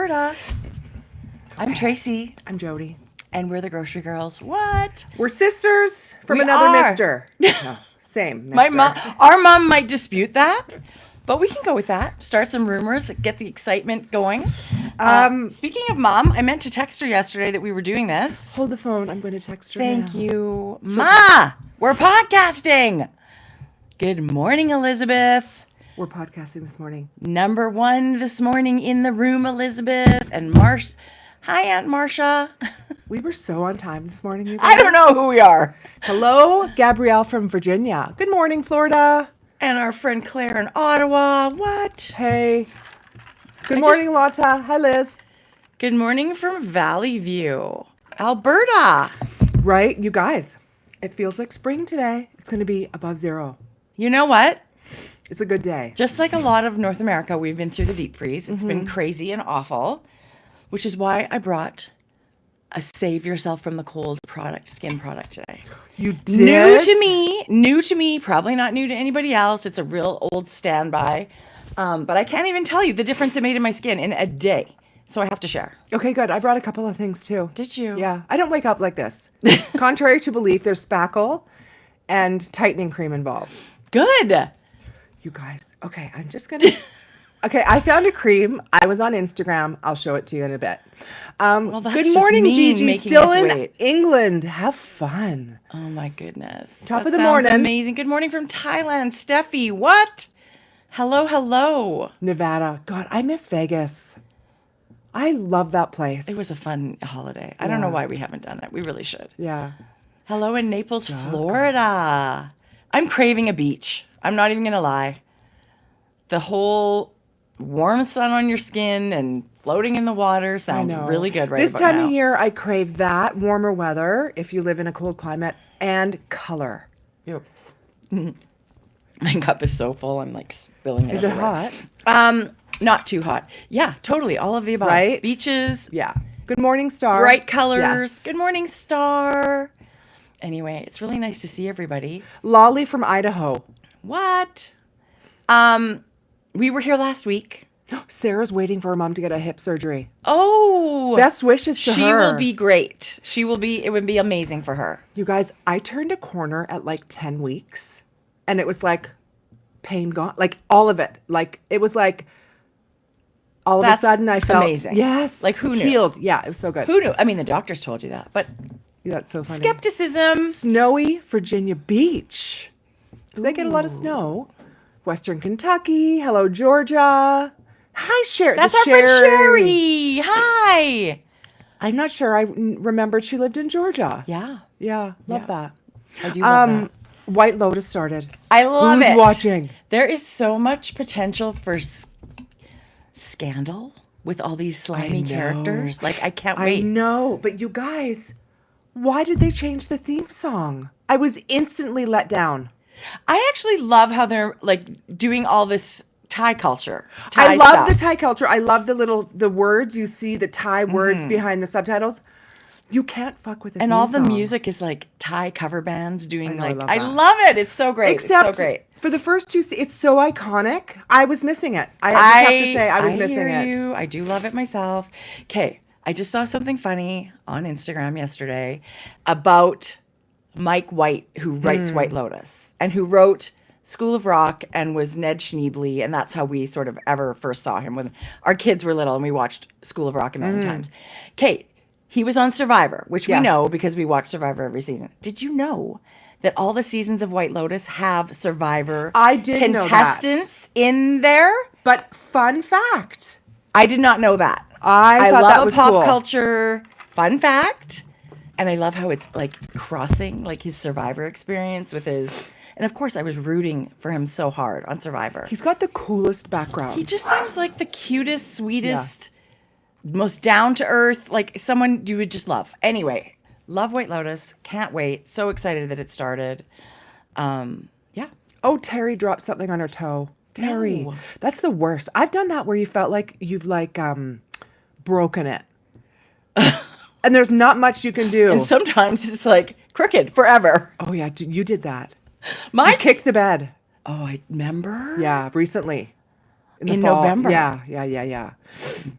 Alberta. I'm Tracie. I'm Jodi. And we're the Grocery Girls. What? We're sisters from We another are. mister. No, same mister. Our mom might dispute that, but we can go with that. Start some rumors, get the excitement going. Speaking of mom, I meant to text her yesterday that we were doing this. Hold the phone. I'm going to text her Thank now. you. Ma, we're podcasting. Good morning, Elizabeth. We're podcasting this morning. Number one this morning in the room, Elizabeth. And Hi, Aunt Marcia. We were so on time this morning, you guys. I don't know who we are. Hello, Gabrielle from Virginia. Good morning, Florida. And our friend Claire in Ottawa. What? Hey. Good morning, Lotta. Hi, Liz. Good morning from Valley View, Alberta. Right, you guys. It feels like spring today. It's going to be above zero. You know what? It's a good day. Just like a lot of North America, we've been through the deep freeze. It's been crazy and awful, which is why I brought a Save Yourself from the Cold skin product today. You did? New to me, probably not new to anybody else. It's a real old standby. But I can't even tell you the difference it made in my skin in a day. So I have to share. Okay, good. I brought a couple of things too. Did you? Yeah. I don't wake up like this. Contrary to belief, there's spackle and tightening cream involved. Good. You guys. Okay, I'm just going to... Okay, I found a cream. I was on Instagram. I'll show it to you in a bit. Well, that's good just morning, mean Gigi. making Still us in wait. England. Have fun. Oh, my goodness. Top That of the sounds morning. Amazing. Good morning from Thailand. Steffi, what? Hello, hello. Nevada. God, I miss Vegas. I love that place. It was a fun holiday. I don't know why we haven't done it. We really should. Yeah. Hello in Naples, Florida. I'm craving a beach. I'm not even going to lie. The whole warm sun on your skin and floating in the water sounds really good right This about time now. of year, I crave that, warmer weather, if you live in a cold climate, and color. Yep. My cup is so full, I'm like spilling it. Is it everywhere. hot? Not too hot. Yeah, totally. All of the above. Right? Beaches. Yeah. Good morning, Star. Bright colors. Yes. Good morning, Star. Anyway, it's really nice to see everybody. Lolly from Idaho. What? We were here last week. Sarah's waiting for her mom to get a hip surgery. Oh. Best wishes to her. She will be great. It would be amazing for her. You guys, I turned a corner at like 10 weeks and it was like pain gone. Like all of it. Like it was like all of a sudden I felt amazing. Yes. Like who knew? Healed. Yeah, it was so good. Who knew? I mean, the doctors told you that, but Yeah, that's so funny. skepticism. Snowy Virginia Beach. Do they get a lot of snow? Western Kentucky. Hello, Georgia. Hi, Sherry. That's our friend Sherry. Hi. I'm not sure. I remembered she lived in Georgia. Yeah. Yeah, love Yeah. that. I do love that. White Lotus started. I love it. Who's watching? There is so much potential for scandal with all these slimy characters. Like, I can't I wait. know, but you guys, why did they change the theme song? I was instantly let down. I actually love how they're like doing all this Thai culture. I love stuff. the Thai culture. I love the words. You see the Thai words behind the subtitles. You can't fuck with it. And all the music is like Thai cover bands doing I like, love I that. love it. It's so great. Except it's so great. for the first two, it's so iconic. I was missing it. I just have to say I was missing hear it. You. I do love it myself. Okay, I just saw something funny on Instagram yesterday about Mike White, who writes White Lotus and who wrote School of Rock and was Ned Schneebly, and that's how we sort of ever first saw him when our kids were little and we watched School of Rock a million times. Okay, he was on Survivor, which we know because we watch Survivor every season. Did you know that all the seasons of White Lotus have Survivor I did know that. contestants in there? But fun fact. I did not know that. I thought love that was a pop cool. culture fun fact. And I love how it's like crossing like his Survivor experience with his... And of course, I was rooting for him so hard on Survivor. He's got the coolest background. He just seems like the cutest, sweetest, most down-to-earth, like someone you would just love. Anyway, love White Lotus. Can't wait. So excited that it started. Yeah. Oh, Terry dropped something on her toe. Terry. No. That's the worst. I've done that where you felt like you've like broken it. And there's not much you can do. And sometimes it's like crooked forever. Oh yeah, you did that. My You kicked the bed. Oh, I remember. Yeah, recently. In fall. November. Yeah.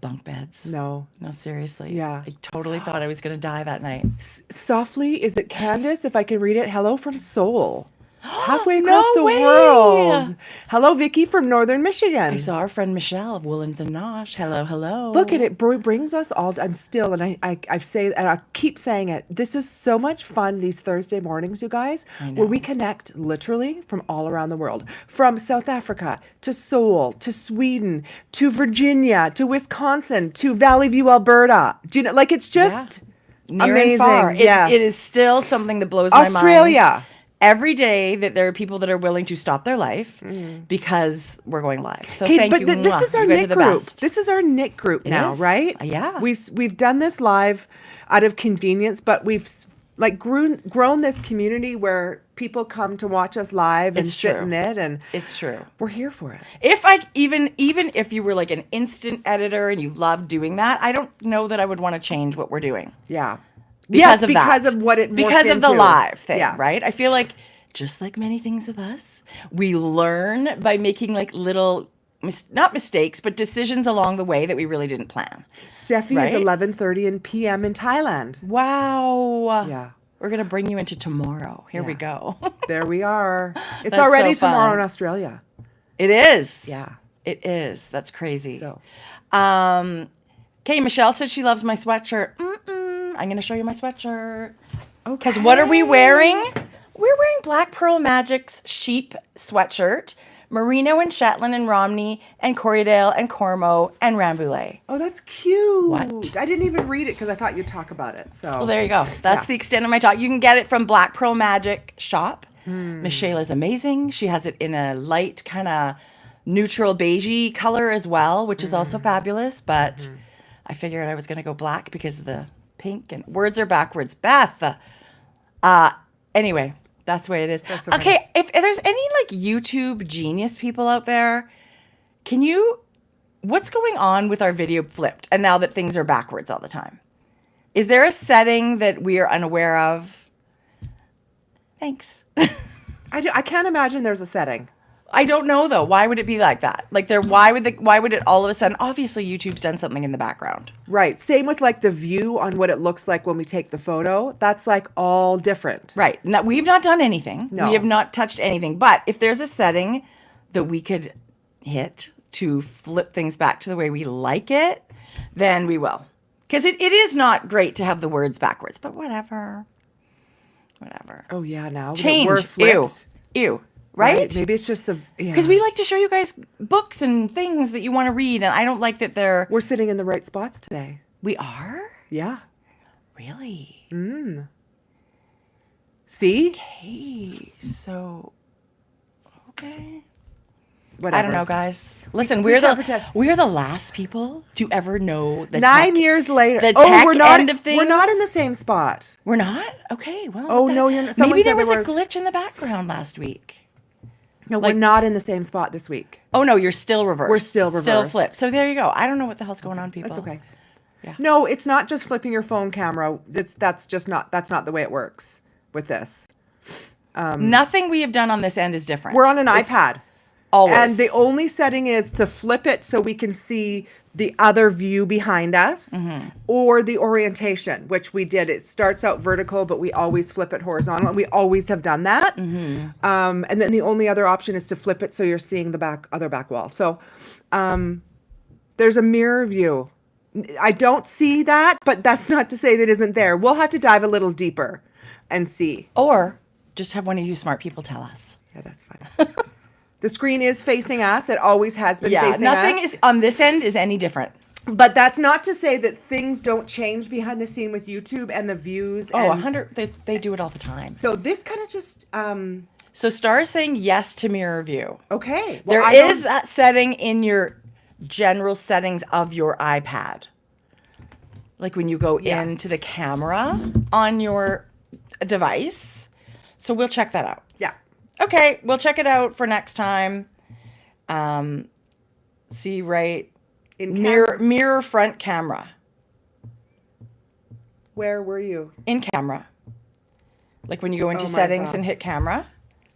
Bunk beds. No. No, seriously. Yeah. I totally thought I was going to die that night. Softly, is it Candace? If I can read it. Hello from Seoul. Halfway No across the way! world. Hello, Vicky from Northern Michigan. I saw our friend Michelle of Woolens and Nosh. Hello. Look at it. Brings us all. I'm still, and I say, and I keep saying it. This is so much fun these Thursday mornings, you guys, where we connect literally from all around the world, from South Africa to Seoul to Sweden to Virginia to Wisconsin to Valley View, Alberta. Do you know? Like it's just Near amazing. and far. Yes, It is still something that blows my mind. Australia. Every day that there are people that are willing to stop their life because we're going live. So thank but you. This is our You guys knit are the group. best. This is our knit group now, is. right? Yeah. We've done this live out of convenience, but we've like grown this community where people come to watch us live and It's sit true. and knit, and It's true. we're here for it. If I even if you were like an instant editor and you loved doing that, I don't know that I would want to change what we're doing. Yeah. Because of because that. of what it morphed because of the into. live thing, Yeah. right? I feel like just like many things with us, we learn by making like little not mistakes, but decisions along the way that we really didn't plan. Steffi Right? is 11:30 p.m. in Thailand. Wow. Yeah. We're going to bring you into tomorrow. Here we Yeah. go. There we are. It's That's already so tomorrow fun. in Australia. It is. Yeah. It is. That's crazy. So Okay, Michelle said she loves my sweatshirt. I'm going to show you my sweatshirt. okay. Because what are we wearing? We're wearing Black Pearl Magic's sheep sweatshirt, Merino and Shetland and Romney and Corriedale and Cormo and Rambouillet. Oh, that's cute. What? I didn't even read it because I thought you'd talk about it. So Well, there you go. That's the extent of my talk. You can get it from Black Pearl Magic shop. Michelle is amazing. She has it in a light kind of neutral beigey color as well, which is also fabulous. But I figured I was going to go black because of the pink and words are backwards. Beth. Anyway, that's the way it is. Okay, if there's any like YouTube genius people out there, what's going on with our video flipped and now that things are backwards all the time? Is there a setting that we are unaware of? Thanks. I can't imagine there's a setting. I don't know though. Why would it be like that? Like why would it all of a sudden? Obviously, YouTube's done something in the background. Right. Same with like the view on what it looks like when we take the photo. That's like all different. Right. Now, we've not done anything. No. We have not touched anything. But if there's a setting that we could hit to flip things back to the way we like it, then we will. Because it is not great to have the words backwards. But whatever. Oh yeah, now Change. we're flipped. Ew. Right? Maybe it's just the Because we like to show you guys books and things that you want to read, and I don't like that we're sitting in the right spots today. We are? Yeah. Really? See? Okay. So, okay. Whatever. I don't know, guys. Listen, we we're can't pretend. the last people to ever know the 9 tech, years later. the oh, tech we're not end of things. We're not in the same spot. We're not? Okay, well. Oh, no, you're not. Someone Maybe said there was there a was- glitch in the background last week. No, Like- we're not in the same spot this week. Oh, no, you're still reversed. We're still Still reversed. flipped. So there you go. I don't know what the hell's going on, people. That's okay. Yeah. No, it's not just flipping your phone camera. That's not the way it works with this. Nothing we have done on this end is different. We're on an iPad. Always. And the only setting is to flip it so we can see the other view behind us or the orientation, which we did. It starts out vertical, but we always flip it horizontal. And we always have done that. And then the only other option is to flip it so you're seeing the other back wall. So there's a mirror view. I don't see that, but that's not to say that isn't there. We'll have to dive a little deeper and see. Or just have one of you smart people tell us. Yeah, that's fine. The screen is facing us. It always has been facing us. Nothing is on this end is any different. But that's not to say that things don't change behind the scene with YouTube and the views. Oh, and 100. They do it all the time. So this kind of just So Star is saying yes to mirror view. okay. Well, There is that setting in your general settings of your iPad. Like when you go into the camera on your device. So we'll check that out. Yeah. Okay, we'll check it out for next time. See right In mirror front camera. Where were you? In camera. Like when you go into Oh, mine's settings off. and hit camera.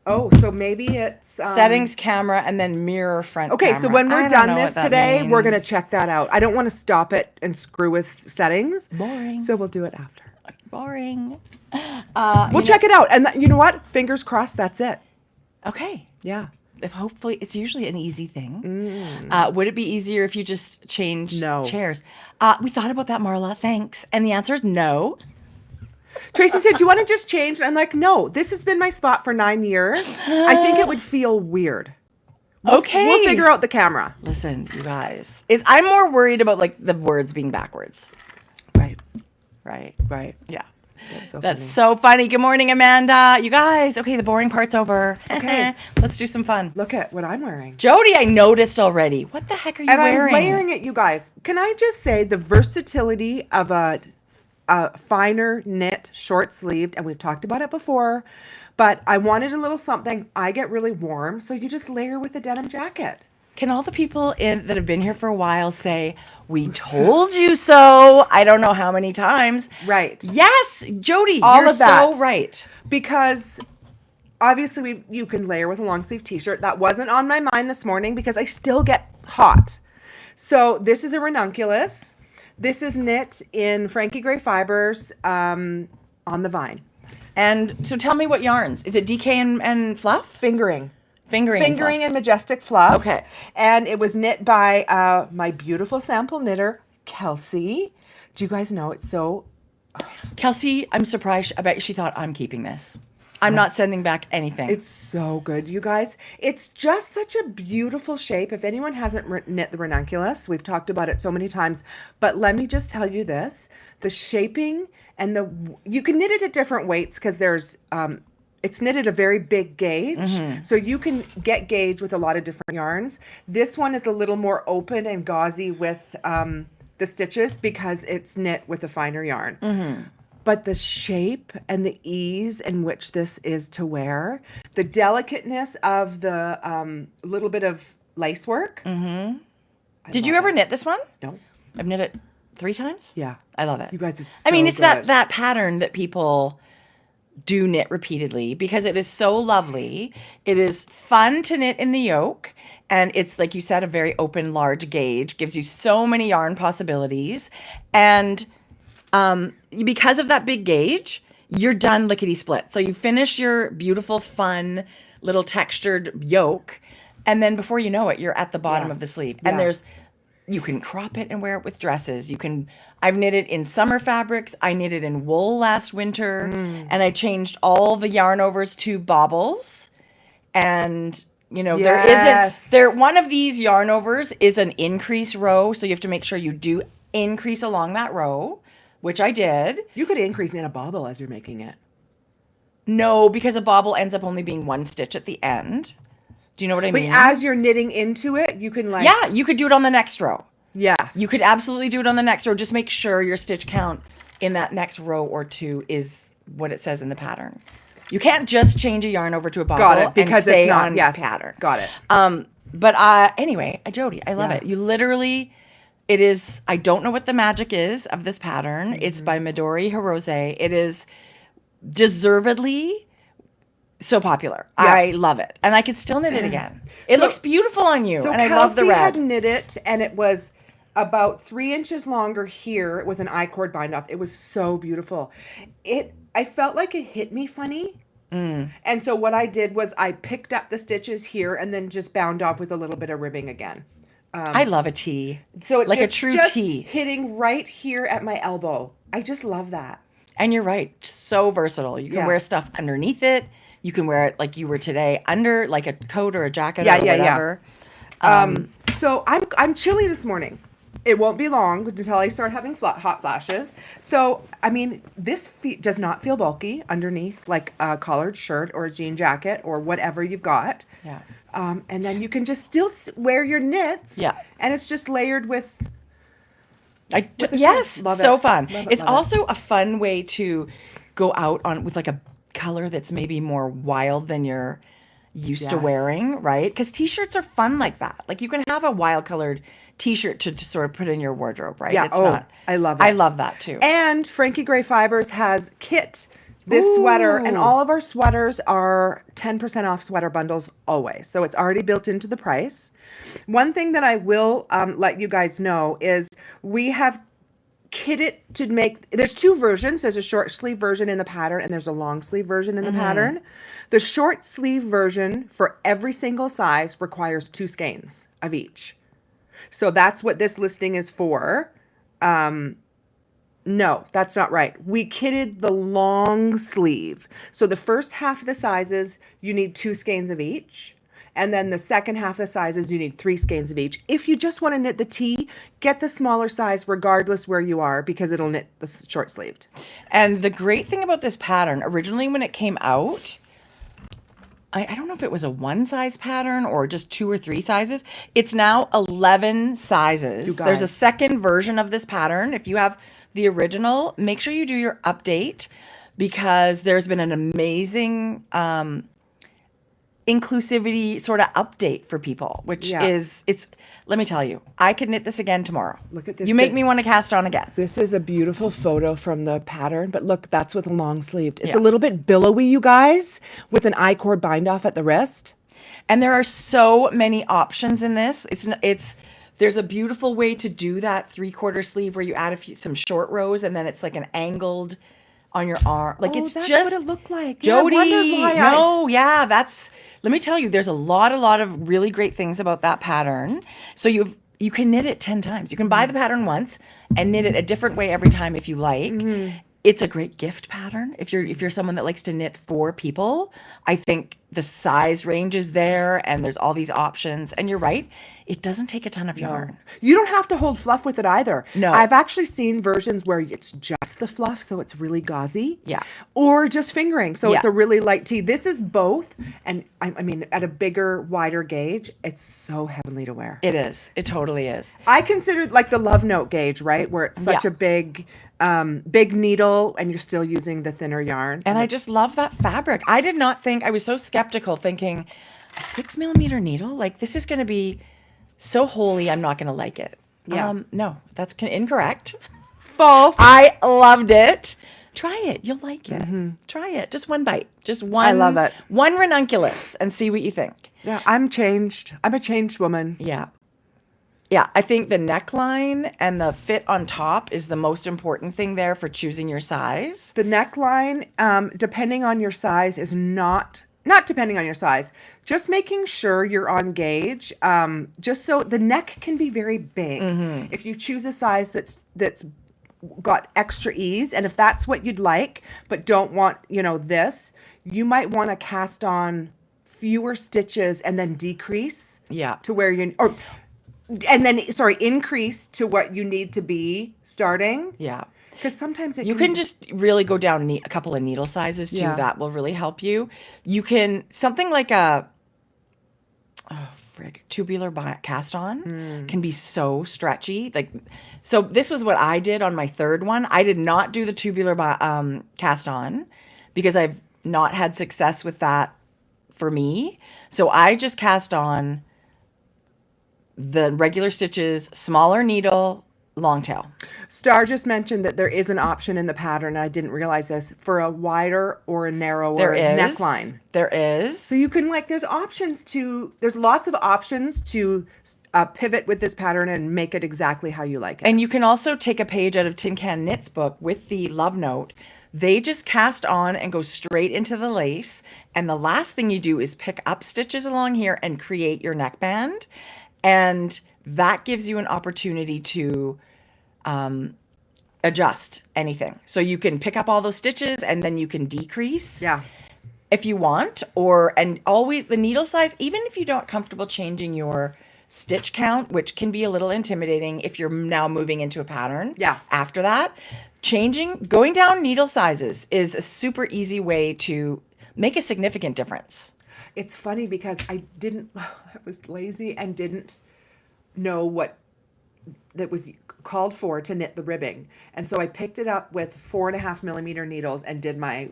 Oh, so maybe it's settings, camera, and then mirror front Okay, camera. so when I we're don't done know this what that today, we're going to means. check that out. I don't want to stop it and screw with settings. Boring. So we'll do it after. Boring. We'll check it out. And you know what? Fingers crossed, that's it. Okay. Yeah. If hopefully it's usually an easy thing. Would it be easier if you just changed chairs? We thought about that, Marla. Thanks. And the answer is no. Tracy said, do you want to just change? And I'm like, no, this has been my spot for 9 years. I think it would feel weird. We'll figure out the camera. Listen, you guys. I'm more worried about like the words being backwards. Right. Yeah. That's so funny. Good morning, Amanda. You guys. Okay, the boring part's over. Okay. Let's do some fun. Look at what I'm wearing. Jodi, I noticed already. What the heck are you wearing? And I'm layering it, you guys. Can I just say the versatility of a finer knit, short sleeved, and we've talked about it before, but I wanted a little something. I get really warm, so you just layer with a denim jacket. Can all the people that have been here for a while say, we told you so? I don't know how many times. Right. Yes, Jodi, All you're of that. so right. Because obviously you can layer with a long sleeve t-shirt. That wasn't on my mind this morning because I still get hot. So this is a Ranunculus. This is knit in Frankie Grey Fibres on the vine. And so tell me what yarns. Is it DK and Fluff? Fingering Fingering and Majestic Fluff. Okay. And it was knit by my beautiful sample knitter, Kelsey. Do you guys know it's so... Kelsey, I'm surprised. I bet she thought I'm keeping this. I'm not sending back anything. It's so good, you guys. It's just such a beautiful shape. If anyone hasn't knit the Ranunculus, we've talked about it so many times. But let me just tell you this. The shaping and you can knit it at different weights because there's... it's knitted a very big gauge, so you can get gauge with a lot of different yarns. This one is a little more open and gauzy with the stitches because it's knit with a finer yarn. But the shape and the ease in which this is to wear, the delicateness of the little bit of lace work. Did you ever knit this one? No. I've knit it 3 times. Yeah. I love it. You guys are so I mean, it's good. that pattern that people do knit repeatedly because it is so lovely. It is fun to knit in the yoke. And it's, like you said, a very open, large gauge. Gives you so many yarn possibilities. And because of that big gauge, you're done lickety split. So you finish your beautiful, fun, little textured yoke. And then before you know it, you're at the bottom of the sleeve. And you can crop it and wear it with dresses. I've knitted in summer fabrics. I knitted in wool last winter. And I changed all the yarn overs to bobbles. And, one of these yarn overs is an increase row. So you have to make sure you do increase along that row, which I did. You could increase in a bobble as you're making it. No, because a bobble ends up only being 1 stitch at the end. Do you know what I mean? But as you're knitting into it, you can Yeah, you could do it on the next row. Yes. You could absolutely do it on the next row. Just make sure your stitch count in that next row or two is what it says in the pattern. You can't just change a yarn over to a bobble. Got it, because and stay it's not on pattern. Got it. But anyway, Jodi, I love it. You literally, it is, I don't know what the magic is of this pattern. It's by Midori Hirose. It is deservedly so popular. Yeah. I love it. And I could still knit it again. It looks beautiful on you. So and I love the Kelsey red. had knit it, and it was about 3 inches longer here with an I-cord bind off. It was so beautiful. I felt like it hit me funny. And so what I did was I picked up the stitches here and then just bound off with a little bit of ribbing again. I love a tee. So it like just, a true just tee. hitting right here at my elbow. I just love that. And you're right. So versatile. You can wear stuff underneath it. You can wear it like you were today under like a coat or a jacket or whatever. So I'm chilly this morning. It won't be long until I start having hot flashes. So, I mean, this does not feel bulky underneath like a collared shirt or a jean jacket or whatever you've got. Yeah. And then you can just still wear your knits. Yeah. And it's just layered with... Yes, Love so it. fun. Love it, It's love it. also a fun way to go out on with like a color that's maybe more wild than you're used to wearing, right? Because t-shirts are fun like that. Like you can have a wild colored t-shirt to just sort of put in your wardrobe, right? Yeah, It's not, I love it. I love that too. And Frankie Grey Fibres has kit this sweater, and Ooh. all of our sweaters are 10% off sweater bundles always. So it's already built into the price. One thing that I will let you guys know is we have kitted to make, there's two versions. There's a short sleeve version in the pattern and there's a long sleeve version in the pattern. The short sleeve version for every single size requires 2 skeins of each. So that's what this listing is for. No, that's not right. We kitted the long sleeve. So the first half of the sizes, you need 2 skeins of each. And then the second half of the sizes, you need 3 skeins of each. If you just want to knit the tee, get the smaller size regardless where you are because it'll knit the short sleeved. And the great thing about this pattern, originally when it came out, I don't know if it was a 1 size pattern or just 2 or 3 sizes. It's now 11 sizes. You guys. There's a second version of this pattern. If you have the original, make sure you do your update because there's been an amazing inclusivity sort of update for people, which is, let me tell you, I could knit this again tomorrow. Look at this. You make me want to cast on again. This is a beautiful photo from the pattern, but look, that's with a long sleeved. It's a little bit billowy, you guys, with an I-cord bind off at the wrist. And there are so many options in this. There's a beautiful way to do that 3/4 sleeve where you add some short rows and then it's like an angled on your arm. Like it's that's just what it looked like. Jodi. Yeah, Let me tell you, there's a lot of really great things about that pattern. So you can knit it 10 times. You can buy the pattern once and knit it a different way every time if you like. It's a great gift pattern. If you're someone that likes to knit for people, I think the size range is there and there's all these options. And you're right, it doesn't take a ton of yarn. You don't have to hold fluff with it either. No. I've actually seen versions where it's just the fluff, so it's really gauzy. Yeah. Or just fingering, so it's Yeah. a really light tee. This is both, and I mean, at a bigger, wider gauge, it's so heavenly to wear. It is. It totally is. I consider it like the Love Note gauge, right? Where it's such Yeah. a big needle and you're still using the thinner yarn. And I just love that fabric. I did not think, I was so skeptical thinking, a 6mm needle? Like this is going to be so holy, I'm not going to like it. Yeah. No, that's incorrect. False. I loved it. Try it. You'll like it. Try it. Just one bite. Just one. I love it. One ranunculus and see what you think. Yeah, I'm changed. I'm a changed woman. Yeah. Yeah, I think the neckline and the fit on top is the most important thing there for choosing your size. The neckline, depending on your size, is not depending on your size. Just making sure you're on gauge. Just so the neck can be very big. If you choose a size that's got extra ease, and if that's what you'd like, but don't want this, you might want to cast on fewer stitches and then decrease. Yeah. To where increase to what you need to be starting. Yeah. Because sometimes You can just really go down a couple of needle sizes too. Yeah. That will really help you. You can, something like a, tubular cast on can be so stretchy. So this was what I did on my third one. I did not do the tubular cast on because I've not had success with that for me. So I just cast on the regular stitches, smaller needle, long tail. Star just mentioned that there is an option in the pattern, and I didn't realize this, for a wider or a narrower neckline. There is. So you can there's lots of options to pivot with this pattern and make it exactly how you like it. And you can also take a page out of Tin Can Knits book with the Love Note. They just cast on and go straight into the lace. And the last thing you do is pick up stitches along here and create your neckband. And that gives you an opportunity to adjust anything. So you can pick up all those stitches and then you can decrease if you want. And always the needle size, even if you're not comfortable changing your stitch count, which can be a little intimidating if you're now moving into a pattern. Yeah. After that, going down needle sizes is a super easy way to make a significant difference. It's funny because I was lazy and didn't know what that was called for to knit the ribbing. And so I picked it up with 4.5mm needles and did my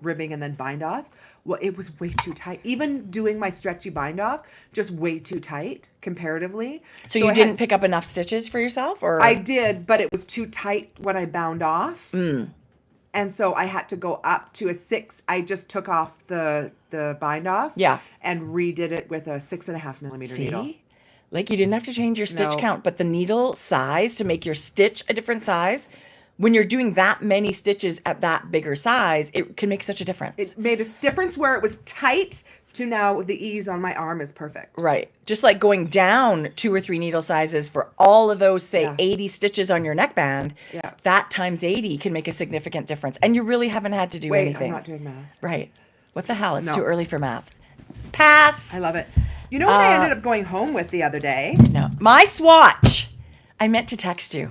ribbing and then bind off. Well, it was way too tight. Even doing my stretchy bind off, just way too tight comparatively. So you didn't pick up enough stitches for yourself? Or I did, but it was too tight when I bound off. And so I had to go up to a 6. I just took off the bind off. Yeah. And redid it with a 6.5 millimeter needle. Like you didn't have to change your stitch No. count, but the needle size to make your stitch a different size, when you're doing that many stitches at that bigger size, it can make such a difference. It made a difference where it was tight to now the ease on my arm is perfect. Right. Just like going down 2 or 3 needle sizes for all of those, say, Yeah. 80 stitches on your neckband, Yeah. that times 80 can make a significant difference. And you really haven't had to do Wait, anything. I'm not doing math. Right. What the hell? It's No. too early for math. Pass. I love it. You know what I ended up going home with the other day? No. My swatch. I meant to text you.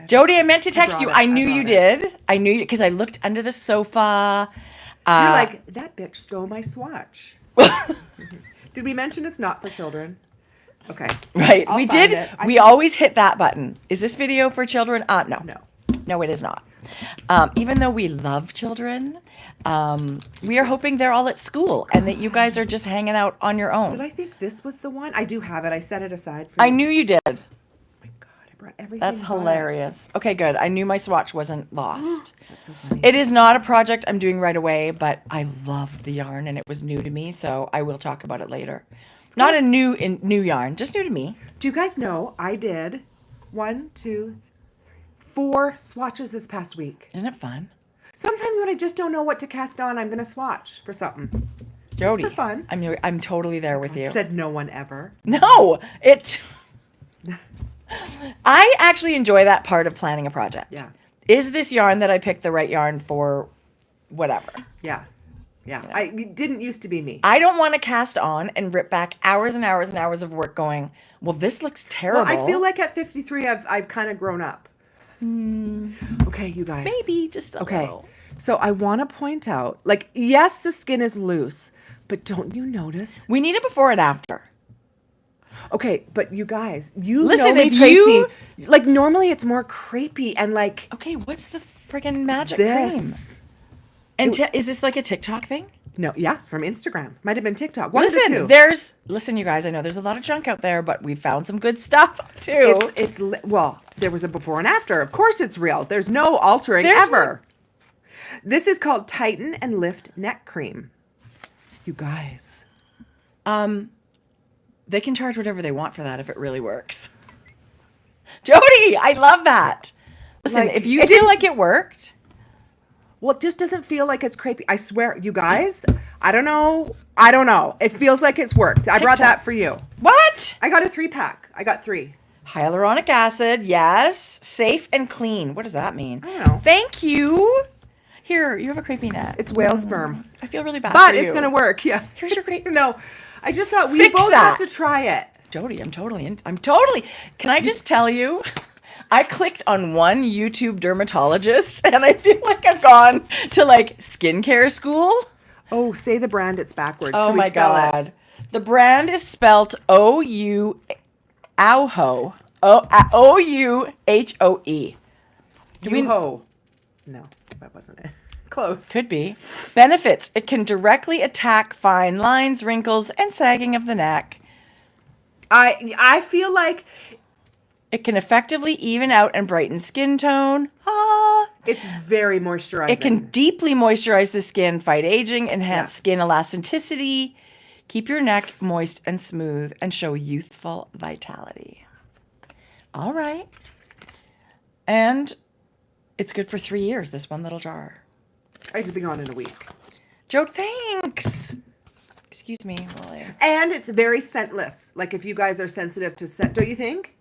Jodi, I meant to text you. brought it. I knew I you brought it. did. I knew you because I looked under the sofa. You're like, that bitch stole my swatch. Did we mention it's not for children? Okay. Right. I'll we find did. it. We always hit that button. Is this video for children? No. No. No, it is not. Even though we love children, we are hoping they're all at school and that you guys are just hanging out on your own. Did I think this was the one? I do have it. I set it aside for you. I knew you did. Oh my God, I brought everything. That's but it. hilarious. Okay, good. I knew my swatch wasn't lost. That's so funny. It is not a project I'm doing right away, but I loved the yarn and it was new to me, so I will talk about it later. Not a new yarn, just new to me. Do you guys know I did 1, 2, 4 swatches this past week? Isn't it fun? Sometimes when I just don't know what to cast on, I'm gonna swatch for something. Jodi, for fun. I'm totally there with you. Said no one ever. No, I actually enjoy that part of planning a project. Yeah. Is this yarn that I picked the right yarn for whatever? Yeah. Yeah. It didn't used to be me. I don't want to cast on and rip back hours and hours and hours of work going, well, this looks terrible. Well, I feel like at 53, I've kind of grown up. Okay, you guys. Maybe just a little. So I want to point out, like, yes, the skin is loose, but don't you notice? We need a before and after. Okay, but you guys, you Listen, know me, if Tracie. you- Like, normally it's more crepey and like Okay, what's the friggin' magic cream? this. And is this like a TikTok thing? No, yes, from Instagram. Might have been TikTok. One of the two. Listen, you guys, I know there's a lot of junk out there, but we found some good stuff too. Well, there was a before and after. Of course it's real. There's no altering There's ever. This is called Tighten and Lift Neck Cream. You guys. They can charge whatever they want for that if it really works. Jodi, I love that. Listen, Like, if you it feel didn't- like it worked, Well, it just doesn't feel like it's crepey. I swear, you guys, I don't know. It feels like it's worked. I brought TikTok. that for you. what? I got a 3-pack. I got 3. Hyaluronic acid, yes. Safe and clean. What does that mean? I don't know. Thank you. Here, you have a creepy net. It's whale sperm. I feel really bad But for it's you. going to work. Yeah. Here's your creepy. No, I just thought we Fix both that. have to try it. Jodi, I'm totally. Can I just tell you? I clicked on one YouTube dermatologist and I feel like I've gone to like skincare school. Oh, say the brand. It's backwards. Oh Should we my spell God. it? The brand is spelt OUHOE. OUHOE. OUHOE. No, that wasn't it. Close. Could be. Benefits. It can directly attack fine lines, wrinkles, and sagging of the neck. I feel like It can effectively even out and brighten skin tone. it's very moisturizing. It can deeply moisturize the skin, fight aging, enhance Yeah. skin elasticity, keep your neck moist and smooth, and show youthful vitality. All right. And it's good for 3 years, this one little jar. I should be gone in a week. Joe, thanks. Excuse me. And it's very scentless. Like if you guys are sensitive to scent, don't you think?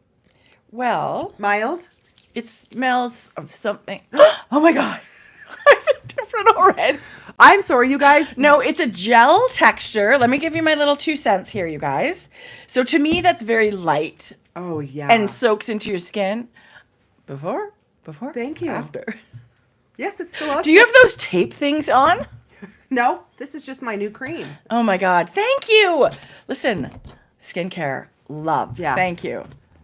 Well, Mild? it smells of something. Oh my God. I feel different already. I'm sorry, you guys. No, it's a gel texture. Let me give you my little 2 cents here, you guys. So to me, that's very light Oh, yeah. and soaks into your skin. Before, Thank you. after. Yes, it's delicious. Do you have those tape things on? No, this is just my new cream. Oh my God. Thank you. Listen, skincare, love. Yeah. Thank you.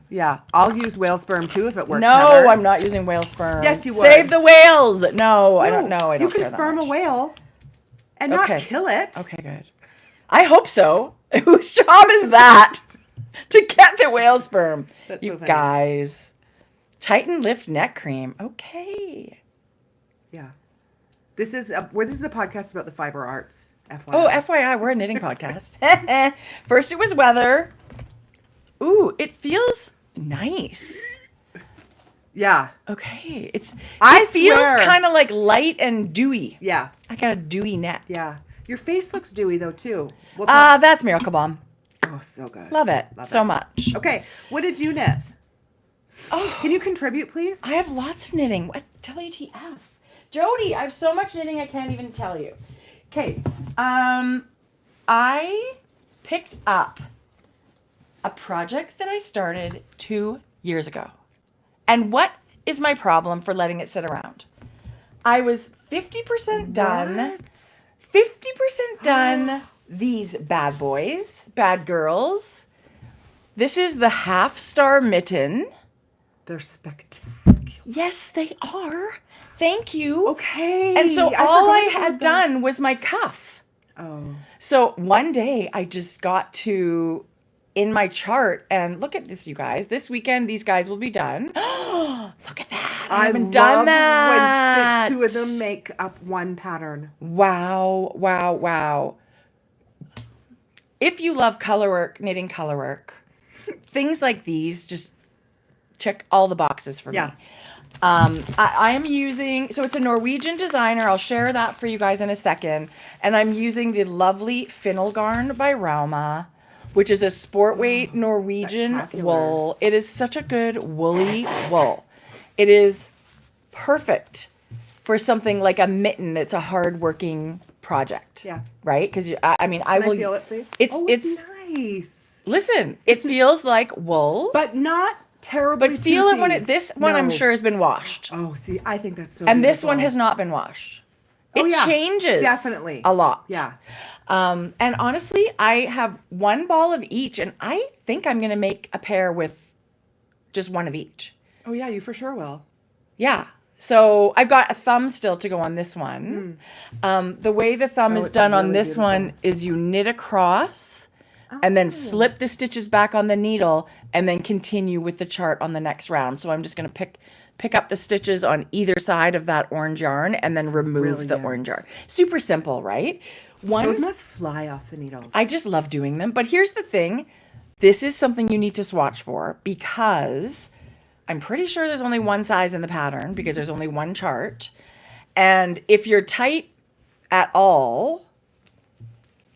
Yeah, I'll use whale sperm too if it works. No, Heather. I'm not using whale sperm. Yes, you would. Save the whales. No, I don't know. I don't You can care that sperm a much. whale and Okay. not kill it. Okay, good. I hope so. Whose job is that? To get the whale sperm. That's You so funny. guys. Tighten Lift Neck Cream. Okay. Yeah. This is a podcast about the fiber arts. FYI. Oh, FYI, we're a knitting podcast. First it was weather. Ooh, it feels nice. Yeah. Okay. It I feels swear. kind of like light and dewy. Yeah. I got a dewy neck. Yeah. Your face looks dewy though too. We'll talk. That's Miracle Bomb. Oh, so good. Love it so much. Okay. What did you knit? Oh, Can you contribute, please? I have lots of knitting. What? WTF. Jodi, I have so much knitting I can't even tell you. Okay. I picked up a project that I started 2 years ago. And what is my problem for letting it sit around? I was 50% done. What? 50% done these bad boys, bad girls. This is the half star mitten. They're spectacular. Yes, they are. Thank you. Okay. And so I all I forgot had about done was my cuff. Oh. So one day I just got to in my chart and look at this, you guys. This weekend these guys will be done. Look at that. I haven't done that. When the two of them make up one pattern. Wow, wow, wow. If you love color work, knitting color work, things like these just check all the boxes for me. I am using, so it's a Norwegian designer. I'll share that for you guys in a second. And I'm using the lovely Finnel Garn by Rauma, which is a sport weight Norwegian spectacular. wool. It is such a good woolly wool. It is perfect for something like a mitten. It's a hard-working project. Yeah. Right? Because I mean, I Can will. I feel it, please? It's nice. listen. It feels like wool, But not terribly but feel it when toothy. this one I'm No. sure has been washed, Oh, see, I think that's so and this beautiful. one has not been washed. It Oh, yeah. changes Definitely. a lot. Yeah. And honestly, I have one ball of each, and I think I'm going to make a pair with just one of each. Oh, yeah, you for sure will. Yeah. So I've got a thumb still to go on this one. The way the thumb is it's done on really this beautiful. one is you knit across and then slip the stitches back on the needle and then continue with the chart on the next round. So I'm just going to pick up the stitches on either side of that orange yarn and then remove the Brilliant. orange yarn. Super simple, right? Those must fly off the needles. I just love doing them. But here's the thing. This is something you need to swatch for because I'm pretty sure there's only one size in the pattern because there's only one chart. And if you're tight at all,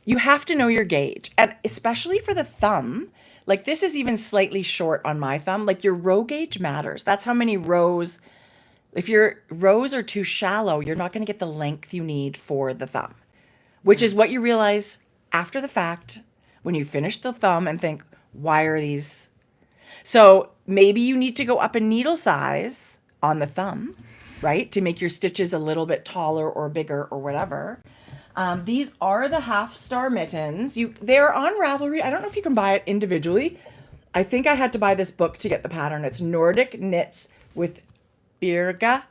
you have to know your gauge. And especially for the thumb, like this is even slightly short on my thumb. Like your row gauge matters. That's how many rows. If your rows are too shallow, you're not going to get the length you need for the thumb, which is what you realize after the fact when you finish the thumb and think, why are these? So maybe you need to go up a needle size on the thumb, right? To make your stitches a little bit taller or bigger or whatever. These are the half star mittens. They're on Ravelry. I don't know if you can buy it individually. I think I had to buy this book to get the pattern. It's Nordic Knits with Birga.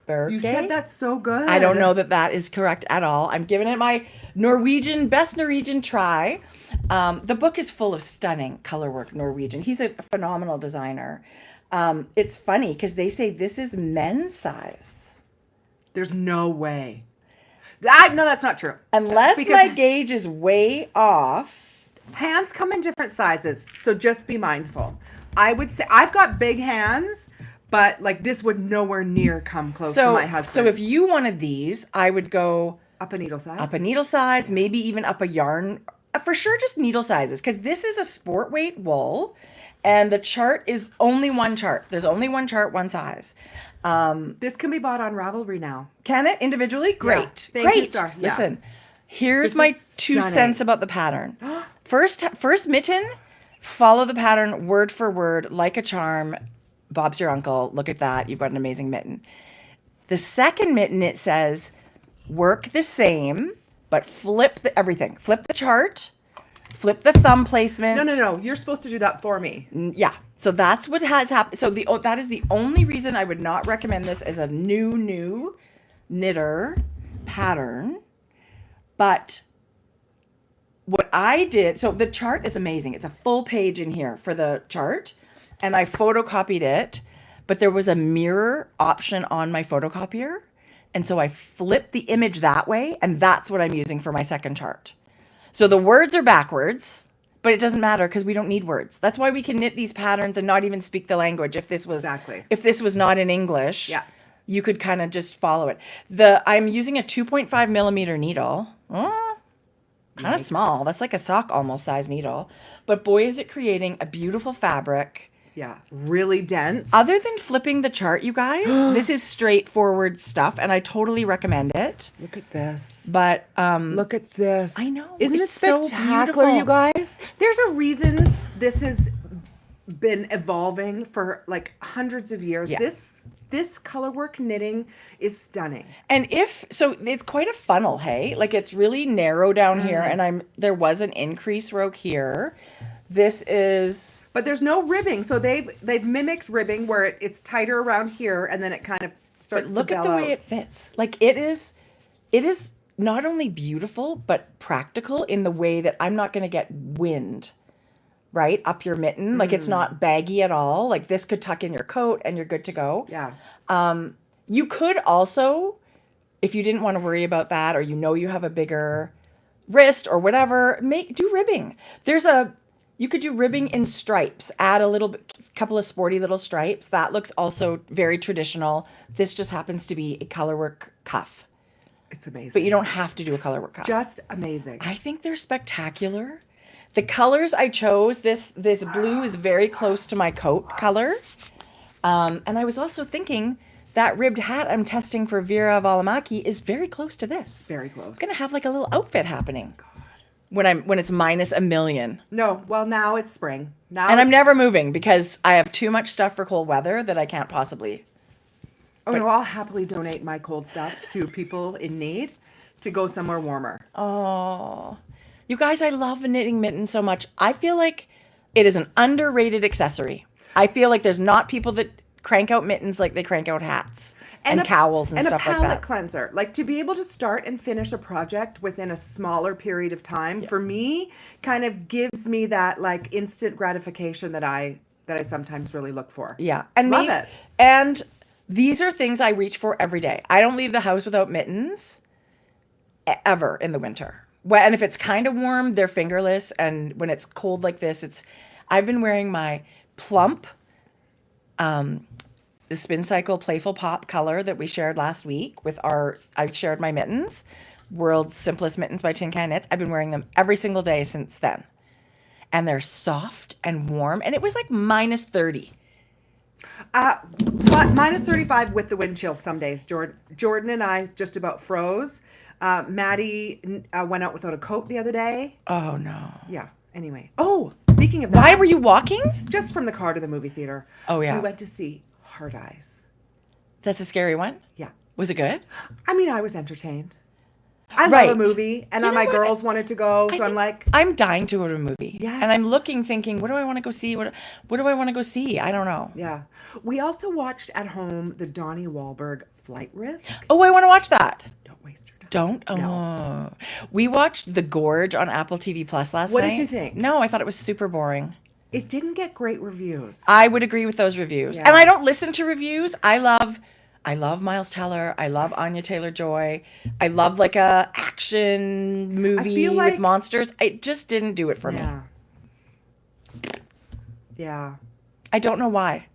You said that's so good. I don't know that is correct at all. I'm giving it my best Norwegian try. The book is full of stunning color work Norwegian. He's a phenomenal designer. It's funny because they say this is men's size. There's no way. No, that's not true. Unless Because my gauge is way off. hands come in different sizes, so just be mindful. I would say I've got big hands, but like this would nowhere near come close to my husband's. So if you wanted these, I would go up a needle size. up a needle size, maybe even up a yarn. For sure, just needle sizes, because this is a sport weight wool, and the chart is only one chart. There's only one chart, one size. This can be bought on Ravelry now. Can it individually? Great. Thank Great. you, Star. Yeah. Listen, here's This my is 2 stunning. cents about the pattern. First mitten, follow the pattern word for word, like a charm. Bob's your uncle. Look at that. You've got an amazing mitten. The second mitten, it says, work the same, but flip everything. Flip the chart, flip the thumb placement. No. You're supposed to do that for me. Yeah. So that's what has happened. So that is the only reason I would not recommend this as a new knitter pattern. But what I did, so the chart is amazing. It's a full page in here for the chart. And I photocopied it, but there was a mirror option on my photocopier And so I flip the image that way, and that's what I'm using for my second chart. So the words are backwards, but it doesn't matter because we don't need words. That's why we can knit these patterns and not even speak the language. If this was not in English, you could kind of just follow it. I'm using a 2.5 millimeter needle. Kind of small. That's like a sock almost size needle. But boy, is it creating a beautiful fabric. Yeah, really dense. Other than flipping the chart, you guys, this is straightforward stuff, and I totally recommend it. Look at this. But look at this. I know. Isn't it it's so spectacular, beautiful. you guys? There's a reason this has been evolving for like hundreds of years. Yeah. This colorwork knitting is stunning. And it's quite a funnel, hey? Like it's really narrow down here, and there was an increase row here. This is... But there's no ribbing, so they've mimicked ribbing where it's tighter around here, and then it kind of starts to look at the bellow. way it fits. Like it is not only beautiful but practical in the way that I'm not going to get wind right up your mitten. Like it's not baggy at all. Like this could tuck in your coat and you're good to go. Yeah. You could also, if you didn't want to worry about that, or you have a bigger wrist or whatever, do ribbing. You could do ribbing in stripes. Add couple of sporty little stripes. That looks also very traditional. This just happens to be a colorwork cuff. It's amazing. But you don't have to do a colorwork cuff. Just amazing. I think they're spectacular. The colors I chose, this blue is very close to my coat color. And I was also thinking that ribbed hat I'm testing for Vera Valimaki is very close to this. Very close. I'm going to have like a little outfit happening. When it's minus a million. No, well now it's spring. I'm never moving because I have too much stuff for cold weather that I can't possibly. No, I'll happily donate my cold stuff to people in need to go somewhere warmer. Oh, you guys, I love knitting mittens so much. I feel like it is an underrated accessory. I feel like there's not people that crank out mittens like they crank out hats. And cowls and stuff like that. And a palette cleanser. Like to be able to start and finish a project within a smaller period of time, for me, kind of gives me that like instant gratification that I sometimes really look for. Yeah. And love it. And these are things I reach for every day. I don't leave the house without mittens ever in the winter. And if it's kind of warm, they're fingerless. And when it's cold like this, I've been wearing my plump the Spin Cycle Playful Pop color that we shared last week I shared my mittens, World's Simplest Mittens by Tin Can Knits. I've been wearing them every single day since then. And they're soft and warm. And it was like minus 30. But minus 35 with the wind chill some days. Jordan and I just about froze. Maddie went out without a coat the other day. Oh, no. Yeah. Anyway. Oh, speaking of that. Why were you walking? Just from the car to the movie theater. Oh, yeah. We went to see Hard Eyes. That's a scary one? Yeah. Was it good? I mean, I was entertained. I love a movie, and my girls wanted to go, so I'm like... I'm dying to go to a movie. Yes. And I'm thinking, what do I want to go see? What do I want to go see? I don't know. Yeah. We also watched at home the Donnie Wahlberg Flight Risk. Oh, I want to watch that. Don't waste your time. Don't? Oh. No. We watched The Gorge on Apple TV Plus last night. What did you think? No, I thought it was super boring. It didn't get great reviews. I would agree with those reviews. Yeah. And I don't listen to reviews. I love Miles Teller. I love Anya Taylor-Joy. I love like a action movie with monsters. It just didn't do it for me. Yeah. I don't know why.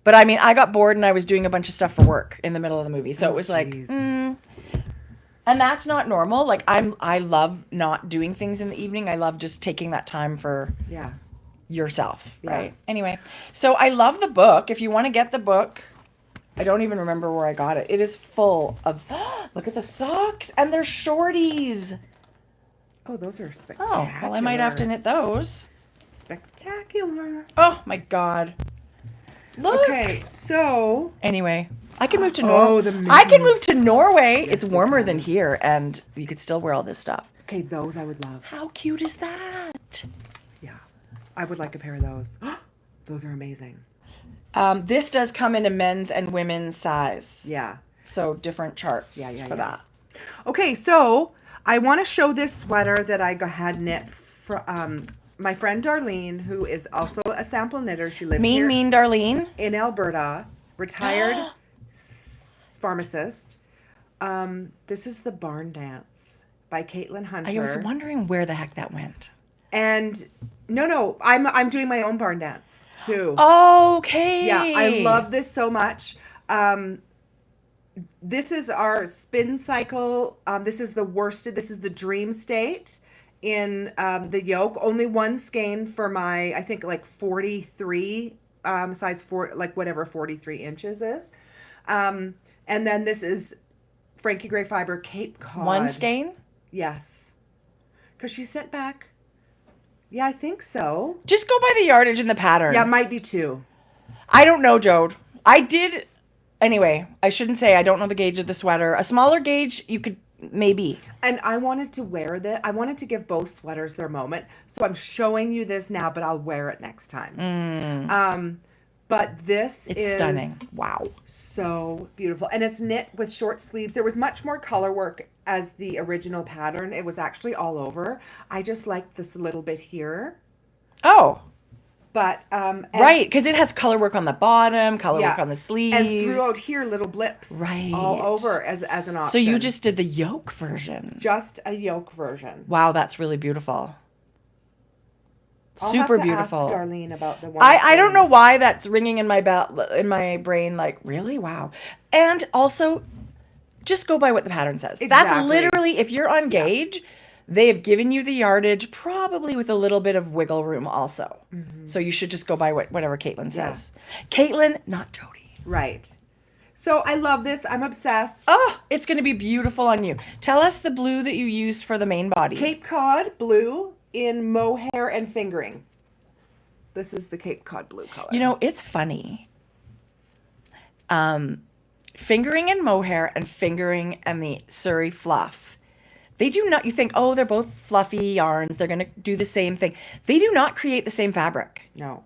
But I mean, I got bored and I was doing a bunch of stuff for work in the middle of the movie. So it was like, and that's not normal. Like I love not doing things in the evening. I love just taking that time for yourself, right? Anyway, so I love the book. If you want to get the book, I don't even remember where I got it. It is full of, look at the socks and they're shorties. Oh, those are spectacular. Oh, well, I might have to knit those. Spectacular. Oh my God. Look. Okay, so. Anyway, I can move to Norway. I can move to Norway. It's warmer than here and you could still wear all this stuff. Okay, those I would love. How cute is that? Yeah, I would like a pair of those. Those are amazing. This does come in a men's and women's size. Yeah. So different charts for that. Okay, so I want to show this sweater that I had knit from my friend Darlene, who is also a sample knitter. She lives here. Mean Darlene. In Alberta, retired pharmacist. This is the Barndance by Caitlin Hunter. I was wondering where the heck that went. And no, I'm doing my own Barndance too. Okay. Yeah, I love this so much. This is our spin cycle. This is the worsted. This is the dream state in the yoke. Only one skein for my, I think like 43 size 4, like whatever 43 inches is. And then this is Frankie Grey Fibre Cape Cod. One skein? Yes. Because she sent back. Yeah, I think so. Just go by the yardage and the pattern. Yeah, might be 2. I don't know, Jode. I did. Anyway, I shouldn't say I don't know the gauge of the sweater. A smaller gauge, you could maybe. And I wanted to wear this. I wanted to give both sweaters their moment. So I'm showing you this now, but I'll wear it next time. But this is stunning. Wow. So beautiful. And it's knit with short sleeves. There was much more color work as the original pattern. It was actually all over. I just liked this a little bit here. Oh. But right, because it has color work on the bottom, color work on the sleeves. And throughout here, little blips. Right. All over as an option. So you just did the yoke version. Just a yoke version. Wow, that's really beautiful. Super beautiful. Ask Darlene about the one. I don't know why that's ringing in my brain. Like, really? Wow. And also, just go by what the pattern says. Exactly. That's literally, if you're on gauge, they have given you the yardage, probably with a little bit of wiggle room also. So you should just go by whatever Caitlin says. Caitlin, not Jodi. Right. So I love this. I'm obsessed. Oh, it's going to be beautiful on you. Tell us the blue that you used for the main body. Cape Cod blue in mohair and fingering. This is the Cape Cod blue color. You know, it's funny. Fingering and mohair and fingering and the Surrey fluff. They do not, you think, oh, they're both fluffy yarns. They're going to do the same thing. They do not create the same fabric. No.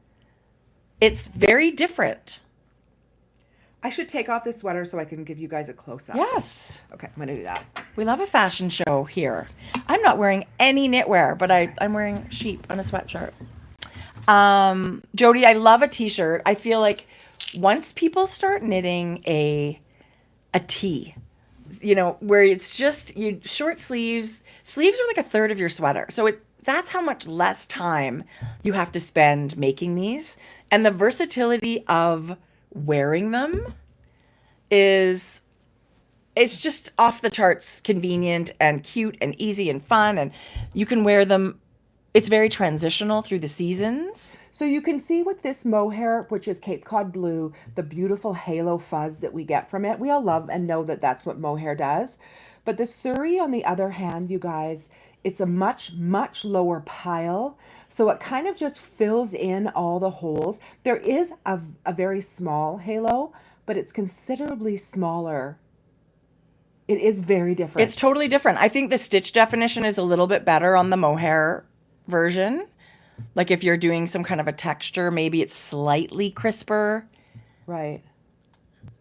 It's very different. I should take off this sweater so I can give you guys a close-up. Yes. Okay, I'm going to do that. We love a fashion show here. I'm not wearing any knitwear, but I'm wearing sheep on a sweatshirt. Jodi, I love a t-shirt. I feel like once people start knitting a tee, you know, where it's just short sleeves are like a third of your sweater. So that's how much less time you have to spend making these. And the versatility of wearing them it's just off the charts convenient and cute and easy and fun, and you can wear them. It's very transitional through the seasons. So you can see with this mohair, which is Cape Cod blue, the beautiful halo fuzz that we get from it. We all love and know that that's what mohair does. But the Surrey, on the other hand, you guys, it's a much, much lower pile. So it kind of just fills in all the holes. There is a very small halo, but it's considerably smaller. It is very different. It's totally different. I think the stitch definition is a little bit better on the mohair version. Like if you're doing some kind of a texture, maybe it's slightly crisper. Right.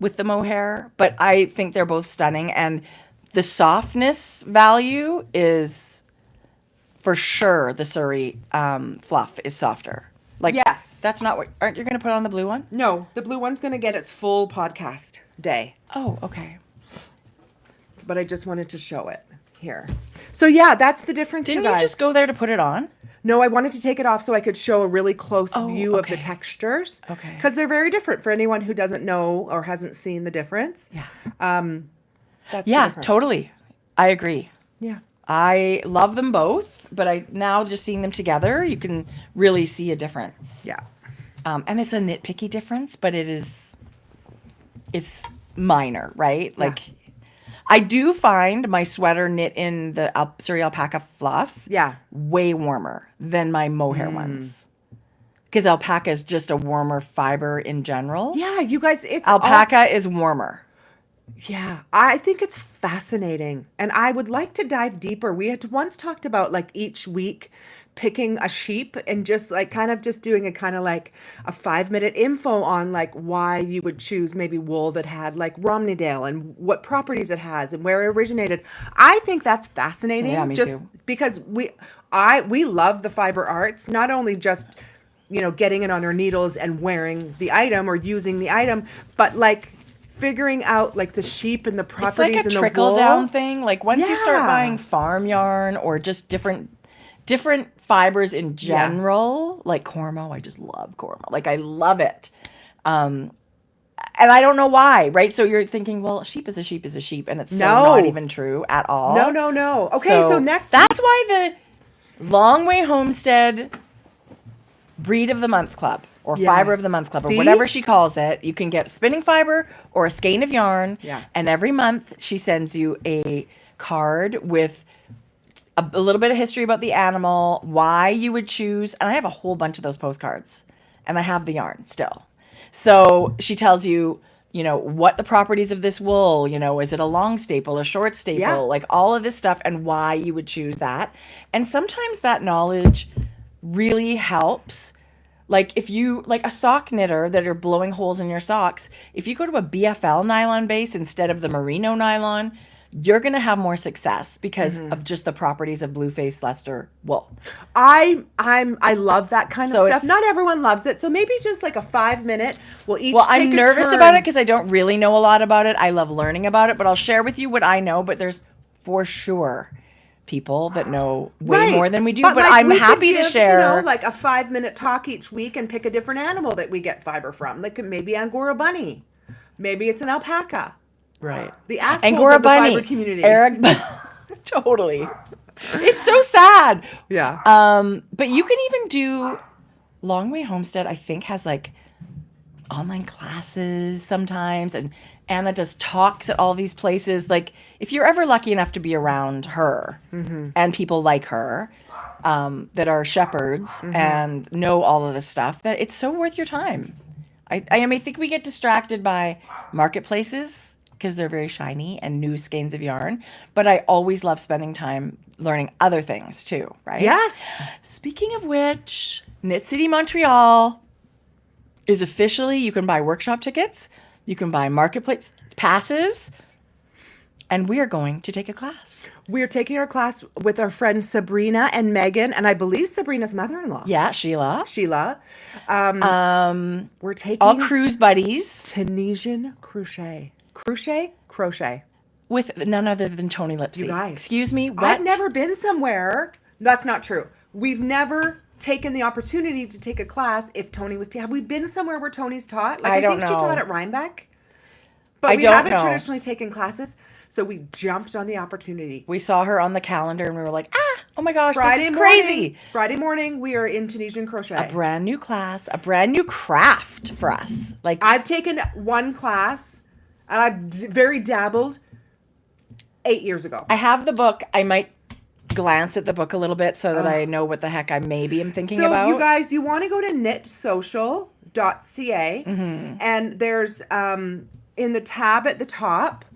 With the mohair. But I think they're both stunning. And the softness value is... For sure, the Surrey fluff is softer. Like, yes. That's not what... Aren't you going to put on the blue one? No, the blue one's going to get its full podcast day. Oh, okay. But I just wanted to show it here. So, yeah, that's the difference, Didn't you guys. you just go there to put it on? No, I wanted to take it off so I could show a really close view of the textures. Okay. Because they're very different for anyone who doesn't know or hasn't seen the difference. Yeah. That's the Yeah, difference. totally. I agree. Yeah. I love them both, but now just seeing them together, you can really see a difference. Yeah. And it's a nitpicky difference, but it's minor, right? Like, I do find my sweater knit in the Surrey alpaca fluff way warmer than my mohair ones. Because alpaca is just a warmer fiber in general. Yeah, you guys, it's alpaca is warmer. Yeah, I think it's fascinating. And I would like to dive deeper. We had once talked about like each week picking a sheep and just like kind of just doing a kind of like a 5-minute info on like why you would choose maybe wool that had like Romneydale and what properties it has and where it originated. I think that's fascinating. Yeah, me too. Because we love the fiber arts, not only just, you know, getting it on our needles and wearing the item or using the item, but like figuring out like the sheep and the It's properties like a and the trickle wool. down thing. Like once you start Yeah. buying farm yarn or just different fibers in general, like Cormo, I just love Cormo. Like I love it. And I don't know why, right? So you're thinking, well, a sheep is a sheep is a sheep, and it's so not even true at all. No. Okay, so next that's why the Longway Homestead Breed of the Month Club or Fiber of the Month Club or whatever she calls it, you can get spinning fiber or a skein of yarn. Yeah. And every month she sends you a card with a little bit of history about the animal, why you would choose. And I have a whole bunch of those postcards, and I have the yarn still. So she tells you, you know, what the properties of this wool, you know, is it a long staple, a short staple, like all of this stuff and why you would choose that. And sometimes that knowledge really helps. Like if you, like a sock knitter that are blowing holes in your socks, if you go to a BFL nylon base instead of the merino nylon, you're going to have more success because of just the properties of blue-faced Leicester wool. I love that kind of stuff. Not everyone loves it, so maybe just like a 5-minute. We'll each. Well, I'm nervous about it because I don't really know a lot about it. I love learning about it, but I'll share with you what I know. But there's for sure people that know way more than we do. But like, I'm happy to share. You know, like a 5-minute talk each week and pick a different animal that we get fiber from. Like maybe Angora bunny, maybe it's an alpaca. Right. The assholes of the fiber community. Eric, totally. It's so sad. Yeah. But you can even do Longway Homestead, I think, has like online classes sometimes. And Anna does talks at all these places. Like if you're ever lucky enough to be around her and people like her that are shepherds and know all of this stuff, that it's so worth your time. I think we get distracted by marketplaces because they're very shiny and new skeins of yarn. But I always love spending time learning other things too, right? Yes. Speaking of which, Knit City Montreal is officially, you can buy workshop tickets, you can buy marketplace passes, and we are going to take a class. We're taking our class with our friends Sabrina and Megan, and I believe Sabrina's mother-in-law. Yeah, Sheila. We're taking all cruise buddies. Tunisian crochet. With none other than Tony Lipsy. You guys. Excuse me, what? I've never been somewhere. That's not true. We've never taken the opportunity to take a class if Tony was... Have we been somewhere where Tony's taught? Like, I think she taught at Rhinebeck. But we haven't traditionally taken classes, so we jumped on the opportunity. We saw her on the calendar and we were like, oh my gosh, this is crazy. Friday morning, we are in Tunisian crochet. A brand new class, a brand new craft for us. Like I've taken one class and I've very dabbled 8 years ago. I have the book. I might glance at the book a little bit so that I know what the heck I maybe am thinking about. So you guys, you want to go to knitsocial.ca and there's in the tab at the top,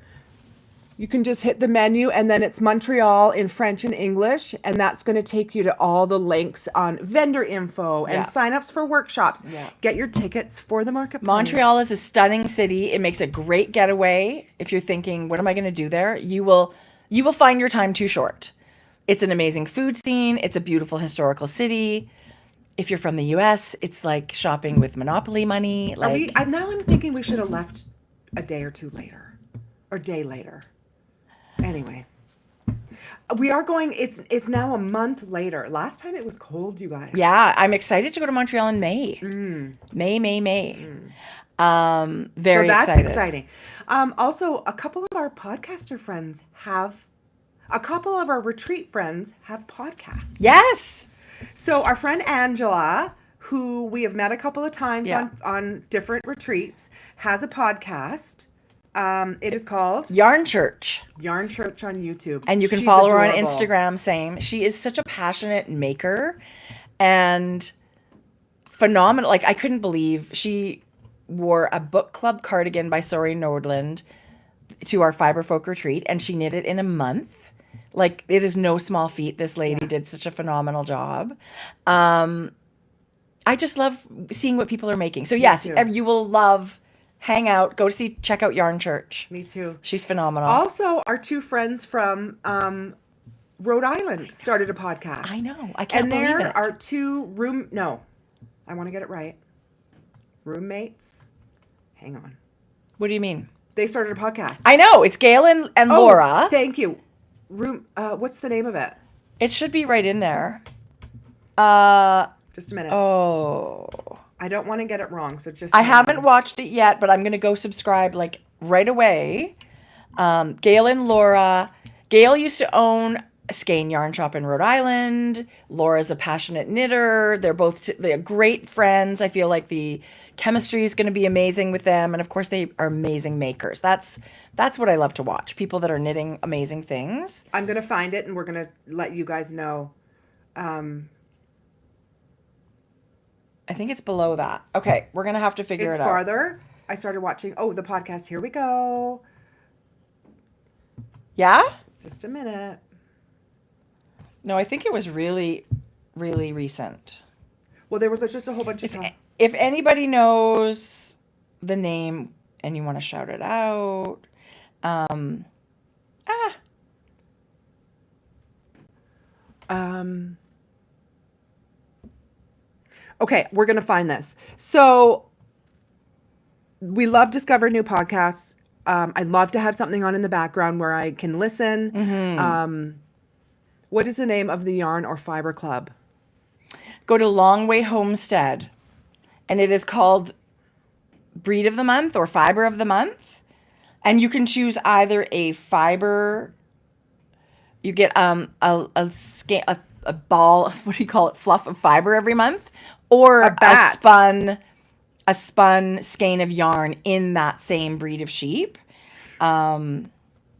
you can just hit the menu and then it's Montreal in French and English, and that's going to take you to all the links on vendor info and signups for workshops. Yeah. Get your tickets for the marketplace. Montreal is a stunning city. It makes a great getaway. If you're thinking, what am I going to do there? You will find your time too short. It's an amazing food scene. It's a beautiful historical city. If you're from the US, it's like shopping with Monopoly money. Like now I'm thinking we should have left a day or two later or day later. Anyway, we are going, it's now a month later. Last time it was cold, you guys. Yeah, I'm excited to go to Montreal in May. May. Very excited. So that's exciting. Also, a couple of our retreat friends have podcasts. Yes. So our friend Angela, who we have met a couple of times on different retreats, has a podcast. It is called Yarn Church on YouTube. And you can follow her on Instagram. Same. She is such a passionate maker and phenomenal. Like I couldn't believe she wore a book club cardigan by Sori Nordland to our Fiber Folk retreat, and she knit it in a month. Like it is no small feat. This lady did such a phenomenal job. I just love seeing what people are making. So yes, you will love. Hang out, check out Yarn Church. Me too. She's phenomenal. Also, our two friends from Rhode Island started a podcast. I know. I can't believe it. And there are I want to get it right. Roommates. Hang on. What do you mean? They started a podcast. I know. It's Gail and Laura. Thank you. What's the name of it? It should be right in there. Just a minute. Oh. I don't want to get it wrong, so just... I haven't watched it yet, but I'm going to go subscribe like right away. Gail and Laura. Gail used to own a skein yarn shop in Rhode Island. Laura's a passionate knitter. They're great friends. I feel like the chemistry is going to be amazing with them. And of course, they are amazing makers. That's what I love to watch. People that are knitting amazing things. I'm going to find it, and we're going to let you guys know. I think it's below that. Okay, we're going to have to figure it out. It's farther. I started watching, the podcast. Here we go. Yeah? Just a minute. No, I think it was really, really recent. Well, there was just a whole bunch of time. If anybody knows the name and you want to shout it out, Okay, we're going to find this. So we love discover new podcasts. I'd love to have something on in the background where I can listen. Mm-hmm. What is the name of the yarn or fiber club? Go to Longway Homestead, and it is called Breed of the Month or Fiber of the Month. And you can choose either a fiber. You get a ball. What do you call it? Fluff of fiber every month, or a spun skein of yarn in that same breed of sheep.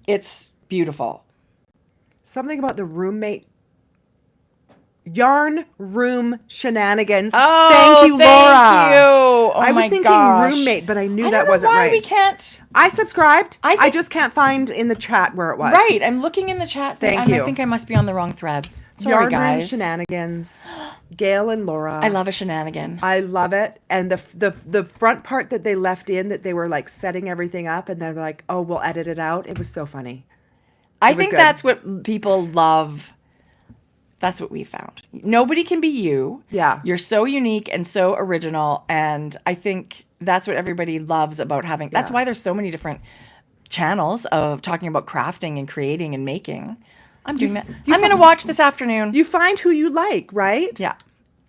It's beautiful. Something about the roommate. Yarn room shenanigans. Oh, thank you, Laura. Thank you. Oh, I was thinking roommate, but I knew that wasn't right. We can't. I subscribed. I just can't find in the chat where it was. Right. I'm looking in the chat. Thank you. I think I must be on the wrong thread. Sorry, Yarn guys. room shenanigans. Gail and Laura. I love a shenanigan. I love it. And the front part that they left in, that they were like setting everything up, and they're like, oh, we'll edit it out. It was so funny. I think that's what people love. That's what we found. Nobody can be you. Yeah. You're so unique and so original. And I think that's what everybody loves about having. That's why there's so many different channels of talking about crafting and creating and making. I'm doing that. I'm going to watch this afternoon. You find who you like, right? Yeah.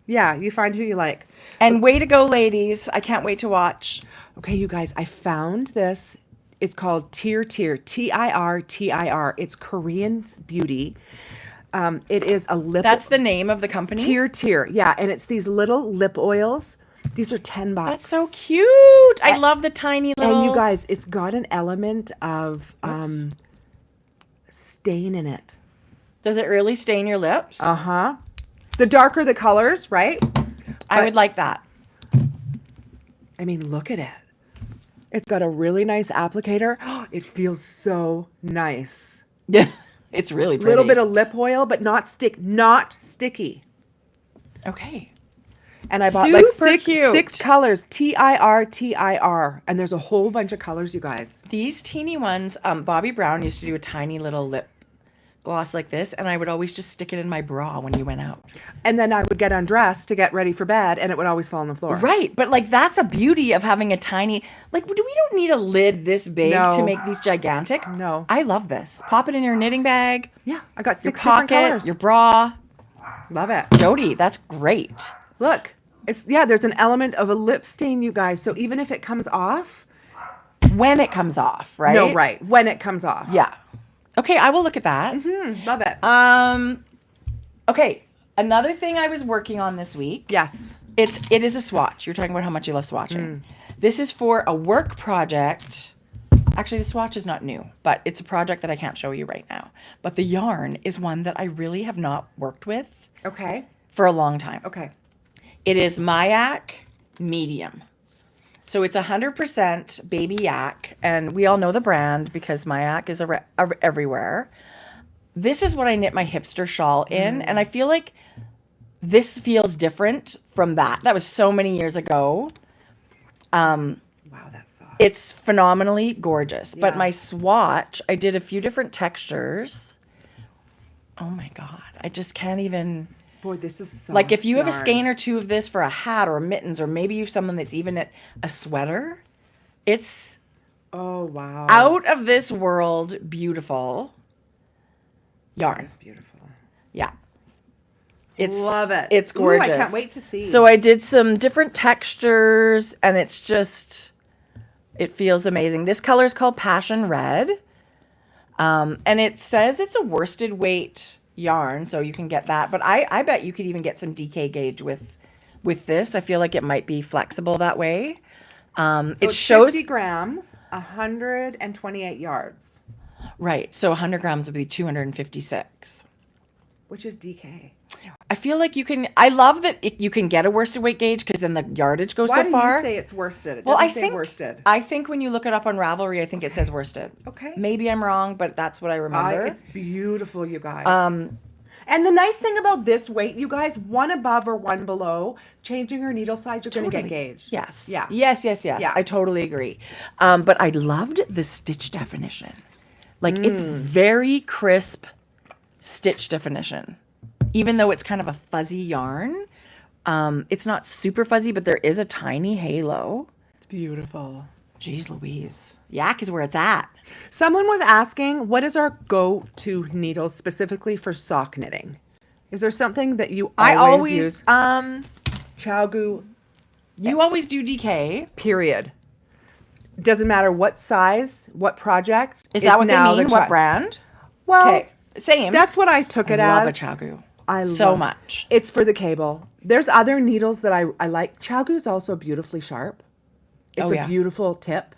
Yeah, you find who you like. And way to go, ladies. I can't wait to watch. Okay, you guys, I found this. It's called Tir, Tirtir. It's Korean beauty. It is a lip. That's the name of the company? Tir. Yeah, and it's these little lip oils. These are $10. That's so cute. I love the tiny little. And you guys, it's got an element of stain in it. Does it really stain your lips? Uh-huh. The darker the colors, right? I would like that. I mean, look at it. It's got a really nice applicator. It feels so nice. Yeah. It's really pretty. Little bit of lip oil, but not sticky. Okay. And I bought six colors. Tir. And there's a whole bunch of colors, you guys. These teeny ones, Bobby Brown used to do a tiny little lip gloss like this, and I would always just stick it in my bra when you went out. And then I would get undressed to get ready for bed, and it would always fall on the floor. Right. But like that's a beauty of having a tiny, like we don't need a lid this big to make these gigantic. No. I love this. Pop it in your knitting bag. Yeah. I got six your different colors. Your bra. Love it. Jodi, that's great. Look. There's an element of a lip stain, you guys. So even if it comes off. When it comes off, right? No, right. When it comes off. Yeah. Okay, I will look at that. Mm-hmm. Love it. Okay, another thing I was working on this week. Yes. It is a swatch. You're talking about how much you love swatching. This is for a work project. Actually, the swatch is not new, but it's a project that I can't show you right now. But the yarn is one that I really have not worked with. Okay. For a long time. Okay. It is Mayak Medium. So it's 100% baby yak, and we all know the brand because Mayak is everywhere. This is what I knit my hipster shawl in, and I feel like this feels different from that. That was so many years ago. Wow, that's soft. It's phenomenally gorgeous. Yeah. But my swatch, I did a few different textures. Oh my God, I just can't even... Boy, this is soft. Like if you have a yarn. skein or two of this for a hat or mittens, or maybe you have someone that's even at a sweater, it's Oh, wow. Out of this world beautiful yarn. That's beautiful. Yeah. Love it. It's Ooh, gorgeous. I can't wait to see. So I did some different textures, and it's just, it feels amazing. This color is called Passion Red. And it says it's a worsted weight yarn, so you can get that. But I bet you could even get some DK gauge with this. I feel like it might be flexible that way. So it it's shows 50 grams, 128 yards. Right. So 100 grams would be 256. Which is DK. I feel like you can. I love that you can get a worsted weight gauge because then the yardage goes Why so far. do you say it's worsted? It Well, doesn't I say think worsted. I think when you look it up on Ravelry, I think it says worsted. Okay. Maybe I'm wrong, but that's what I remember. It's beautiful, you guys. And the nice thing about this weight, you guys, one above or one below, changing your needle size, you're going to get gauge. Yes. Yeah. Yes. Yeah. I totally agree. But I loved the stitch definition. Like it's very crisp stitch definition. Even though it's kind of a fuzzy yarn, it's not super fuzzy, but there is a tiny halo. It's beautiful. Jeez Louise. Yak is where it's at. Someone was asking, what is our go-to needles specifically for sock knitting? Is there something that you always use? Chaogu, You always do DK. period. Doesn't matter what size, what project. Is that what they now mean? the What brand? Well, Okay. Same. that's what I took it love as. a Chaogu. I so love much. It's for the cable. There's other needles that I like. Chaogu is also beautifully sharp. It's a beautiful tip.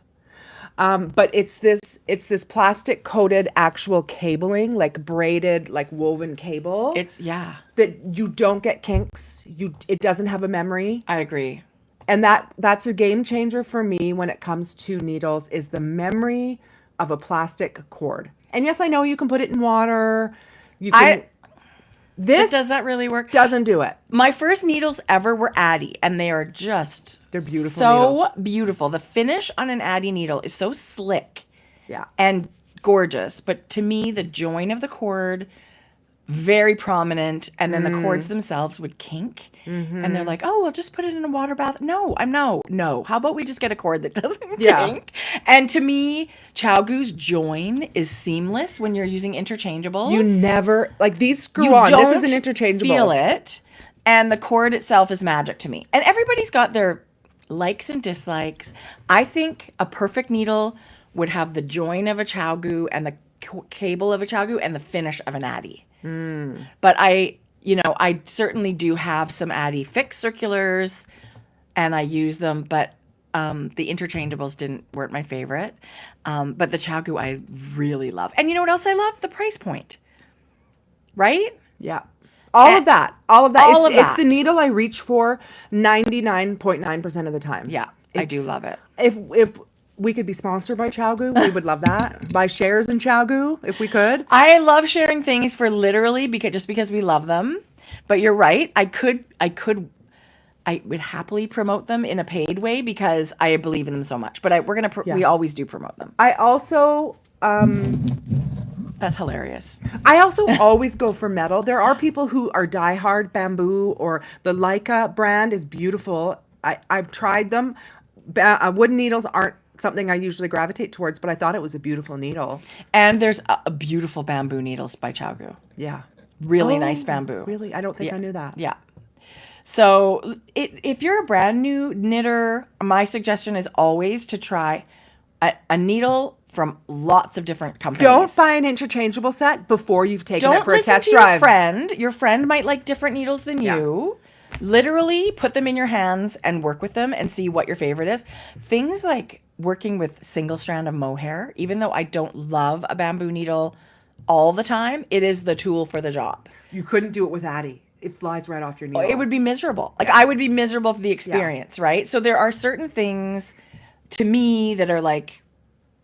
But it's this plastic coated actual cabling, like braided, like woven cable. It's that you don't get kinks. It doesn't have a memory. I agree. And that's a game changer for me when it comes to needles is the memory of a plastic cord. And yes, I know you can put it in water. You can This does that really work? Doesn't do it. My first needles ever were Addy, and they are just They're beautiful so needles. beautiful. The finish on an Addy needle is so slick Yeah. and gorgeous. But to me, the join of the cord, very prominent, and then the cords themselves would kink. And they're like, oh, well, just put it in a water bath. No. How about we just get a cord that doesn't kink? And to me, Chaogu's join is seamless when you're using interchangeables. You never like these screw You on. This is don't an interchangeable. Feel it, and the cord itself is magic to me. And everybody's got their likes and dislikes. I think a perfect needle would have the join of a Chaogu and the cable of a Chaogu and the finish of an Addy. But I certainly do have some Addy fixed circulars, and I use them. But the interchangeables weren't my favorite. But the Chaogu I really love. And you know what else I love? The price point. Right? Yeah. All of that. It's the that. needle I reach for 99.9% of the time. Yeah, I do love it. If we could be sponsored by Chaogu, we would love that. Buy shares in Chaogu if we could. I love sharing things for literally because we love them. But you're right. I would happily promote them in a paid way because I believe in them so much. But we always do promote them. I also That's hilarious. I also always go for metal. There are people who are diehard bamboo, or the Leica brand is beautiful. I've tried them. Wooden needles aren't something I usually gravitate towards, but I thought it was a beautiful needle. And there's a beautiful bamboo needles by Chaogu. Yeah. Really nice bamboo. Really? I don't think I knew that. Yeah. So if you're a brand new knitter, my suggestion is always to try a needle from lots of different companies. Don't buy an interchangeable set before you've taken it for a test Don't listen to drive. your friend. Your friend might like different needles than you. Literally put them in your hands and work with them and see what your favorite is. Things like working with single strand of mohair, even though I don't love a bamboo needle all the time, it is the tool for the job. You couldn't do it with Addy. It flies right off your needle. It would be miserable. Like I would be miserable for the experience, right? So there are certain things to me that are like,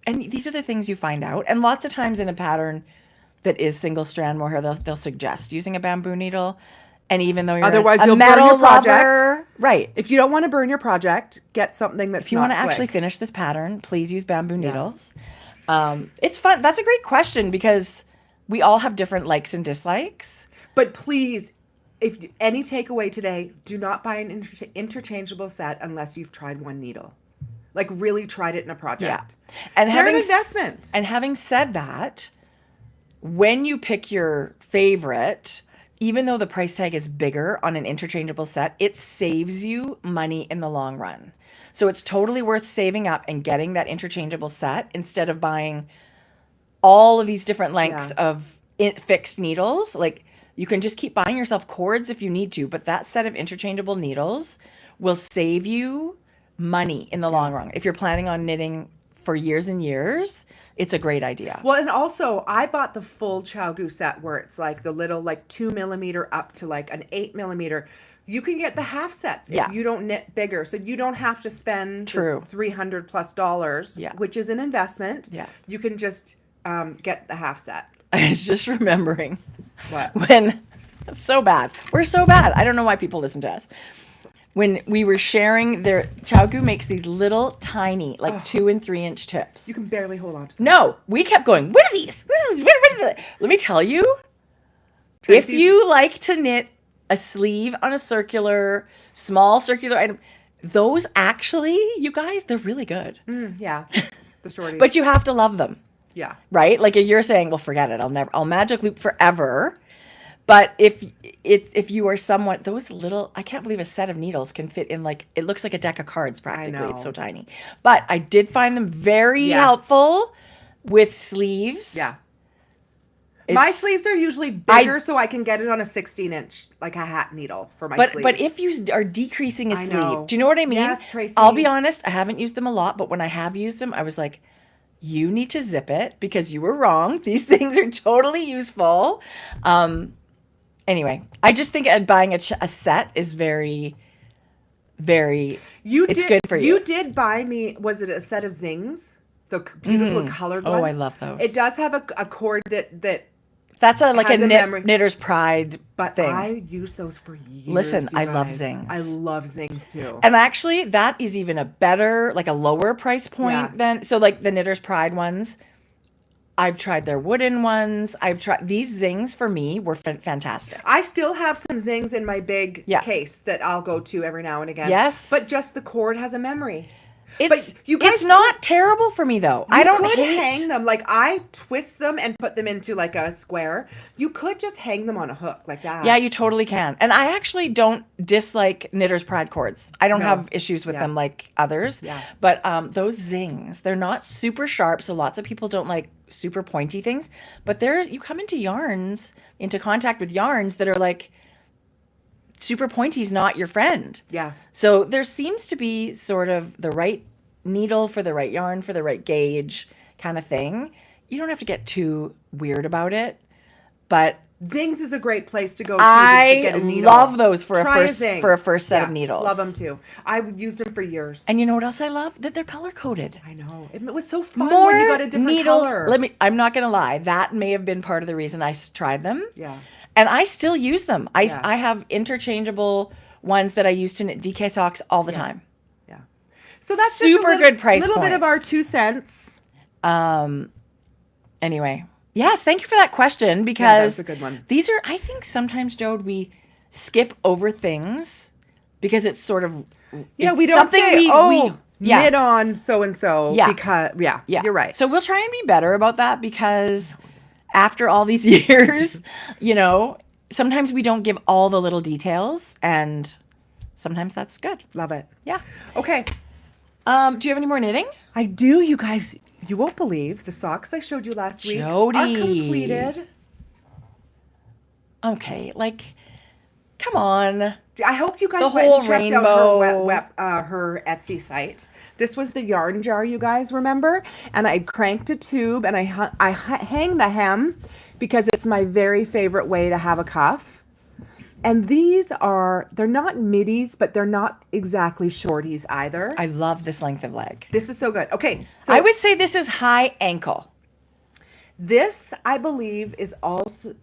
and these are the things you find out. And lots of times in a pattern that is single strand mohair, they'll suggest using a bamboo needle. And even though you're Otherwise, a you'll metal burn your project. lover, right? If you don't want to burn your project, get something that's If you not want to actually slick. finish this pattern, please use bamboo needles. It's fun. That's a great question because we all have different likes and dislikes. But please, if any takeaway today, do not buy an interchangeable set unless you've tried one needle. Like really tried it in a project. And they're an investment. And having said that, when you pick your favorite, even though the price tag is bigger on an interchangeable set, it saves you money in the long run. So it's totally worth saving up and getting that interchangeable set instead of buying all of these different lengths of fixed needles. Like, you can just keep buying yourself cords if you need to, but that set of interchangeable needles will save you money in the long run. If you're planning on knitting for years and years, it's a great idea. Well, and also I bought the full Chowgu set where it's like the little like 2 millimeter up to like an 8 millimeter. You can get the half sets if you don't knit bigger. So you don't have to spend $300+ which is an investment. Yeah. You can just get the half set. I was just remembering What? when it's so bad. We're so bad. I don't know why people listen to us. When we were sharing their Chowgu makes these little tiny, like 2 and 3 inch tips. You can barely hold on to them. No, we kept going, what are these? Let me tell you, if you like to knit a sleeve on a small circular item, those actually, you guys, they're really good. Yeah. The shorties. But you have to love them. Yeah. Right? Like you're saying, well, forget it. I'll magic loop forever. But if you are someone, those little, I can't believe a set of needles can fit in like, it looks like a deck of cards practically. It's so tiny. But I did find them very helpful with sleeves. Yeah. My sleeves are usually bigger so I can get it on a 16 inch, like a hat needle for my sleeves. But if you are decreasing a sleeve, do you know what I mean? Yes, Tracie. I'll be honest, I haven't used them a lot, but when I have used them, I was like, you need to zip it because you were wrong. These things are totally useful. Anyway, I just think buying a set is very, very, it's good for you. You did buy me, was it a set of zings? The beautiful colored ones? Oh, I love those. It does have a cord that that's like a memory. knitter's pride thing. But I use those for years. Listen, I love zings. I love zings too. And actually, that is even a better, like a lower price point than, so like the knitter's pride ones. I've tried their wooden ones. I've tried these zings for me were fantastic. I still have some zings in my big case that I'll go to every now and again. Yes. But just the cord has a memory. It's not terrible for me though. I don't hang them. Like I twist them and put them into like a square. You could just hang them on a hook like that. Yeah, you totally can. And I actually don't dislike knitter's pride cords. I don't have issues with them like others. Yeah. But those zings, they're not super sharp, so lots of people don't like super pointy things. But you come into contact with yarns that are like super pointy's not your friend. Yeah. So there seems to be sort of the right needle for the right yarn for the right gauge kind of thing. You don't have to get too weird about it, but Zings is a great place to go to get a needle. Love those for a first set of needles. Love them too. I used them for years. And you know what else I love? That they're color coded. I know. It was so fun when you got a different needles. color. I'm not going to lie. That may have been part of the reason I tried them. Yeah. And I still use them. I have interchangeable ones that I use to knit DK socks all the time. Yeah. So that's super just good price little point. bit of our 2 cents. Anyway, yes, thank you for that question because that's a good one. These are, I think sometimes, Jode, we skip over things because it's sort of we don't say, knit on so and so because you're right. So we'll try and be better about that because after all these years, sometimes we don't give all the little details and sometimes that's good. Love it. Yeah. Okay. Do you have any more knitting? I do, you guys. You won't believe the socks I showed you last week are completed. Okay, come on. I hope you guys The went whole and checked rainbow. out her Etsy site. This was the yarn jar, you guys remember? And I cranked a tube and I hang the hem because it's my very favorite way to have a cuff. And they're not middies, but they're not exactly shorties either. I love this length of leg. This is so good. Okay. So I would say this is high ankle. This, I believe, is also,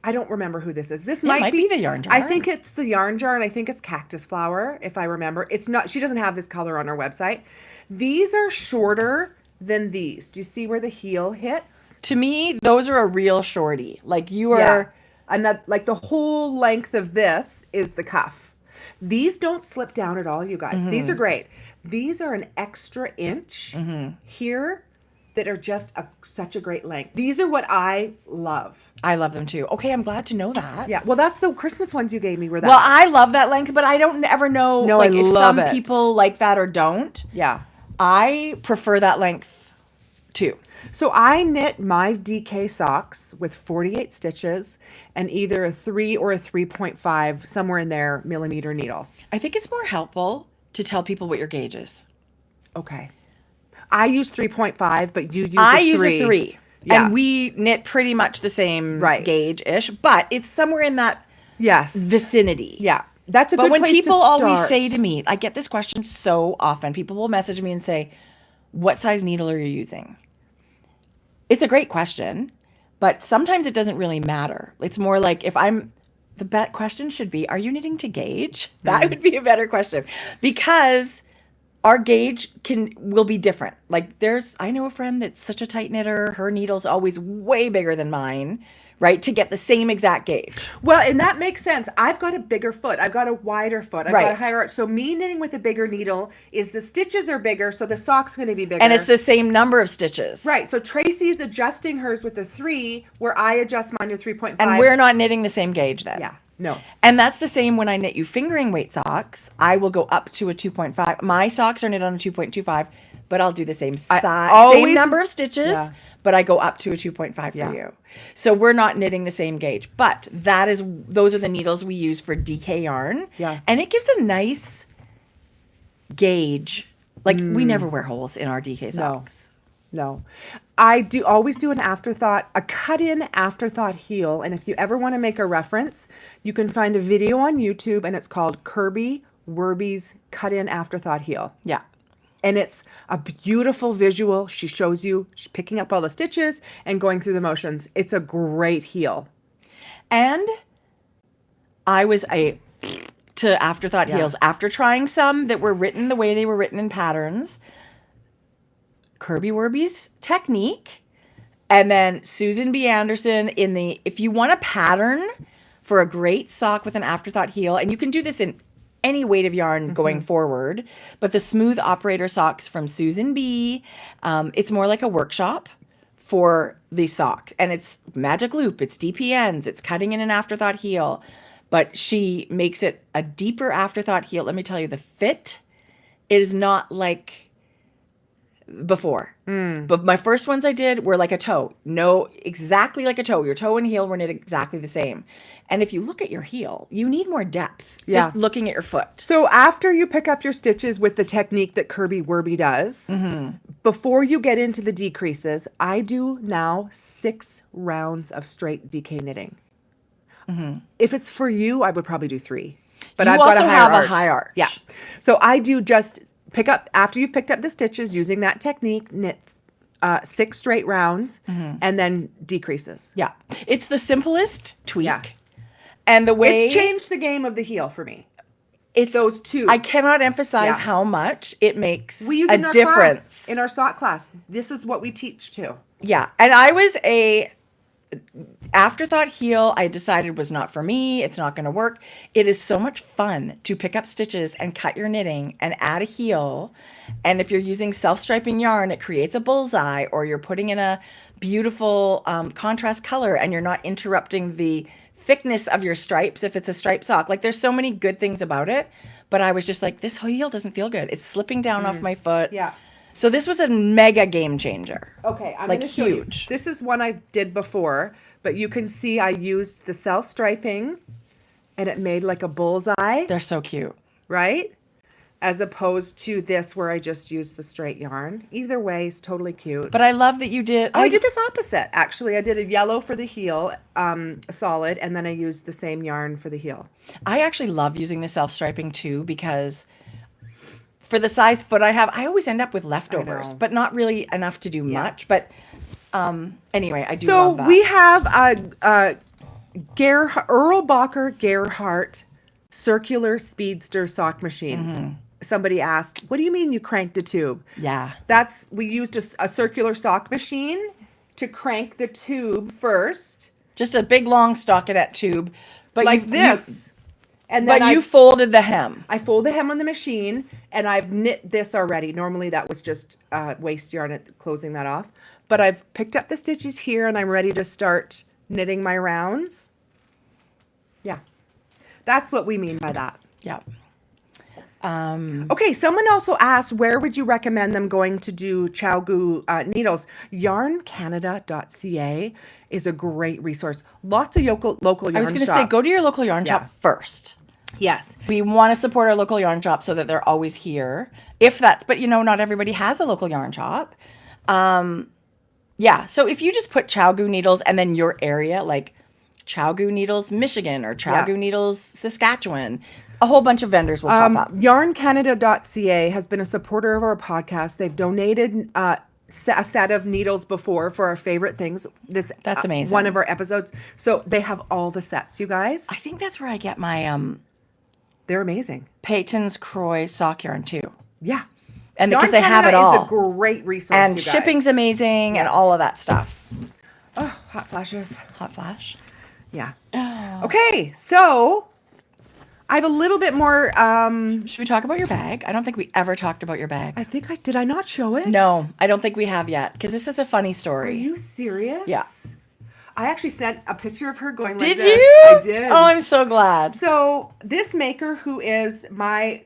I don't remember who this is. This might be the yarn jar. I think it's the yarn jar, and I think it's cactus flower, if I remember. It's not, she doesn't have this color on her website. These are shorter than these. Do you see where the heel hits? To me, those are a real shorty. Like you are... And that, like the whole length of this is the cuff. These don't slip down at all, you guys. These are great. These are an extra inch here that are just such a great length. These are what I love. I love them too. Okay, I'm glad to know that. Yeah, well, that's the Christmas ones you gave me were that. Well, I love that length, but I don't ever know No, like I if love some it. people like that or don't. Yeah. I prefer that length too. So I knit my DK socks with 48 stitches and either a 3 or a 3.5, somewhere in there, millimeter needle. I think it's more helpful to tell people what your gauge is. Okay. I use 3.5, but you use I a 3. use a 3. Yeah. And we knit pretty much the same Right. gauge-ish, but it's somewhere in that Yes. vicinity. Yeah. That's a But good when place people to always start. say to me, I get this question so often. People will message me and say, "What size needle are you using?" It's a great question, but sometimes it doesn't really matter. It's more like the question should be, are you knitting to gauge? That would be a better question, because our gauge will be different. Like I know a friend that's such a tight knitter. Her needle's always way bigger than mine, right? To get the same exact gauge. Well, and that makes sense. I've got a bigger foot. I've got a wider foot. I've got a Right. higher arch. So me knitting with a bigger needle is the stitches are bigger, so the sock's going to be bigger. And it's the same number of stitches. Right. So Tracie's adjusting hers with a 3, where I adjust mine to 3.5. And we're not knitting the same gauge then. Yeah. No. And that's the same when I knit you fingering weight socks. I will go up to a 2.5. My socks are knit on a 2.25, but I'll do the same size, always- same number of stitches, Yeah. but I go up to a 2.5 Yeah. for you. So we're not knitting the same gauge, but those are the needles we use for DK yarn. Yeah. And it gives a nice gauge. Like we never wear holes in our DK socks. No. I always do an afterthought, a cut-in afterthought heel. And if you ever want to make a reference, you can find a video on YouTube, and it's called Kirbywirby's cut-in afterthought heel. Yeah. And it's a beautiful visual. She shows you picking up all the stitches and going through the motions. It's a great heel. And I was to afterthought heels after trying some that were written the way they were written in patterns. Kirbywirby's technique, and then Susan B. Anderson if you want a pattern for a great sock with an afterthought heel, and you can do this in any weight of yarn going forward, but the smooth operator socks from Susan B. It's more like a workshop for the sock, and it's magic loop, it's DPNs, it's cutting in an afterthought heel, but she makes it a deeper afterthought heel. Let me tell you, the fit is not like before. But my first ones I did were like a toe. No, exactly like a toe. Your toe and heel were knit exactly the same. And if you look at your heel, you need more depth. Yeah. Just looking at your foot. So after you pick up your stitches with the technique that Kirbywirby does, before you get into the decreases, I do now 6 rounds of straight DK knitting. If it's for you, I would probably do 3. But You I've got also a higher have a arch. high arch. Yeah. So I do just pick up, after you've picked up the stitches using that technique, knit 6 straight rounds and then decreases. Yeah. It's the simplest tweak. Yeah. And the way It's changed the game of the heel for me. it's those two. I cannot emphasize Yeah. how much it makes We use a it in our difference. class, in our sock class. This is what we teach too. Yeah. And I was a afterthought heel. I decided was not for me. It's not going to work. It is so much fun to pick up stitches and cut your knitting and add a heel. And if you're using self-striping yarn, it creates a bullseye, or you're putting in a beautiful contrast color and you're not interrupting the thickness of your stripes if it's a striped sock. Like there's so many good things about it. But I was just like, this heel doesn't feel good. It's slipping down off my foot. Yeah. So this was a mega game changer. Okay, I'm Like going to show you. huge. This is one I did before, but you can see I used the self-striping and it made like a bullseye, They're so cute. right? As opposed to this where I just used the straight yarn. Either way is totally cute. But I love that you did. I did this opposite, actually. I did a yellow for the heel, solid, and then I used the same yarn for the heel. I actually love using the self-striping too, because for the size foot I have, I always end up with leftovers, know. but not really enough to do much. But anyway, I do So love that. we have a Erlbacher Gerhardt circular speedster sock machine. Somebody asked, what do you mean you cranked a tube? Yeah. We used a circular sock machine to crank the tube first. Just a big long stockinette tube. But Like this. And then But you folded the hem. I fold the hem on the machine, and I've knit this already. Normally that was just waste yarn at closing that off. But I've picked up the stitches here, and I'm ready to start knitting my rounds. Yeah. That's what we mean by that. Yeah. Okay, someone also asked, where would you recommend them going to do ChowGoo needles? Yarncanada.ca is a great resource. Lots of local yarn shops. I was going to say, go to your local yarn shop first. Yes. We want to support our local yarn shop so that they're always here. But not everybody has a local yarn shop. Yeah. So if you just put ChowGoo needles and then your area, like ChowGoo needles Michigan or ChowGoo needles Saskatchewan, a whole bunch of vendors will pop up. Yarncanada.ca has been a supporter of our podcast. They've donated a set of needles before for our favorite things. That's amazing. One of our episodes. So they have all the sets, you guys. I think that's where I get my they're amazing. Peyton's Croy sock yarn too. Yeah. And because they have it all. Is a great resource, and you guys. Shipping's amazing and all of that stuff. Oh, hot flashes. Hot flash. Yeah. Okay, so I have a little bit more. Should we talk about your bag? I don't think we ever talked about your bag. Did I not show it? No, I don't think we have yet because this is a funny story. Are you serious? Yeah. I actually sent a picture of her going like Did this. you? I did. Oh, I'm so glad. So this maker, who is my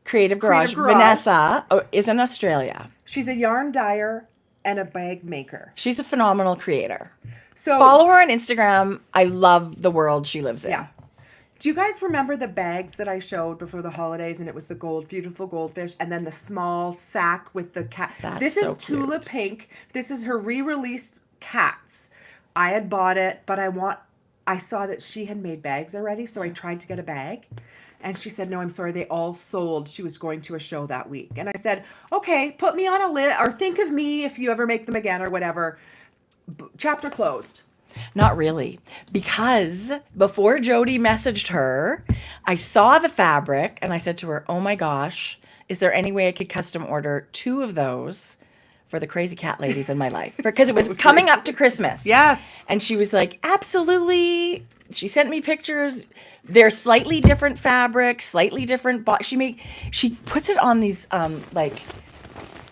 Creative Garage, Vanessa, is in Australia. She's a yarn dyer and a bag maker. She's a phenomenal creator. So follow her on Instagram. I love the world she lives in. Yeah. Do you guys remember the bags that I showed before the holidays? And it was the beautiful goldfish, and then the small sack with the cat. This is Tula Pink. This is her re-released cats. I had bought it, but I saw that she had made bags already, so I tried to get a bag. And she said, no, I'm sorry, they all sold. She was going to a show that week. And I said, okay, put me on a list, or think of me if you ever make them again or whatever. Chapter closed. Not really. Because before Jodi messaged her, I saw the fabric and I said to her, oh my gosh, is there any way I could custom order 2 of those for the crazy cat ladies in my life? Because it was coming up to Christmas. Yes. And she was like, absolutely. She sent me pictures. They're slightly different fabrics, slightly different. She puts it on these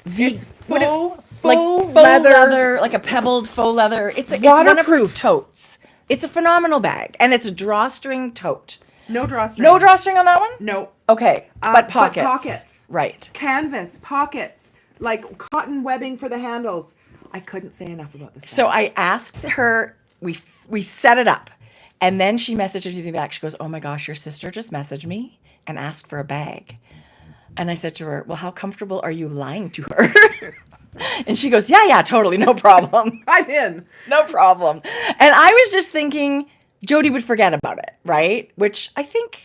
it's faux leather, like a pebbled faux leather. It's one of her totes. It's a phenomenal bag, and it's a drawstring tote. No drawstring. No drawstring on that one? No. Okay, but pockets. But pockets. Right. Canvas, pockets, like cotton webbing for the handles. I couldn't say enough about this bag. So I asked her, we set it up, and then she messaged me back. She goes, oh my gosh, your sister just messaged me and asked for a bag. And I said to her, well, how comfortable are you lying to her? And she goes, yeah, totally, no problem. I'm in. No problem. And I was just thinking Jodi would forget about it, right? Which I think...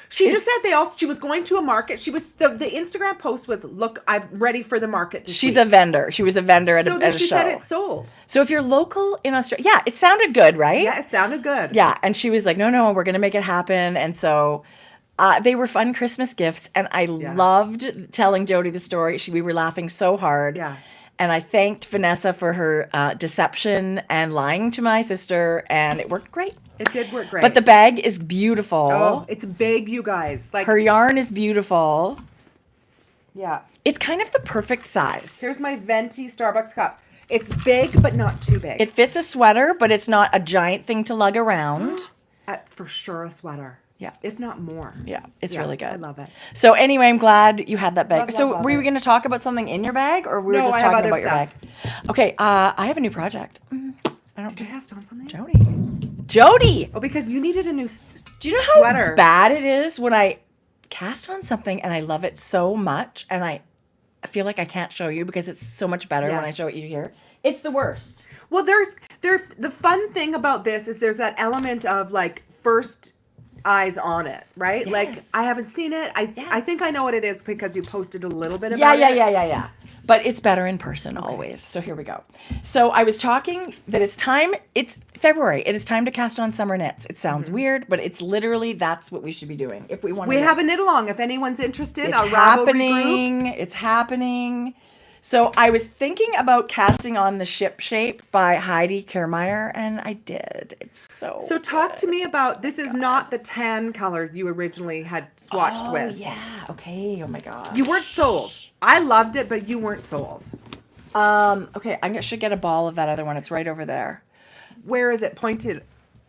She just said she was going to a market. She was, the Instagram post was, look, I'm ready for the market this She's week. A vendor. She was a vendor at a show. So then she said it sold. So if you're local in Australia... Yeah, it sounded good, right? Yeah, it sounded good. Yeah, and she was like, no, we're going to make it happen. And so... they were fun Christmas gifts, and I loved telling Jodi the story. We were laughing so hard. Yeah. And I thanked Vanessa for her deception and lying to my sister, and it worked great. It did work great. But the bag is beautiful. Oh, it's big, you guys. Like her yarn is beautiful. Yeah. It's kind of the perfect size. Here's my venti Starbucks cup. It's big, but not too big. It fits a sweater, but it's not a giant thing to lug around. For sure a sweater. Yeah. If not more. Yeah, it's really good. I love it. So anyway, I'm glad you had that bag. Love were we going to talk about something in your bag, or we were just I have talking other about your bag? stuff. Okay, I have a new project. Did you cast on something? Jodi! Oh, because you needed a new Do you know how bad it is when I cast on something and I love it so much and I feel like I can't show you because it's so much better when I show it you here? It's the worst. Well, the fun thing about this is there's that element of like first eyes on it, right? Yes. Like I haven't seen it. I think I know what it is because you posted a little bit Yeah. about it. Yeah. But it's better in person always. So here we go. So I was talking that it's February. It is time to cast on summer knits. It sounds weird, but it's literally, that's what we should be doing if we want to. We have a knit along if anyone's interested. It's a Ravelry happening. group. It's happening. So I was thinking about casting on the Ship Shape by Heidi Kirrmaier, and I did. It's so talk good. to me about, this is not the tan color you originally had swatched with. Oh, yeah. Okay. Oh, my God. You weren't sold. I loved it, but you weren't sold. Okay, should get a ball of that other one. It's right over there. Where is it pointed?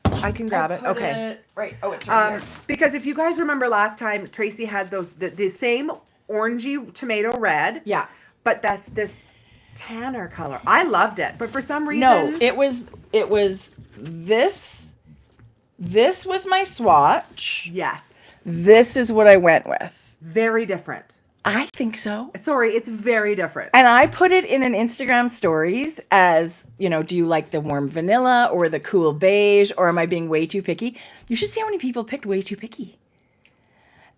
I can grab it. Okay. Right. Oh, it's right here. Because if you guys remember last time, Tracie had the same orangey tomato red. Yeah. But that's this tanner color. I loved it, but for some reason, No, it was this. This was my swatch. Yes. This is what I went with. Very different. I think so. Sorry, it's very different. And I put it in an Instagram stories as, do you like the warm vanilla or the cool beige, or am I being way too picky? You should see how many people picked way too picky.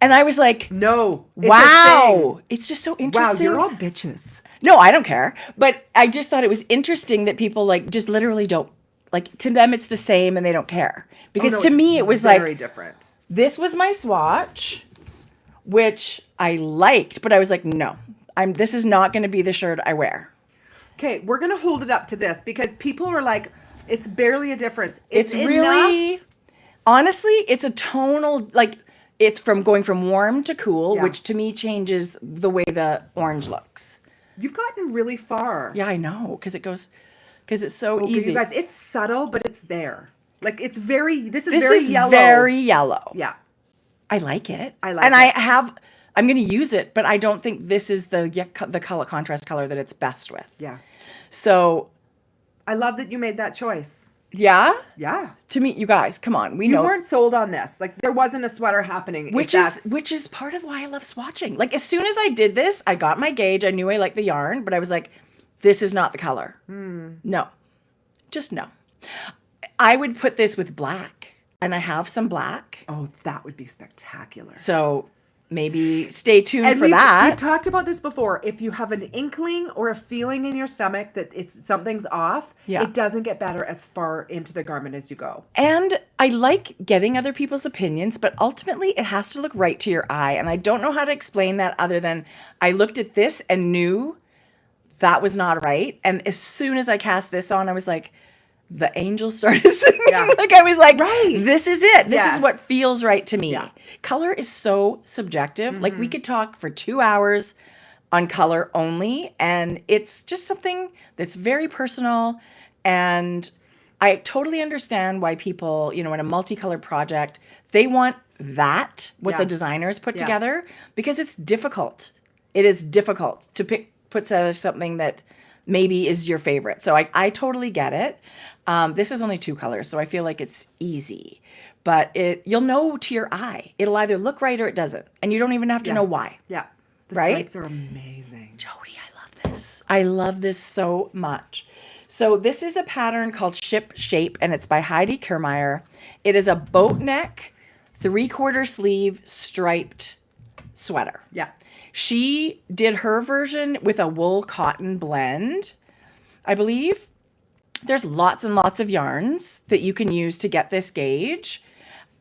And I was like, no, wow, it's just so interesting. Wow, you're all bitches. No, I don't care. But I just thought it was interesting that people just literally don't, to them it's the same and they don't care. Because to me it was very different. This was my swatch, which I liked, but I was like, no, this is not going to be the shirt I wear. Okay, we're going to hold it up to this because people are like, it's barely a difference. It's really, honestly, it's a tonal, it's going from warm to cool, which to me changes the way the orange looks. You've gotten really far. Yeah, I know, because it's so easy. You guys, it's subtle, but it's there. This is very yellow. Very yellow. Yeah. I like it. I like it. And I'm going to use it, but I don't think this is the color contrast color that it's best with. Yeah. So. I love that you made that choice. Yeah? Yeah. To me, you guys, come on. You weren't sold on this. There wasn't a sweater happening. Which is part of why I love swatching. As soon as I did this, I got my gauge. I knew I liked the yarn, but I was like, this is not the color. No. Just no. I would put this with black, and I have some black. Oh, that would be spectacular. So maybe stay tuned for that. We've talked about this before. If you have an inkling or a feeling in your stomach that something's off, it doesn't get better as far into the garment as you go. And I like getting other people's opinions, but ultimately it has to look right to your eye. And I don't know how to explain that other than I looked at this and knew that was not right. And as soon as I cast this on, I was like, the angels started singing. Yeah. I was like, right. This is it. This Yes. is what feels right to me. Yeah. Color is so subjective. We could talk for 2 hours on color only. And it's just something that's very personal. And I totally understand why people, in a multicolored project, they want what the designers put together, because it's difficult. It is difficult to put together something that maybe is your favorite. So I totally get it. This is only 2 colors, so I feel like it's easy. But you'll know to your eye. It'll either look right or it doesn't. And you don't even have to know why. Yeah. The right? stripes are amazing. Jodi, I love this. I love this so much. So this is a pattern called Ship Shape, and it's by Heidi Kirrmaier. It is a boat neck, 3/4 sleeve, striped sweater. Yeah. She did her version with a wool cotton blend, I believe. There's lots and lots of yarns that you can use to get this gauge.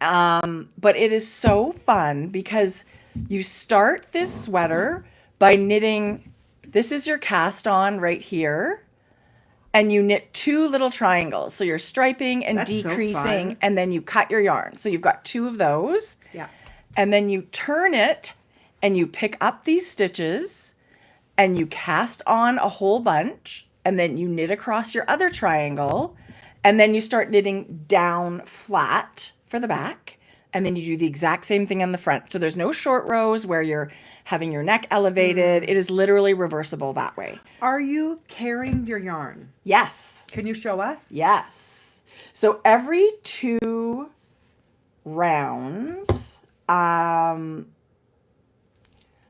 But it is so fun because you start this sweater by knitting. This is your cast on right here. And you knit 2 little triangles. So you're striping and decreasing, and then you cut your yarn. So you've got 2 of those. Yeah. And then you turn it and you pick up these stitches and you cast on a whole bunch, and then you knit across your other triangle, and then you start knitting down flat for the back, and then you do the exact same thing on the front. So there's no short rows where you're having your neck elevated. It is literally reversible that way. Are you carrying your yarn? Yes. Can you show us? Yes. So every 2 rounds,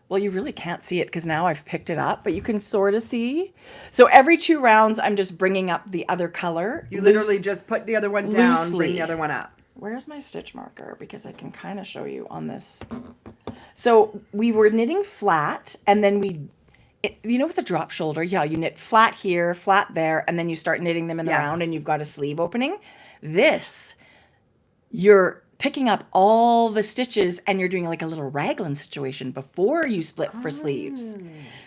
well, you really can't see it because now I've picked it up, but you can sort of see. So every 2 rounds, I'm just bringing up the other color. You literally just put the other one down, loosely. bring the other one up. Where's my stitch marker? Because I can kind of show you on this. So we were knitting flat, and then with the drop shoulder, you knit flat here, flat there, and then you start knitting them in the round, and you've got a sleeve opening. This, you're picking up all the stitches, and you're doing like a little raglan situation before you split for sleeves.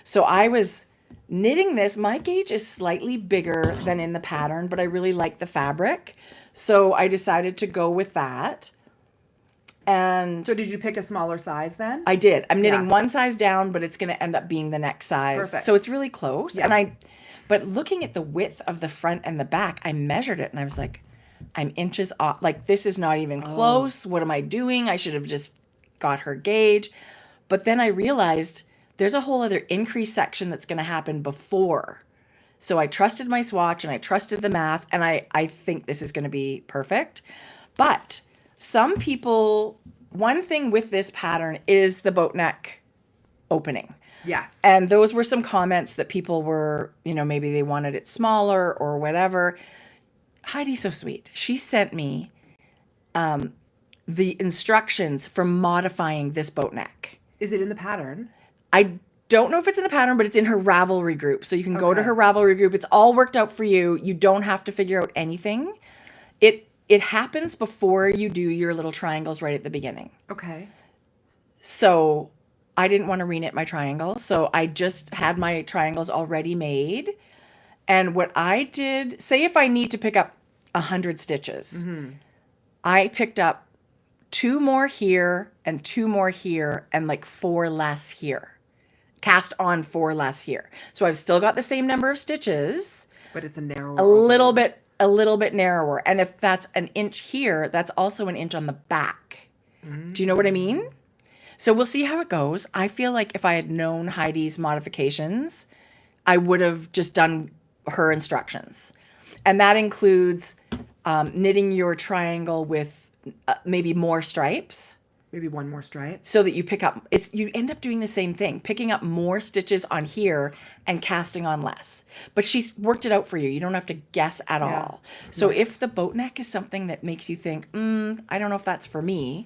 So I was knitting this, my gauge is slightly bigger than in the pattern, but I really like the fabric. So I decided to go with that. And So did you pick a smaller size then? I did. I'm knitting Yeah. one size down, but it's going to end up being the next size. Perfect. So it's really close. Yeah. But looking at the width of the front and the back, I measured it and I was like, I'm inches off. Like, this is not even close. What am I doing? I should have just got her gauge. But then I realized there's a whole other increase section that's going to happen before. So I trusted my swatch and I trusted the math, and I think this is going to be perfect. But some people, one thing with this pattern is the boat neck opening. Yes. And those were some comments that people were, maybe they wanted it smaller or whatever. Heidi's so sweet. She sent me the instructions for modifying this boat neck. Is it in the pattern? I don't know if it's in the pattern, but it's in her Ravelry group. So you can go to Okay. her Ravelry group. It's all worked out for you. You don't have to figure out anything. It happens before you do your little triangles right at the beginning. Okay. So I didn't want to reknit my triangle. So I just had my triangles already made. And what I did, say if I need to pick up 100 stitches, I picked up 2 more here and 2 more here and like 4 less here. Cast on 4 less here. So I've still got the same number of stitches, But it's a narrower. a little bit narrower. And if that's an inch here, that's also an inch on the back. Do you know what I mean? So we'll see how it goes. I feel like if I had known Heidi's modifications, I would have just done her instructions. And that includes knitting your triangle with maybe more stripes. Maybe one more stripe. So that you pick up, you end up doing the same thing, picking up more stitches on here and casting on less. But she's worked it out for you. You don't have to guess at all. So if the boat neck is something that makes you think, I don't know if that's for me.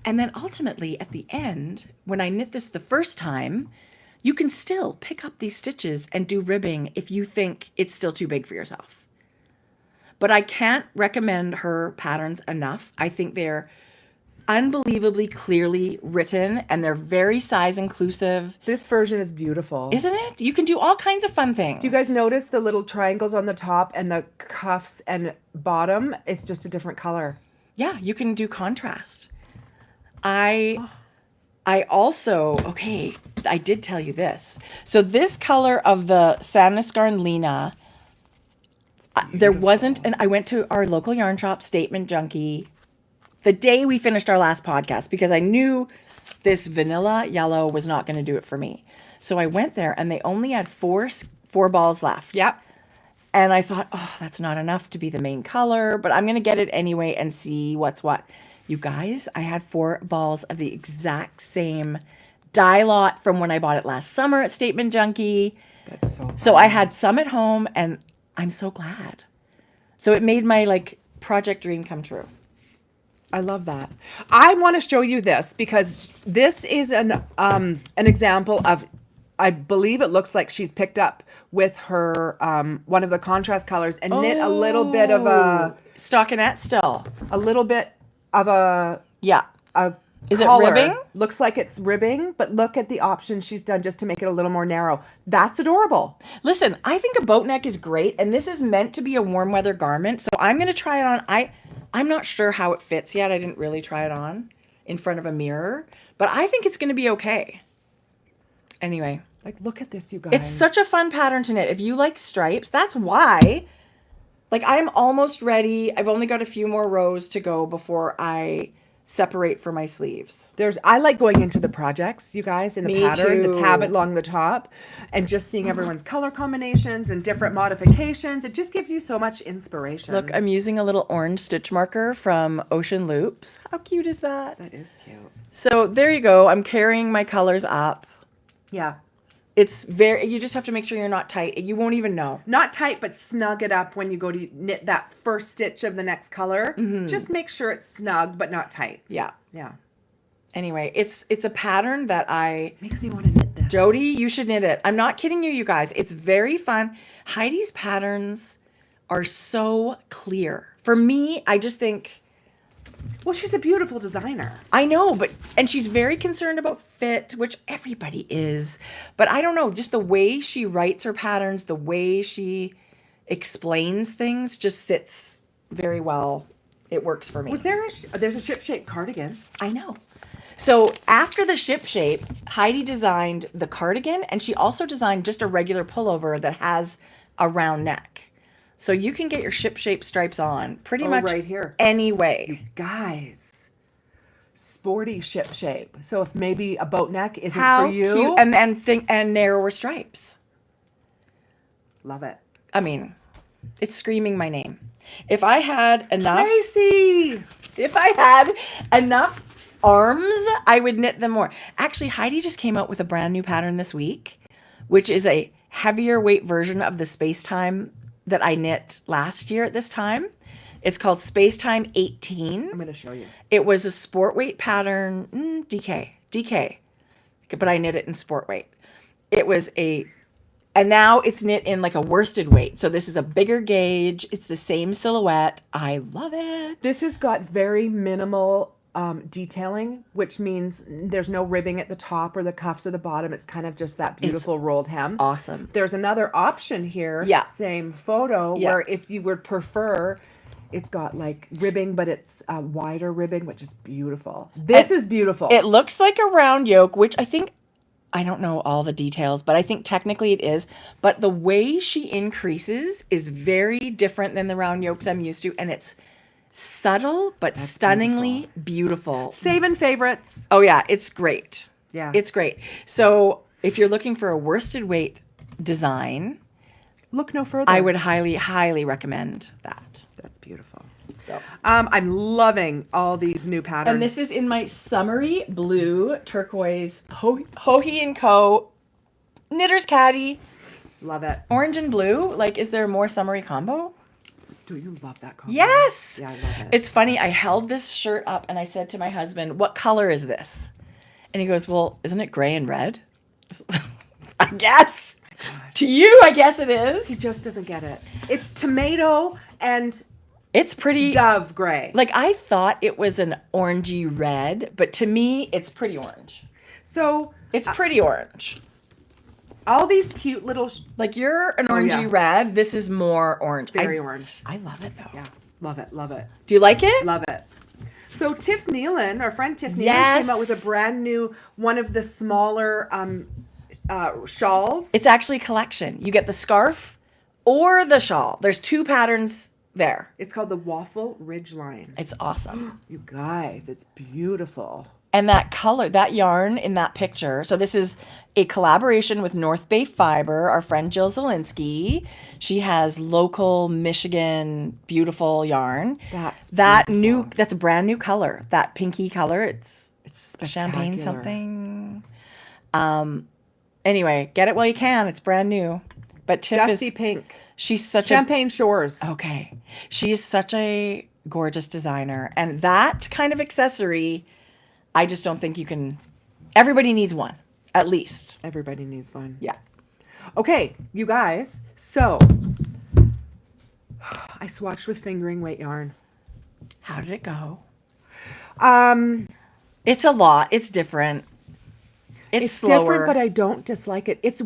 And then ultimately at the end, when I knit this the first time, you can still pick up these stitches and do ribbing if you think it's still too big for yourself. But I can't recommend her patterns enough. I think they're unbelievably clearly written and they're very size inclusive. This version is beautiful. Isn't it? You can do all kinds of fun things. Do you guys notice the little triangles on the top and the cuffs and bottom? It's just a different color. Yeah, you can do contrast. I also, I did tell you this. So this color of the Sandnesgarn Lena, there wasn't, and I went to our local yarn shop, Statement Junkie, the day we finished our last podcast because I knew this vanilla yellow was not going to do it for me. So I went there and they only had four balls left. Yep. And I thought, that's not enough to be the main color, but I'm going to get it anyway and see what's what. You guys, I had 4 balls of the exact same dye lot from when I bought it last summer at Statement Junkie. That's so So I had some at home and I'm so glad. So it made my project dream come true. I love that. I want to show you this because this is an example of, I believe it looks like she's picked up with her one of the contrast colors and knit a little bit of a stockinette still. a little bit of a Yeah. Is it collar. ribbing? Looks like it's ribbing, but look at the options she's done just to make it a little more narrow. That's adorable. Listen, I think a boat neck is great, and this is meant to be a warm weather garment, so I'm going to try it on. I'm not sure how it fits yet. I didn't really try it on in front of a mirror, but I think it's going to be okay. Anyway. Look at this, you guys. It's such a fun pattern to knit. If you like stripes, that's why. I'm almost ready. I've only got a few more rows to go before I separate for my sleeves. I like going into the projects, you guys, in the Me pattern, too. the tab along the top, and just seeing everyone's color combinations and different modifications. It just gives you so much inspiration. Look, I'm using a little orange stitch marker from Ocean Loops. How cute is that? That is cute. So there you go. I'm carrying my colors up. Yeah. You just have to make sure you're not tight. You won't even know. Not tight, but snug it up when you go to knit that first stitch of the next color. Just make sure it's snug, but not tight. Yeah. Yeah. Anyway, it's a pattern that Makes me want to knit this. Jodi, you should knit it. I'm not kidding you guys. It's very fun. Heidi's patterns are so clear. For me, I just think Well, she's a beautiful designer. I know, and she's very concerned about fit, which everybody is. But I don't know, just the way she writes her patterns, the way she explains things just sits very well. It works for me. There's a ship shape cardigan. I know. So after the ship shape, Heidi designed the cardigan, and she also designed just a regular pullover that has a round neck. So you can get your ship shape stripes on pretty much right here. any way. You guys, sporty ship shape. So if maybe a boat neck isn't How for you, cute. And narrower stripes. love it. I mean, it's screaming my name. If I had enough Tracie! If I had enough arms, I would knit them more. Actually, Heidi just came out with a brand new pattern this week, which is a heavier weight version of the Spacetime that I knit last year at this time. It's called Spacetime 18. I'm going to show you. It was a sport weight pattern, DK, but I knit it in sport weight. And now it's knit in like a worsted weight. So this is a bigger gauge. It's the same silhouette. I love it. This has got very minimal detailing, which means there's no ribbing at the top or the cuffs or the bottom. It's kind of just that beautiful rolled hem. Awesome. There's another option here, same photo, where if you would prefer, it's got like ribbing, but it's wider ribbing, which is beautiful. This is beautiful. It looks like a round yoke, which I don't know all the details, but I think technically it is. But the way she increases is very different than the round yokes I'm used to, and it's subtle but stunningly beautiful. Saving favorites. Oh yeah, it's great. Yeah. It's great. So if you're looking for a worsted weight design, look no further. I would highly, highly recommend that. That's beautiful. So I'm loving all these new patterns. And this is in my summery blue turquoise OUHOE & Co. Knitter's Caddy. Love it. Orange and blue. Like, is there a more summery combo? Do you love that combo? Yes. Yeah, I love it. It's funny. I held this shirt up and I said to my husband, "What color is this?" And he goes, "Well, isn't it gray and red?" I guess. To you, I guess it is. He just doesn't get it. It's tomato and it's pretty dove gray. Like, I thought it was an orangey red, but to me, it's pretty orange. So it's pretty orange. All these cute little... Like, you're an orangey red. This is more orange. Very orange. I love it, though. Yeah. Love it. Love it. Do you like it? Love it. So Tiff Nealon, our friend Tiff Nealon, came out with a brand new, one of the smaller shawls. It's actually a collection. You get the scarf or the shawl. There's two patterns there. It's called the Waffle Ridgeline. It's awesome. You guys, it's beautiful. And that color, that yarn in that picture. So this is a collaboration with North Bay Fiber, our friend Jill Zielinski. She has local Michigan beautiful yarn. That's a brand new color. That pinky color. It's champagne something. Anyway, get it while you can. It's brand new. But Tiff Dusty pink. She's such Champagne Shores. Okay. She's such a gorgeous designer. And that kind of accessory, I just don't think you can. Everybody needs one, at least. Everybody needs one. Yeah. Okay, you guys. So, I swatched with fingering weight yarn. How did it go? It's a lot. It's different. It's slower. Different, but I don't dislike it. This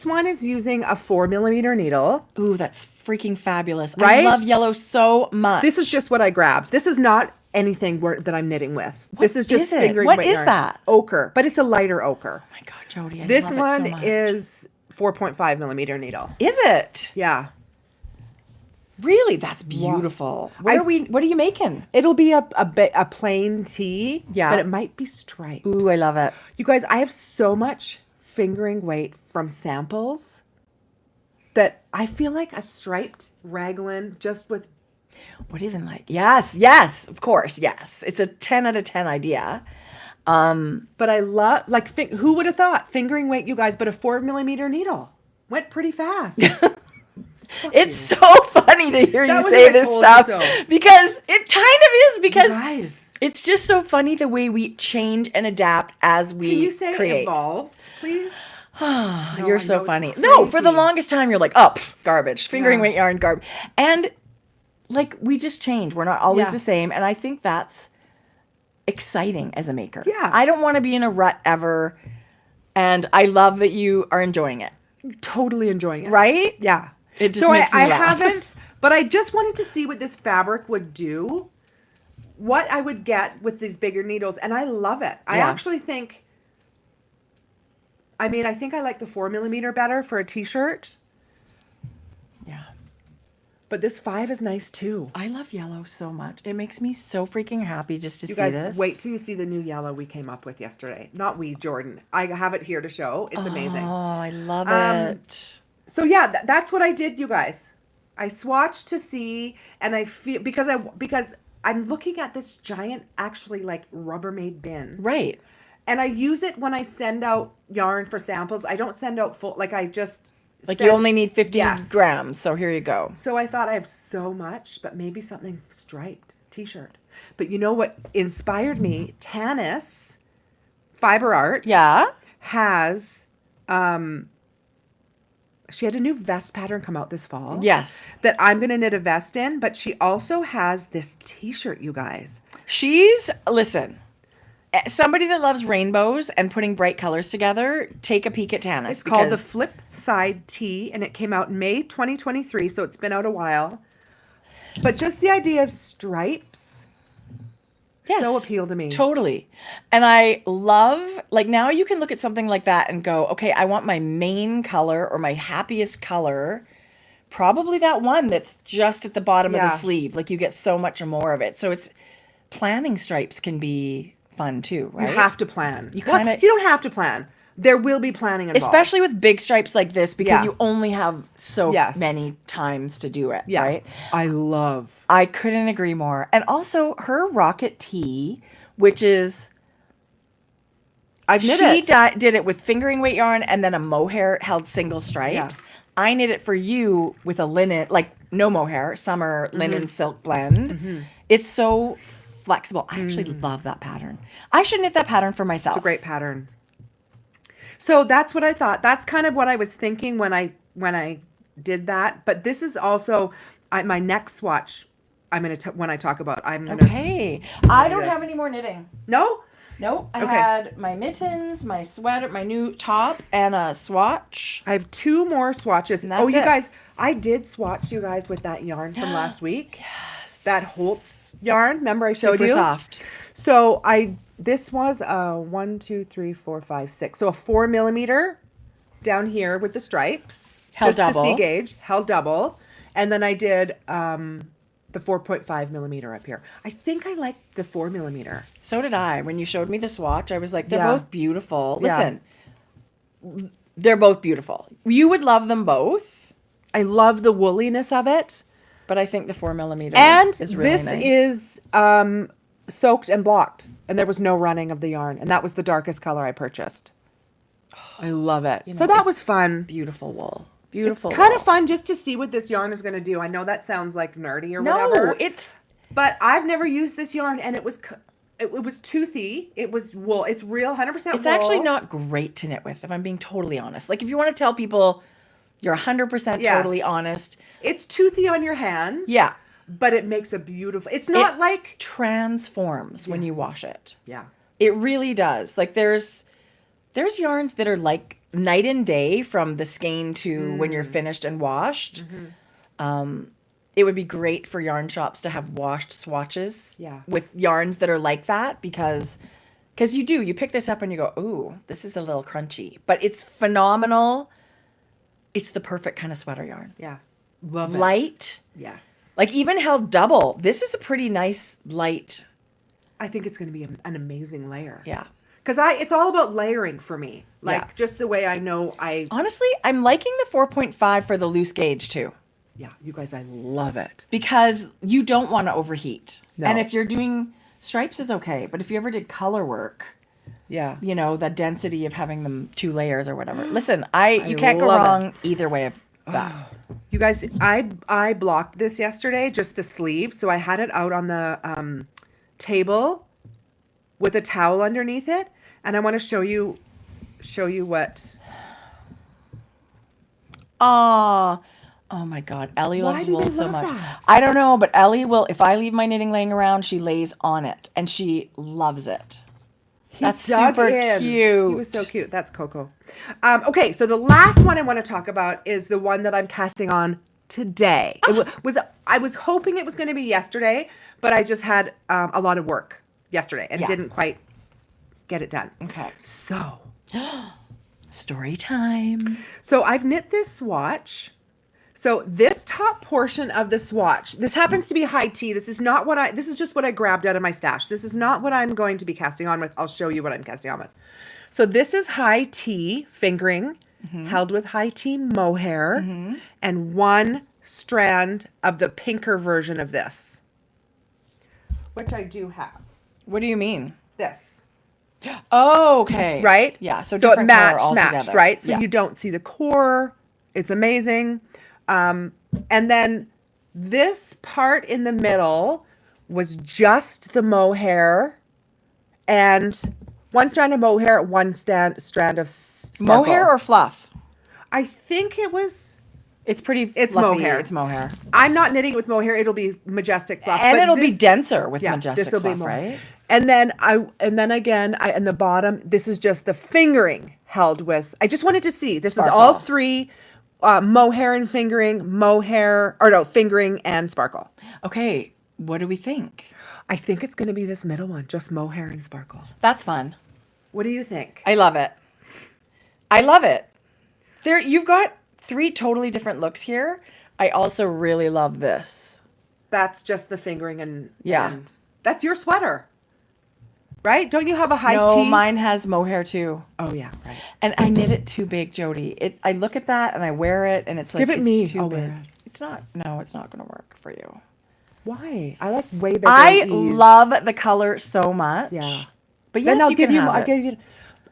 one is using a 4mm needle. Ooh, that's freaking fabulous. Right? I love yellow so much. This is just what I grabbed. This is not anything that I'm knitting with. This is just fingering weight yarn. What is that? Ochre, but it's a lighter ochre. Oh my God, Jodi, I this love one it so much. is 4.5mm needle. Is it? Yeah. Really? That's beautiful. What are you making? It'll be a plain tee, but it might be stripes. Ooh, I love it. You guys, I have so much fingering weight from samples that I feel like a striped raglan just with... What do you even like? Yes, of course, yes. It's a 10 out of 10 idea. But I love, who would have thought? Fingering weight, you guys, but a 4mm needle. Went pretty fast. It's so funny to hear you say this stuff because it kind of is, because it's just so funny the way we change and adapt as we create. Can you say evolved, please? You're so funny. No, for the longest time you're like, garbage. Fingering weight yarn, garbage. And like we just change. We're not always Yeah. the same. And I think that's exciting as a maker. Yeah. I don't want to be in a rut ever. And I love that you are enjoying it. Totally enjoying it. Right? Yeah. It just So makes me I laugh. haven't, but I just wanted to see what this fabric would do, what I would get with these bigger needles, and I love it. I Yeah. actually think, I think I like the 4mm better for a t-shirt, Yeah. but this 5 is nice too. I love yellow so much. It makes me so freaking happy just to You see guys, this. wait till you see the new yellow we came up with yesterday. Not we, Jordan. I have it here to show. It's amazing. Oh, I love it. So yeah, that's what I did, you guys. I swatched to see, and I feel because I'm looking at this giant, actually like Rubbermaid bin, Right. and I use it when I send out yarn for samples. I don't send out full, like I just Like send- you only need 50 Yes. grams. So here you go. So I thought I have so much, but maybe something striped t-shirt. But you know what inspired me? Tanis Fiber Arts, Yeah. has she had a new vest pattern come out this fall. Yes. That I'm going to knit a vest in, but she also has this t-shirt, you guys. Listen, somebody that loves rainbows and putting bright colors together, take a peek at Tanis. It's called the Flip Side Tee, and it came out in May 2023, so it's been out a while. But just the idea of stripes so appealed to me. Totally. And I love, like now you can look at something like that and go, okay, I want my main color or my happiest color. Probably that one that's just at the bottom of the Yeah. sleeve. Like you get so much more of it. So it's planning stripes can be fun too, right? You have to plan. You Well, kinda- you don't have to plan. There will be planning involved. Especially with big stripes like this because Yeah. you only have so Yes. many times to do it, Yeah. right? I love. I couldn't agree more. And also her Rocket Tee, which is I've knit she it. did it with fingering weight yarn and then a mohair held single stripes. Yeah. I knit it for you with a linen, like no mohair, summer linen silk blend. It's so flexible. I actually love that pattern. I should knit that pattern for myself. It's a great pattern. So that's what I thought. That's kind of what I was thinking when I did that. But this is also my next swatch. I'm gonna when I talk about. I'm gonna. Okay. I don't this. have any more knitting. No. Nope. I Okay. had my mittens, my sweater, my new top, and a swatch. I have 2 more swatches. And that's Oh, you it. guys, I did swatch you guys with that yarn from last week. Yes. That Holtz yarn. Remember I showed Super you? soft. So this was a 1, 2, 3, 4, 5, 6. So a 4mm down here with the stripes. Held just to see double. gauge. Held double. And then I did the 4.5mm up here. I think I like the 4mm. So did I. When you showed me the swatch, I was like, they're Yeah. both beautiful. Yeah. Listen, they're both beautiful. You would love them both, I love the wooliness of it. but I think the 4mm And is really this nice. is soaked and blocked. And there was no running of the yarn. And that was the darkest color I purchased. I love it. You So know, that it's was fun. beautiful wool. Beautiful. It's kind of wool. fun just to see what this yarn is going to do. I know that sounds like nerdy or No, whatever. it's But I've never used this yarn, and it was toothy. It was wool. It's real, 100% wool. it's actually not great to knit with, if I'm being totally honest. Like if you want to tell people you're 100% Yes. totally honest, It's toothy on your hands. yeah, But it makes a beautiful. It's not it like. transforms when you Yes. wash it. Yeah. It really does. Like there's yarns that are like night and day from the skein to when you're finished and washed. It would be great for yarn shops to have washed swatches Yeah. with yarns that are like that because you pick this up and you go, ooh, this is a little crunchy, but it's phenomenal. It's the perfect kind of sweater yarn. Yeah. Love it. Light, Yes. like even held double. This is a pretty nice light. I think it's going to be an amazing layer. Yeah. Because it's all about layering for me. Like Yeah. just the way I know Honestly, I'm liking the 4.5 for the loose gauge too. Yeah, you guys, I love it. Because you don't want to overheat. No. And if you're doing stripes is okay, but if you ever did color work, Yeah. you know, the density of having them 2 layers or whatever. Listen, you can't go love it. wrong either way of that. You guys, I blocked this yesterday, just the sleeve. So I had it out on the table with a towel underneath it. And I want to show you what. Aw, Oh my God. Ellie Why loves do wool they so love much. that? I don't know, but Ellie will, if I leave my knitting laying around, she lays on it and she loves it. That's Dug super in. cute. He was so cute. That's Coco. Okay, so the last one I want to talk about is the one that I'm casting on today. I was hoping it was going to be yesterday, but I just had a lot of work yesterday and didn't quite get it done. Okay. So, Story time. so I've knit this swatch. So this top portion of the swatch, this happens to be high tea. This is not what this is just what I grabbed out of my stash. This is not what I'm going to be casting on with. I'll show you what I'm casting on with. So this is high tea fingering, held with high tea mohair, and one strand of the pinker version of this, which I do have. What do you mean? This. Oh, okay. Right? Yeah. So it different color matched, altogether. right? So Yeah. you don't see the core. It's amazing. And then this part in the middle was just the mohair and one strand of mohair, one strand of sparkle. Mohair or fluff? I think it was. It's pretty It's fluffy. mohair. It's mohair. I'm not knitting with mohair. It'll be Majestic fluff. And but it'll be this- denser with yeah, Majestic this'll fluff, be more. right? And then again, in the bottom, this is just the fingering held with. I just wanted to see. This is all Sparkle. three, mohair and fingering, fingering and sparkle. Okay. What do we think? I think it's going to be this middle one, just mohair and sparkle. That's fun. What do you think? I love it. I love it. You've got 3 totally different looks here. I also really love this. That's just the fingering and Yeah. and that's your sweater, right? Don't you have a high No, tea? mine has mohair too. Oh yeah, right. And I knit it too big, Jodi. I look at that and I wear it and it's like, Give it it's me. too I'll big. wear it. It's not going to work for you. Why? I like way bigger. I ease. love the color so much. Yeah. But yes, Then I'll you give can you. have I'll it. give you.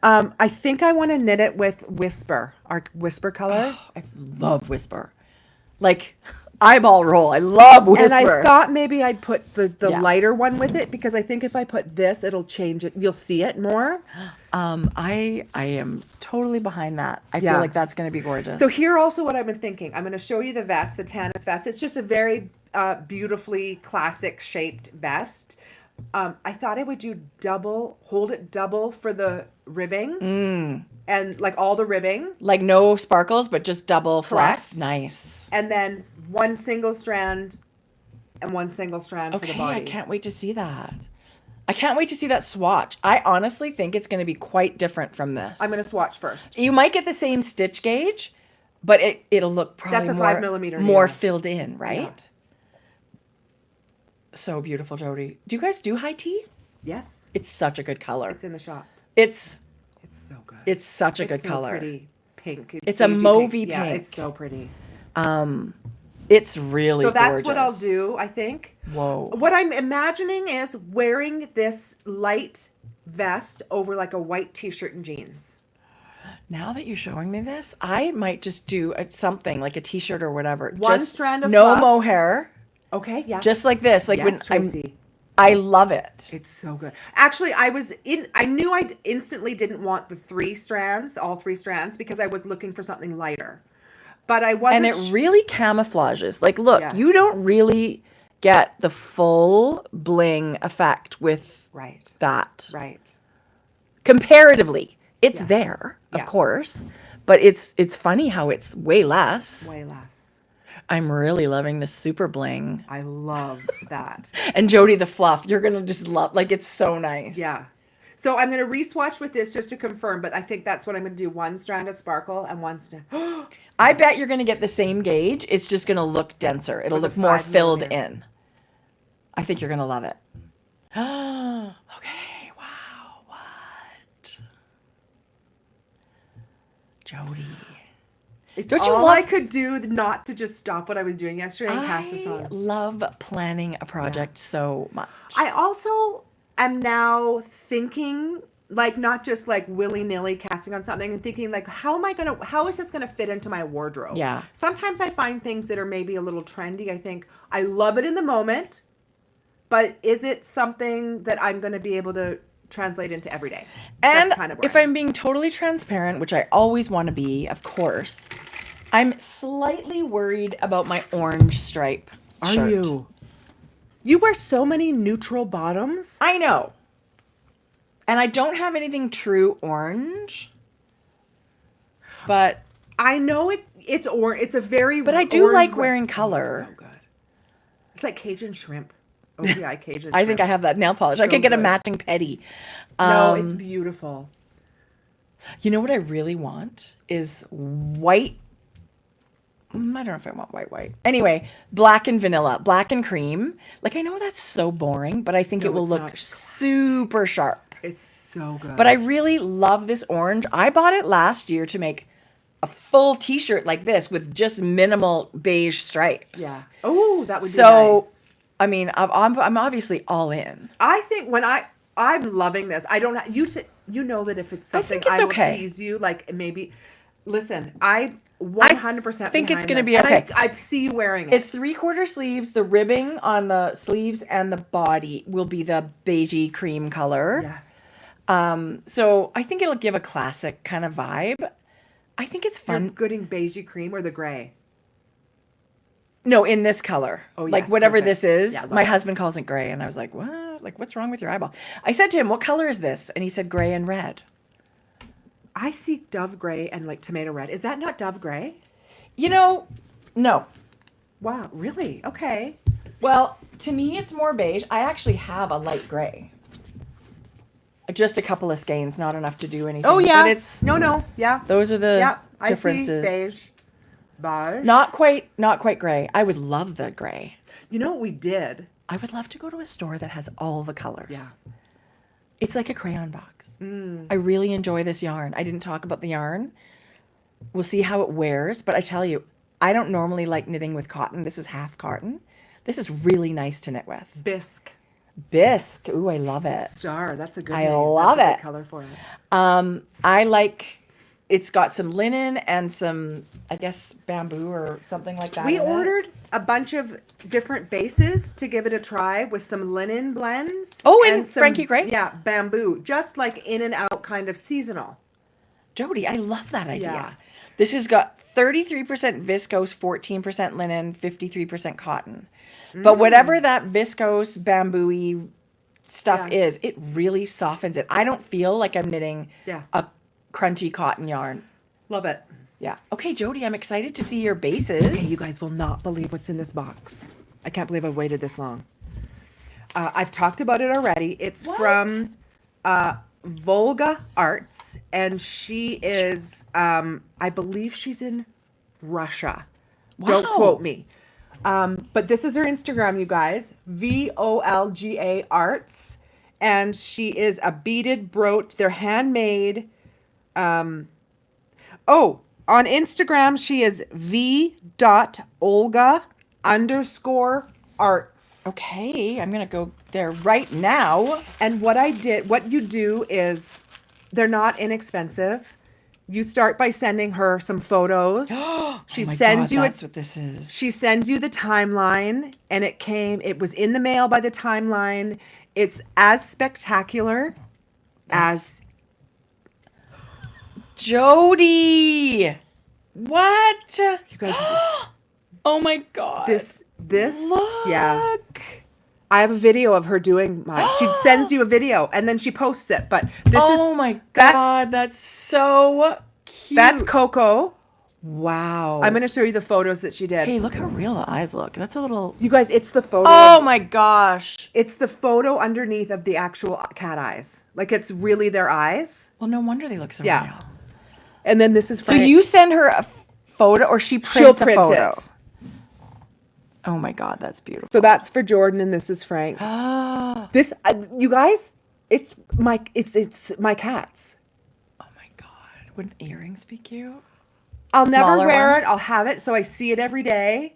I think I want to knit it with Whisper, our Whisper color. I love Whisper. Like, eyeball roll. I love Whisper. And I thought maybe I'd put the Yeah. lighter one with it because I think if I put this, it'll change it. You'll see it more. I am totally behind that. I Yeah. feel like that's going to be gorgeous. So here also what I've been thinking. I'm going to show you the vest, the Tanis vest. It's just a very beautifully classic shaped vest. I thought I would do hold it double for the ribbing and like all the ribbing. Like no sparkles, but just double fluff. Correct. Nice. And then one single strand and one single strand for the Okay, body. I can't wait to see that. I can't wait to see that swatch. I honestly think it's going to be quite different from this. I'm going to swatch first. You might get the same stitch gauge, but it'll look probably That's a more, 5mm more needle. filled in, right? Yeah. So beautiful, Jodi. Do you guys do high tea? Yes. It's such a good color. It's in the shop. It's It's so good. it's such a It's good so color. pretty pink. It's a beigey mauvey Yeah, pink. it's so pretty. It's really So that's gorgeous. what I'll do, I think. Whoa. What I'm imagining is wearing this light vest over like a white t-shirt and jeans. Now that you're showing me this, I might just do something like a t-shirt or whatever. One just strand of no fluff. mohair, Okay, yeah. just like this. Like yes, when Tracie. I love it. It's so good. Actually, I knew I instantly didn't want the all 3 strands, because I was looking for something lighter. But I wasn't. And it really camouflages. Like, look, Yeah. you don't really get the full bling effect with Right. that. Right. Comparatively, it's Yes. there, of Yeah. course, but it's funny how it's way less. Way less. I'm really loving this super bling. I love that. And Jodi the fluff, you're gonna just love. Like, it's so nice. Yeah. So I'm going to re-swatch with this just to confirm, but I think that's what I'm going to do. One strand of sparkle and one strand. I bet you're gonna get the same gauge. It's just gonna look denser. It'll With a look more 5mm. filled in. I think you're gonna love it. Okay. Wow. What? Jodi. Don't you all love- I could do not to just stop what I was doing yesterday and pass this I on. love planning a project so much. I also am now thinking, like, not just like willy-nilly casting on something, and thinking like, how is this gonna fit into my wardrobe? Yeah. Sometimes I find things that are maybe a little trendy. I think I love it in the moment, but is it something that I'm gonna be able to translate into every day? And That's kind of where if I'm being totally transparent, which I always want to be, of course, I'm slightly worried about my orange stripe Are shirt. you? You wear so many neutral bottoms. I know. And I don't have anything true orange. But I know it's it's a very I do orange like red- wearing Oh, color. so good. It's like Cajun shrimp. OUHOE Cajun shrimp. I think I have that nail polish. I So could get a good. matching petty. No, it's beautiful. You know what I really want is white. I don't know if I want white. Anyway, black and vanilla, black and cream. Like, I know that's so boring, but I think it will it's look not. super sharp. It's so good. But I really love this orange. I bought it last year to make a full t-shirt like this with just minimal beige stripes. yeah. Oh, that would be So, nice. I mean, I'm obviously all in. I think when I'm loving this. I don't you know that if it's something think it's I will okay. tease you, like maybe listen, I 100% think it's behind gonna this. be And okay. I see you wearing it. It's 3/4 sleeves. The ribbing on the sleeves and the body will be the beigey cream color. yes. So I think it'll give a classic kind of vibe. I think it's You're fun. getting beigey cream or the gray? No, in this color. Oh, like yes, whatever perfect. this is. Yeah, love My it. husband calls it gray, and I was like, "What? Like, what's wrong with your eyeball?" I said to him, "What color is this?" And he said, "Gray and red." I see dove gray and like tomato red. Is that not dove gray? You know, no. Wow, really? Okay. Well, to me, it's more beige. I actually have a light gray. Just a couple of skeins, not enough to do anything. Oh yeah. But it's no. Yeah. those are the Yeah. I see differences. beige. Beige. Not quite gray. I would love the gray. You know what we did? I would love to go to a store that has all the colors. Yeah. It's like a crayon box. I really enjoy this yarn. I didn't talk about the yarn. We'll see how it wears, but I tell you, I don't normally like knitting with cotton. This is half cotton. This is really nice to knit with. Bisque. Bisque. Ooh, I love it. Star. That's a good I name. love That's a it. good color for it. I like, it's got some linen and some, I guess, bamboo or something like that. We in it. ordered a bunch of different bases to give it a try with some linen blends. Oh, and some, Frankie Grey? Yeah, bamboo. Just like in and out kind of seasonal. Jodi, I love that idea. Yeah. This has got 33% viscose, 14% linen, 53% cotton. But whatever that viscose, bamboo-y stuff Yeah. is, it really softens it. I don't feel like I'm knitting Yeah. a crunchy cotton yarn. Love it. Yeah. Okay, Jodi, I'm excited to see your bases. Okay, you guys will not believe what's in this box. I can't believe I've waited this long. I've talked about it already. It's What? from Volga Arts, and she is, I believe she's in Russia. Don't Wow. quote me. But this is her Instagram, you guys. VOLGA Arts. And she is a beaded brooch. They're handmade. On Instagram, she is v.olga_arts. Okay, I'm going to go there right now. And what you do is, they're not inexpensive. You start by sending her some photos. She sends you That's what this is. She sends you the timeline, and it was in the mail by the timeline. It's as spectacular as Jodi! What? you guys. Oh my God. This, Look. yeah. I have a video of her doing mine. She sends you a video and then she posts it. But this Oh is my that's- God, that's so cute. that's Coco. Wow. I'm going to show you the photos that she did. Hey, look how real the eyes look. That's a little. You guys, it's the photo. Oh my gosh. It's the photo underneath of the actual cat eyes. Like it's really their eyes. Well, no wonder they look so Yeah. real. And then this is So Frank. you send her a photo, or she She'll prints a print photo. it. Oh my God, that's beautiful. So that's for Jordan, and this is Frank. This, you guys, it's my cat's. Oh my God, wouldn't earrings be cute? I'll never Smaller wear ones? it. I'll have it so I see it every day.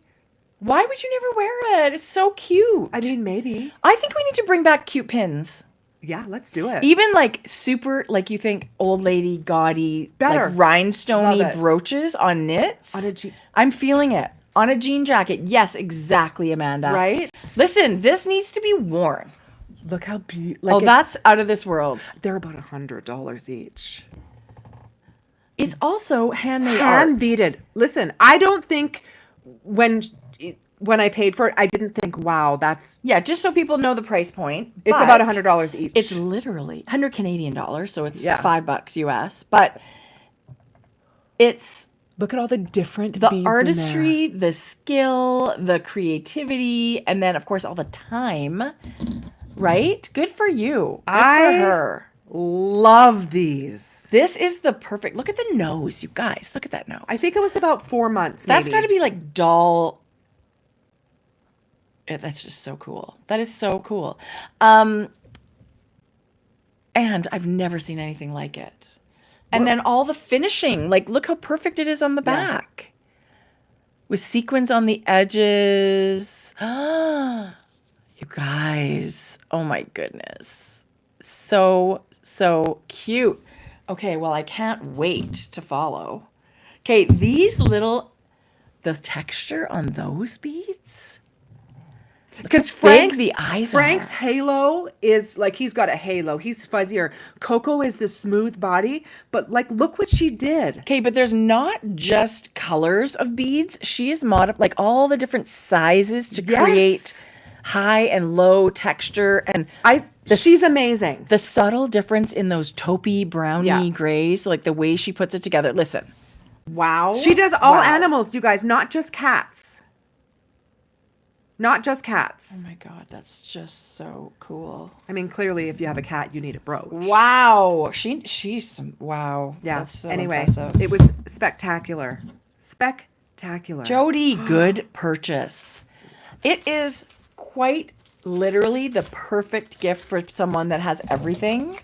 Why would you never wear it? It's so cute. I mean, maybe. I think we need to bring back cute pins. Yeah, let's do it. Even like super, like you think old lady gaudy, Better. like rhinestoney Love it. brooches on knits. On a je- I'm feeling it. On a jean jacket. Yes, exactly, Amanda. Right? Listen, this needs to be worn. Look how beautiful. That's out of this world. They're about $100 each. It's also handmade hand art. beaded. Listen, I don't think when I paid for it, I didn't think, wow, that's Yeah, just so people know the price point. it's but about $100 each. It's literally 100 Canadian dollars, so it's Yeah. $5 US. But it's Look at all the different the beads artistry, the skill, the creativity, and then of course all the time. Right? Good for you. Good for her. Love these. This is the perfect. Look at the nose, you guys. Look at that nose. I think it was about 4 months. That's maybe. got to be like doll. Yeah, that's just so cool. That is so cool. And I've never seen anything like it. And then all the finishing, like look how perfect it is on the back. With sequins on the edges. You guys. Oh my goodness. So cute. Okay, well I can't wait to follow. Okay, these little, the texture on those beads. Because the eyes Frank's are. halo is like he's got a halo. He's fuzzier. Coco is the smooth body, but like look what she did. Okay, but there's not just colors of beads. She's modified like all the different sizes to create high and low texture, and she's amazing. The subtle difference in those taupey brownie grays, like the way she puts it together. Listen, wow, She does all animals, you guys, not just cats. Not just cats. Oh my god, that's just so cool. I mean, clearly, if you have a cat, you need a brooch. Wow, she's some wow. Yeah. That's so anyway, impressive. it was spectacular. Spectacular. Jodi, good purchase. It is quite literally the perfect gift for someone that has everything.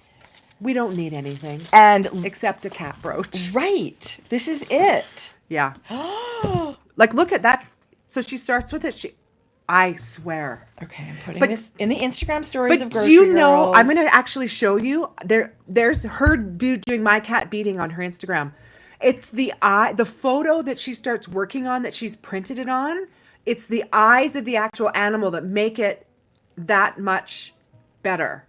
We don't need anything And except a cat brooch. right, this is it. Yeah. Like, look at that. So she starts with it. I swear. Okay, I'm putting this in the Instagram stories of But Grocery do you know, Girls. I'm going to actually show you. There's her doing my cat beading on her Instagram. It's the photo that she starts working on, that she's printed it on. It's the eyes of the actual animal that make it that much better.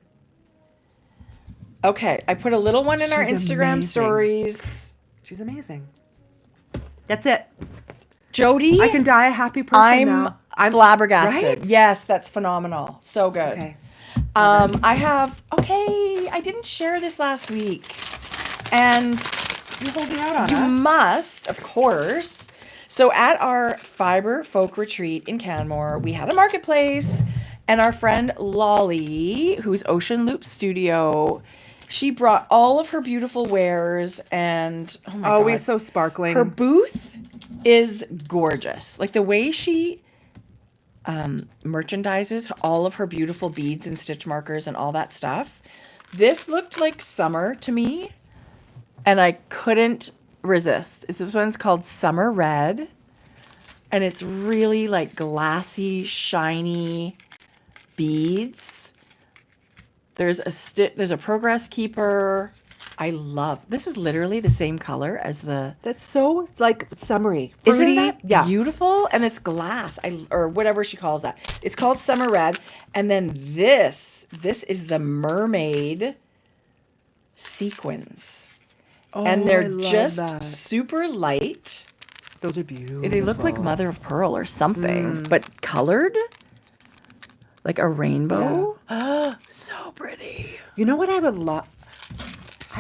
Okay, I put a little one in our She's Instagram amazing. stories. She's amazing. That's it. Jodi, I can die a happy person now. I'm flabbergasted. Right? Yes, that's phenomenal. So good. Okay. I didn't share this last week. And You're holding out on you us. must, of course. So at our Fiber Folk Retreat in Canmore, we had a marketplace, and our friend Lolly, who's Ocean Loop Studio, she brought all of her beautiful wares, and oh my Always God. so sparkling. Her booth is gorgeous. Like the way she merchandises all of her beautiful beads and stitch markers and all that stuff. This looked like summer to me, and I couldn't resist. This one's called Summer Red, and it's really like glassy, shiny beads. There's a progress keeper. I love this. Is literally the same color as the. That's so like summery, fruity. Isn't that beautiful? And it's glass, or whatever she calls that. It's called Summer Red, and then this is the mermaid sequins, and I they're love just that. super light. Those are beautiful. They look like mother of pearl or something, but colored like a rainbow. So pretty. You know what I would love?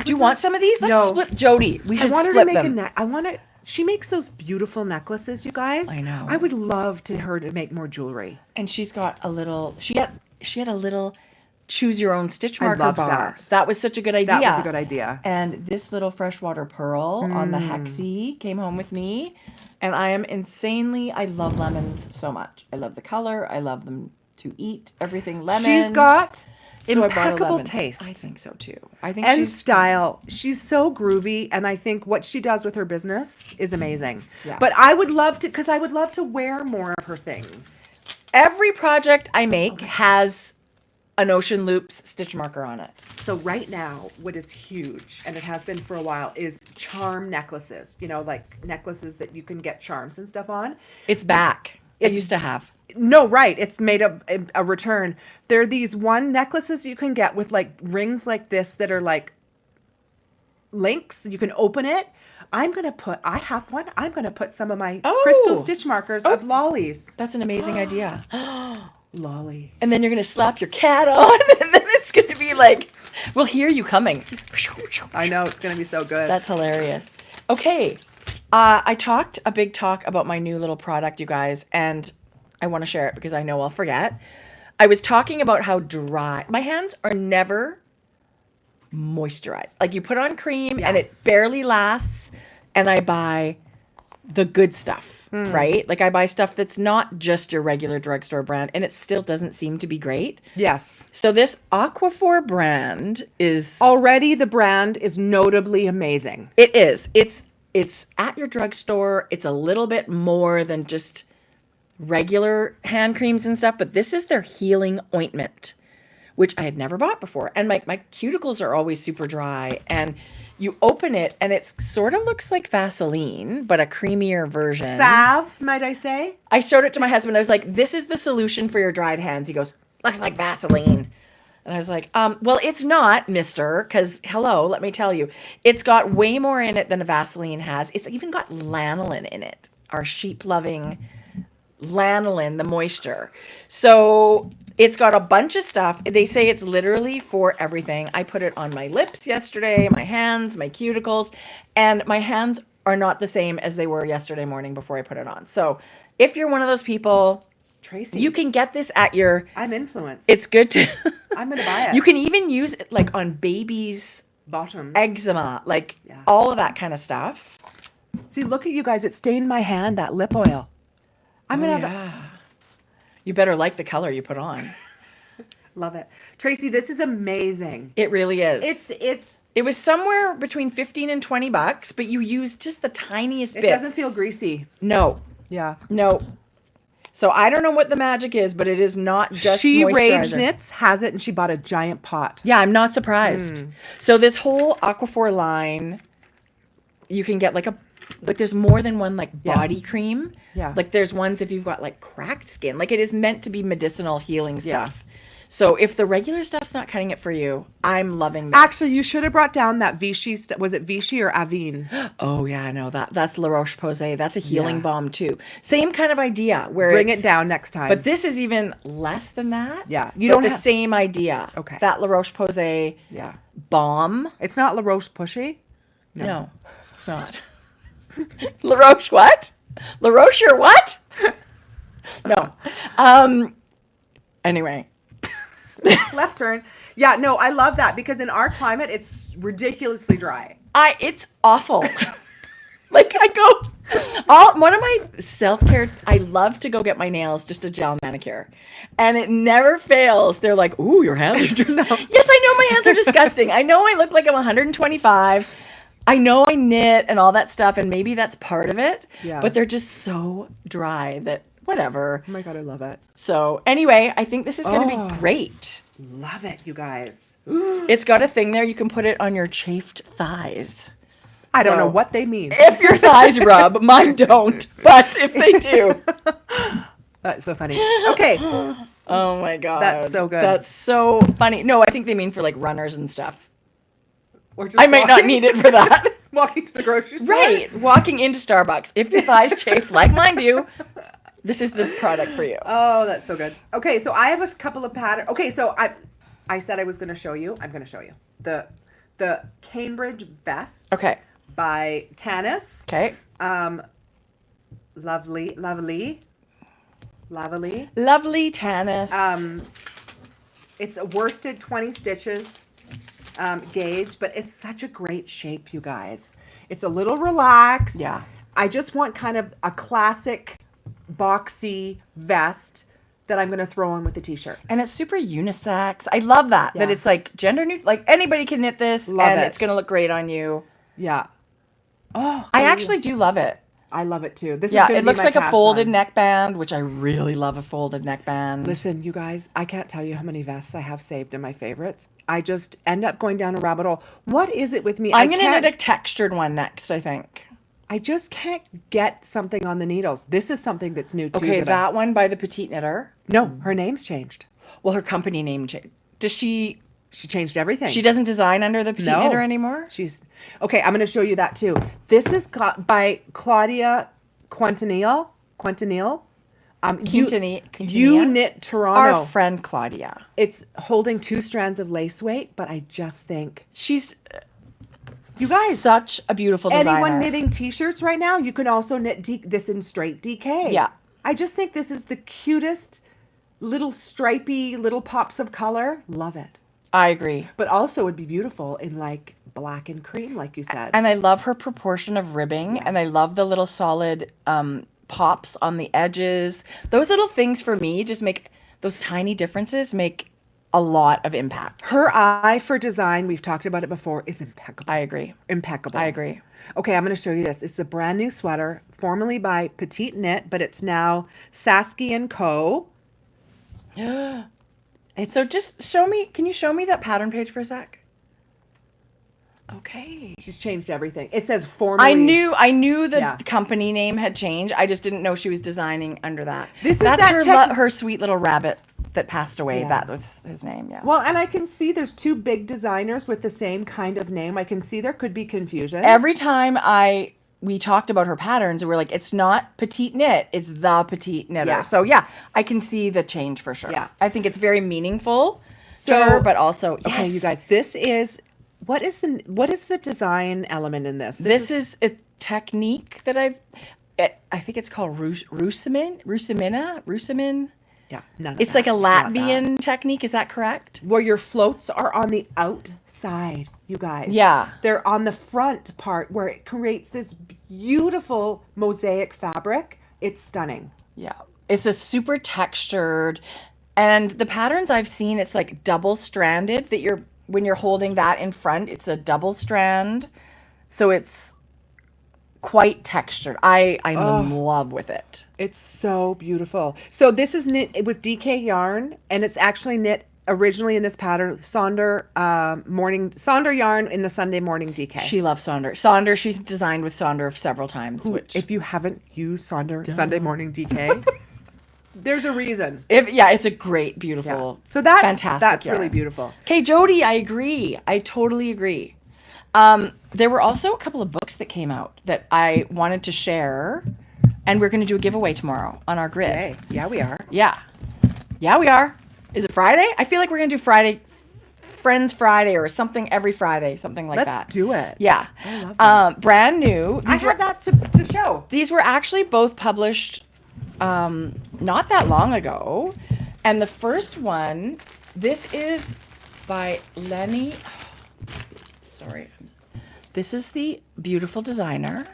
Do you want some of these? Let's No. split Jodi. We I should want her split to make them. I want to. She makes those beautiful necklaces, you guys. I know. I would love her to make more jewelry. And she's got a little. She had a little choose your own stitch marker loved bar. that. That was such a good idea. That was a good idea. And this little freshwater pearl on the hexie came home with me, and I am insanely. I love lemons so much. I love the color. I love them to eat. Everything lemon. She's got So I brought a impeccable lemon. taste. I think so too. I think And she's style. She's so groovy, and I think what she does with her business is amazing. Yeah. But I would love to, because I would love to wear more of her things. every project I make has an Ocean Loops stitch marker on it. So right now, what is huge, and it has been for a while, is charm necklaces. You know, like necklaces that you can get charms and stuff on. It's back. I It's- used to have. No, right. It's made of a return. There are these one necklaces you can get with like rings like this that are like links. You can open it. I have one. I'm going to put some of my Oh. crystal stitch markers of lollies. That's an amazing idea. Lolly. And then you're going to slap your cat on, and then it's going to be like, we'll hear you coming. I know, it's going to be so good. That's hilarious. Okay. I talked a big talk about my new little product, you guys, and I want to share it because I know I'll forget. I was talking about how dry. My hands are never moisturized. Like, you put on cream and it barely lasts, and I buy the good stuff. Right? Like, I buy stuff that's not just your regular drugstore brand, and it still doesn't seem to be great. Yes. So this Aquaphor brand is... Already the brand is notably amazing. It is. It's at your drugstore. It's a little bit more than just regular hand creams and stuff, but this is their healing ointment, which I had never bought before. And my cuticles are always super dry, and you open it and it sort of looks like Vaseline, but a creamier version. Salve, might I say? I showed it to my husband. I was like, this is the solution for your dried hands. He goes, looks like Vaseline. And I was like, well, it's not, mister, because, hello, let me tell you, it's got way more in it than a Vaseline has. It's even got lanolin in it, our sheep-loving lanolin, the moisture. So it's got a bunch of stuff. They say it's literally for everything. I put it on my lips yesterday, my hands, my cuticles, and my hands are not the same as they were yesterday morning before I put it on. So if you're one of those people... Tracie, you can get this at your... I'm influenced. It's good to... I'm going to buy it. You can even use it like on babies' bottoms. Eczema, like all of that kind of stuff. See, look at you guys. It stained my hand, that lip oil. I'm going to have You better like the color you put on. Love it. Tracie, this is amazing. It really is. It was somewhere between $15 and $20, but you used just the tiniest bit. It doesn't feel greasy. No. Yeah. No. So I don't know what the magic is, but it is not just She moisturizer. Rage Knits has it, and she bought a giant pot. Yeah, I'm not surprised. So this whole Aquaphor line, you can get like there's more than one like body cream. Yeah. Like there's ones if you've got like cracked skin. Like it is meant to be medicinal healing stuff. So if the regular stuff's not cutting it for you, I'm loving this. Actually, you should have brought down that Vichy. Was it Vichy or Avene? Oh yeah, I know that's La Roche-Posay. That's a healing balm too. Same kind of idea. Where Bring it down next time. But this is even less than that. Yeah, you don't have the same idea. Okay. That La Roche-Posay balm. It's not La Roche-Posay. No, it's not. La Roche what? La Roche or what? No. Anyway. Left turn. Yeah, no, I love that because in our climate, it's ridiculously dry. It's awful. Like one of my self-care, I love to go get my nails, just a gel manicure. And it never fails. They're like, ooh, your hands are dry. Yes, I know my hands are disgusting. I know I look like I'm 125. I know I knit and all that stuff, and maybe that's part of it. Yeah. But they're just so dry that whatever. Oh my God, I love it. So anyway, I think this is going to be great. Love it, you guys. It's got a thing there. You can put it on your chafed thighs. I don't know what they mean. If your thighs rub, mine don't. But if they do. That's so funny. Okay. Oh my God. That's so good. That's so funny. No, I think they mean for like runners and stuff. Or just I might not need it for that. Walking to the grocery store. Right. Walking into Starbucks. If your thighs chafe like mine do, this is the product for you. Oh, that's so good. Okay, so I have a couple of patterns. Okay, so I said I was going to show you. I'm going to show you. The Cambridge vest. Okay. By Tanis. Okay. Lovely. Lovely Tanis. It's a worsted 20 stitches gauge, but it's such a great shape, you guys. It's a little relaxed. Yeah. I just want kind of a classic boxy vest that I'm going to throw on with the t-shirt. And it's super unisex. I love that. Yeah. That it's like gender neutral. Like anybody can knit this Love it. it's going to look great on you. Yeah. Oh, I actually do love it. I love it too. This Yeah, is gonna it be looks my like a pass folded on. neckband, which I really love a folded neckband. Listen, you guys, I can't tell you how many vests I have saved in my favorites. I just end up going down a rabbit hole. What is it with me? I'm going to knit a textured one next, I think. I just can't get something on the needles. This is something that's new too. Okay, that one by the Petite Knitter. No, her name's changed. Well, her company name changed. Does she She changed everything. She doesn't design under the petite knitter anymore? She's okay. I'm going to show you that too. This is by Claudia Quintanille. You Knit Toronto. Our friend Claudia. It's holding 2 strands of lace weight, but I just think she's you guys such a beautiful designer. Anyone knitting t-shirts right now, you can also knit this in straight DK. Yeah. I just think this is the cutest little stripy little pops of color. Love it. I agree. But also would be beautiful in like black and cream, like you said. And I love her proportion of ribbing, and I love the little solid pops on the edges. Those little things for me just make those tiny differences make a lot of impact. Her eye for design, we've talked about it before, is impeccable. I agree. Impeccable. I agree. Okay, I'm going to show you this. It's a brand new sweater, formerly by Petite Knit, but it's now SAGGY & Co. So just show me, can you show me that pattern page for a sec? Okay. She's changed everything. It says formerly. I knew the company name had changed. I just didn't know she was designing under that. That's her sweet little rabbit that passed away. Yeah. That was his name. Yeah. Well, and I can see there's 2 big designers with the same kind of name. I can see there could be confusion. Every time we talked about her patterns, we're like, it's not Petite Knit, it's the Petite Knitter. Yeah. So yeah, I can see the change for sure. Yeah. I think it's very meaningful to her, but also, yes. Okay, you guys, this is, what is the design element in this? This is a technique that I think it's called Rusimin. Yeah, none of It's that. like a It's not Latvian technique. Is that correct? where your floats are on the outside, you guys. Yeah. They're on the front part where it creates this beautiful mosaic fabric. It's stunning. Yeah. It's a super textured, and the patterns I've seen, it's like double stranded that when you're holding that in front, it's a double strand. So it's quite textured. I'm in love with it. It's so beautiful. So this is knit with DK yarn, and it's actually knit originally in this pattern, Sonder yarn in the Sunday morning DK. She loves Sonder. Sonder, she's designed with Sonder several times. Which, if you haven't used Sonder Sunday morning DK, there's a reason. It's a great, beautiful, So that's fantastic. That's yarn. really beautiful. Okay, Jodi, I agree. I totally agree. There were also a couple of books that came out that I wanted to share, and we're going to do a giveaway tomorrow on our grid. Okay. Yeah, we are. Yeah, we are. Is it Friday? I feel like we're going to do Friends Friday or something every Friday, something like that. Let's do it. Yeah. I love that. Brand new. I had that to show. These were actually both published not that long ago. And the first one, this is by Leeni. Sorry. This is the beautiful designer.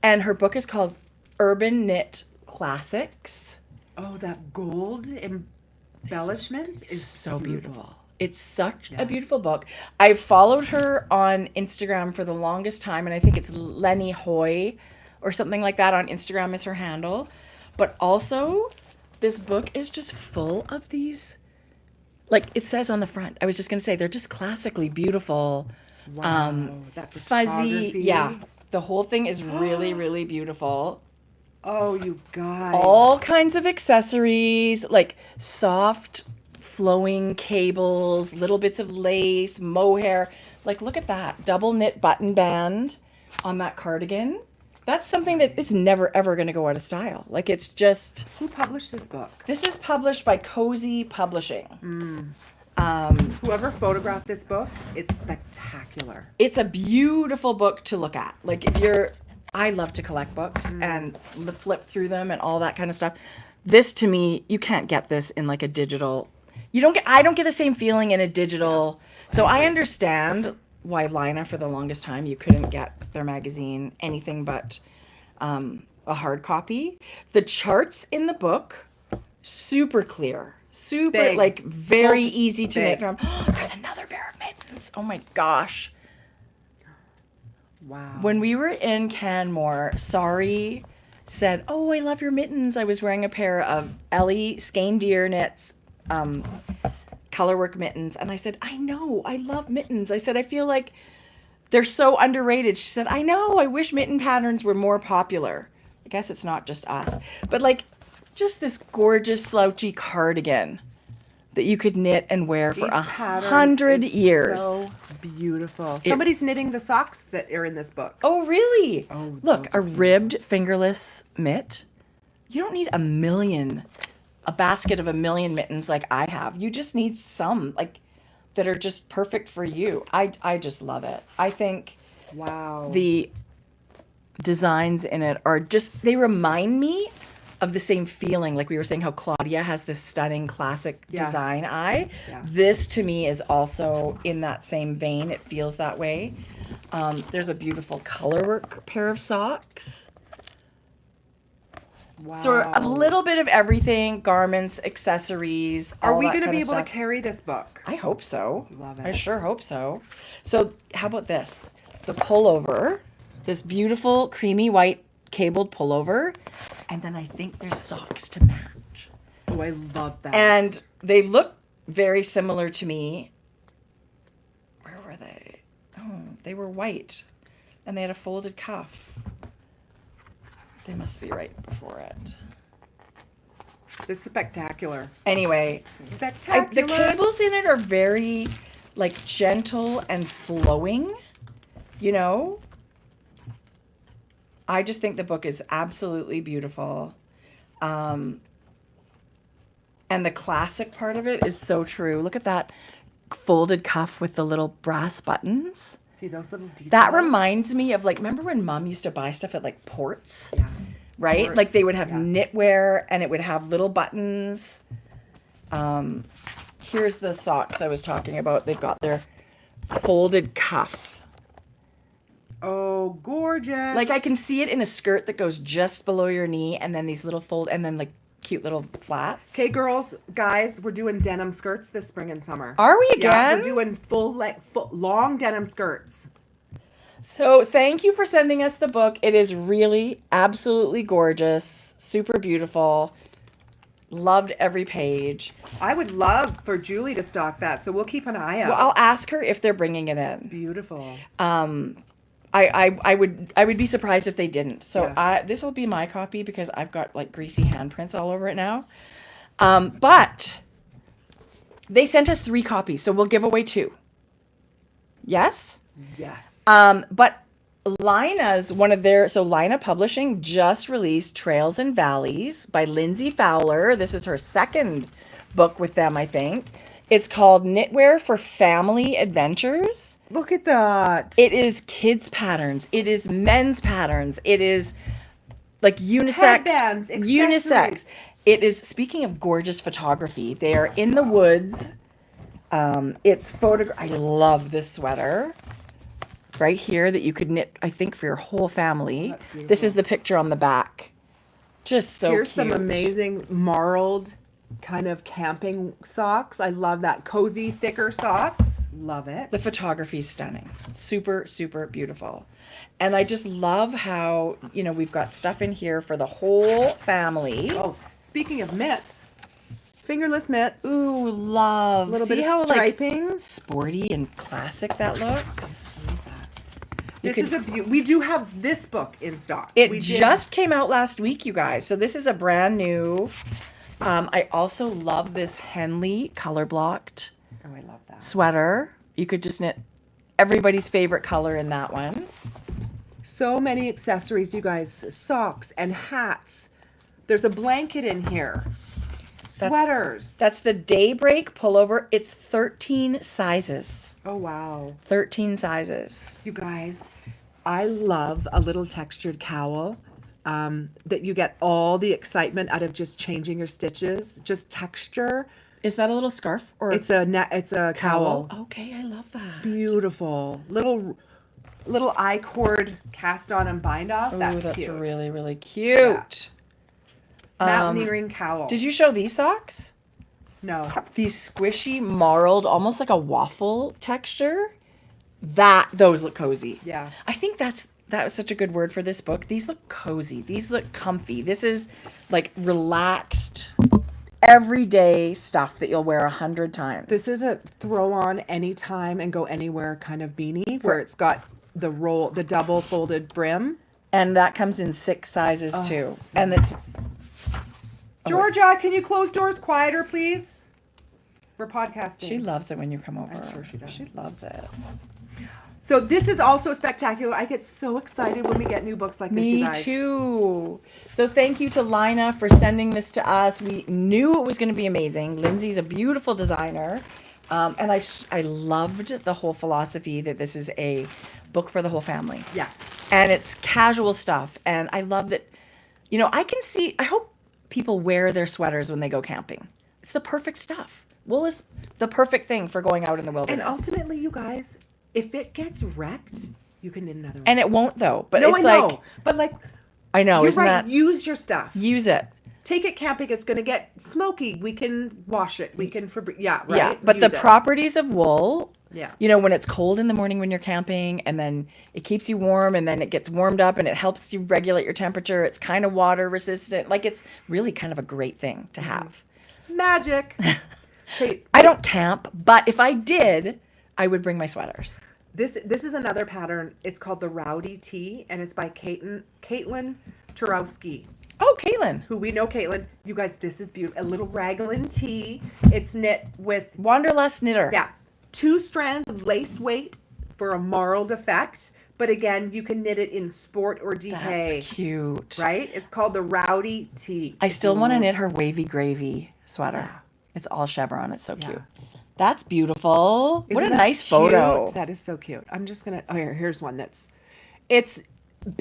And her book is called Urban Knit Classics. Oh, that gold embellishment is So beautiful. It's such a beautiful book. I've followed her on Instagram for the longest time, and I think it's Leeni OUHOE or something like that on Instagram is her handle. But also, this book is just full of these, like it says on the front. I was just going to say, they're just classically beautiful. Wow, that Fuzzy. photography. Yeah. The whole thing is really, really beautiful. Oh, you guys. All kinds of accessories, like soft flowing cables, little bits of lace, mohair. Like, look at that double knit button band on that cardigan. That's something that it's never ever going to go out of style. Like, it's just. Who published this book? This is published by Cozy Publishing. Whoever photographed this book, it's spectacular. It's a beautiful book to look at. Like, I love to collect books and flip through them and all that kind of stuff. This, to me, you can't get this in like a digital. I don't get the same feeling in a digital. So I understand why Lina, for the longest time, you couldn't get their magazine anything but a hard copy. The charts in the book, super clear. Super, Big. like, very easy to Big. knit from. There's another pair of mittens. Oh my gosh. Wow. When we were in Canmore, Sari said, "Oh, I love your mittens." I was wearing a pair of Ellie Skein-Deer knits colorwork mittens. And I said, "I know, I love mittens." I said, "I feel like they're so underrated." She said, "I know, I wish mitten patterns were more popular." I guess it's not just us. But like, just this gorgeous slouchy cardigan. that you could knit and wear for Each pattern 100 is years. So beautiful. Somebody's knitting the socks that are in this book. Oh, really? Oh, look, those a are ribbed fingerless mitt. You don't need a basket of 1,000,000 mittens like I have. You just need some like that are just perfect for you. I just love it. I think Wow. the designs in it are just, they remind me of the same feeling. Like we were saying how Claudia has this stunning classic Yes. design eye. Yeah. This to me is also in that same vein. It feels that way. There's a beautiful colorwork pair of socks. Wow. So a little bit of everything, garments, accessories. Are all we that going to kind be of able to stuff. carry this book? I hope so. Love I it. sure hope so. So how about this? The pullover, this beautiful creamy white cabled pullover. And then I think there's socks to match. Oh, I love that. And they look very similar to me. Where were they? Oh, they were white. And they had a folded cuff. They must be right before it. this is spectacular. Anyway, Spectacular. the cables in it are very like gentle and flowing, you know? I just think the book is absolutely beautiful. And the classic part of it is so true. Look at that folded cuff with the little brass buttons. See those little details? That reminds me of like, remember when Mom used to buy stuff at like Ports? Yeah. Right? Ports, Like they would have yeah. knitwear and it would have little buttons. Here's the socks I was talking about. They've got their folded cuff. Oh, gorgeous. Like I can see it in a skirt that goes just below your knee and then these little and then like cute little flats. Okay, girls, guys, we're doing denim skirts this spring and summer. Are we Yeah, again? we're doing full long denim skirts. So thank you for sending us the book. It is really absolutely gorgeous, super beautiful. Loved every page. I would love for Julie to stock that, so we'll keep an eye out. Well, I'll ask her if they're bringing it in. Beautiful. I would be surprised if they didn't. So Yeah. this will be my copy because I've got like greasy handprints all over it now. But they sent us 3 copies, so we'll give away 2. Yes? Yes. But Lina's Lina Publishing just released Trails and Valleys by Lindsay Fowler. This is her second book with them, I think. It's called Knitwear for Family Adventures. Look at that. It is kids patterns. It is men's patterns. It is like unisex. Headbands, accessories. Unisex. It is, speaking of gorgeous photography, they are in the woods. It's I love this sweater right here that you could knit, I think, for your whole family. This is the picture on the back. Just so Here's cute. some amazing marled kind of camping socks. I love that. Cozy, thicker socks. Love it. The photography is stunning. Super, super beautiful. And I just love how, we've got stuff in here for the whole family. Oh, speaking of mitts, fingerless mitts. Ooh, love. A little See bit how of striping. Sporty and classic that looks? This is we do have this book in stock. It We did- just came out last week, you guys. So this is a brand new. I also love this Henley color blocked Oh, I love that. sweater. You could just knit everybody's favorite color in that one. So many accessories, you guys. Socks and hats. There's a blanket in here. Sweaters. That's the Daybreak pullover. It's 13 sizes. Oh, wow. 13 sizes. You guys, I love a little textured cowl that you get all the excitement out of just changing your stitches. Just texture. Is that a little scarf or It's a cowl. Okay, I love that. Beautiful. Little I-cord cast on and bind off. Ooh, That's that's cute. really, really cute. Mountaineering cowl. Did you show these socks? No. These squishy, marled, almost like a waffle texture. Those look cozy. Yeah. I think that was such a good word for this book. These look cozy. These look comfy. This is like relaxed, everyday stuff that you'll wear 100 times. This is a throw on anytime and go anywhere kind of beanie where it's got the double folded brim. And that comes in 6 sizes too. And it's Georgia, can you close doors quieter, please? We're podcasting. She loves it when you come over. I'm sure she does. She loves it. So this is also spectacular. I get so excited when we get new books like this, you Me guys. too. So thank you to Lina for sending this to us. We knew it was going to be amazing. Lindsay's a beautiful designer. And I loved the whole philosophy that this is a book for the whole family. Yeah. And it's casual stuff. And I love that, I hope people wear their sweaters when they go camping. It's the perfect stuff. Wool is the perfect thing for going out in the wilderness. And ultimately, you guys, if it gets wrecked, you can knit another one. And it won't though. But no, it's I know. like, But like, I know, you're isn't right. that? Use your stuff. Use it. Take it camping. It's going to get smoky. We can wash it. We can, right? Yeah, but Use the it. properties of wool, Yeah. when it's cold in the morning when you're camping, and then it keeps you warm, and then it gets warmed up, and it helps you regulate your temperature. It's kind of water resistant. Like, it's really kind of a great thing to have. Magic. Hey, I don't camp, but if I did, I would bring my sweaters. this is another pattern. It's called the Rowdy Tee, and it's by Caitlin Turowski. Oh, Caitlin. Who we know, Caitlin. You guys, this is beautiful. A little raglan tee. It's knit with, Wanderlust knitter. 2 strands of lace weight for a marled effect. But again, you can knit it in sport or DK. That's cute. Right? It's called the Rowdy Tee. I still want to knit her wavy gravy sweater. Yeah. It's all chevron. It's so cute. That's beautiful. What a Isn't that nice cute? photo. That is so cute. I'm just going to, here's one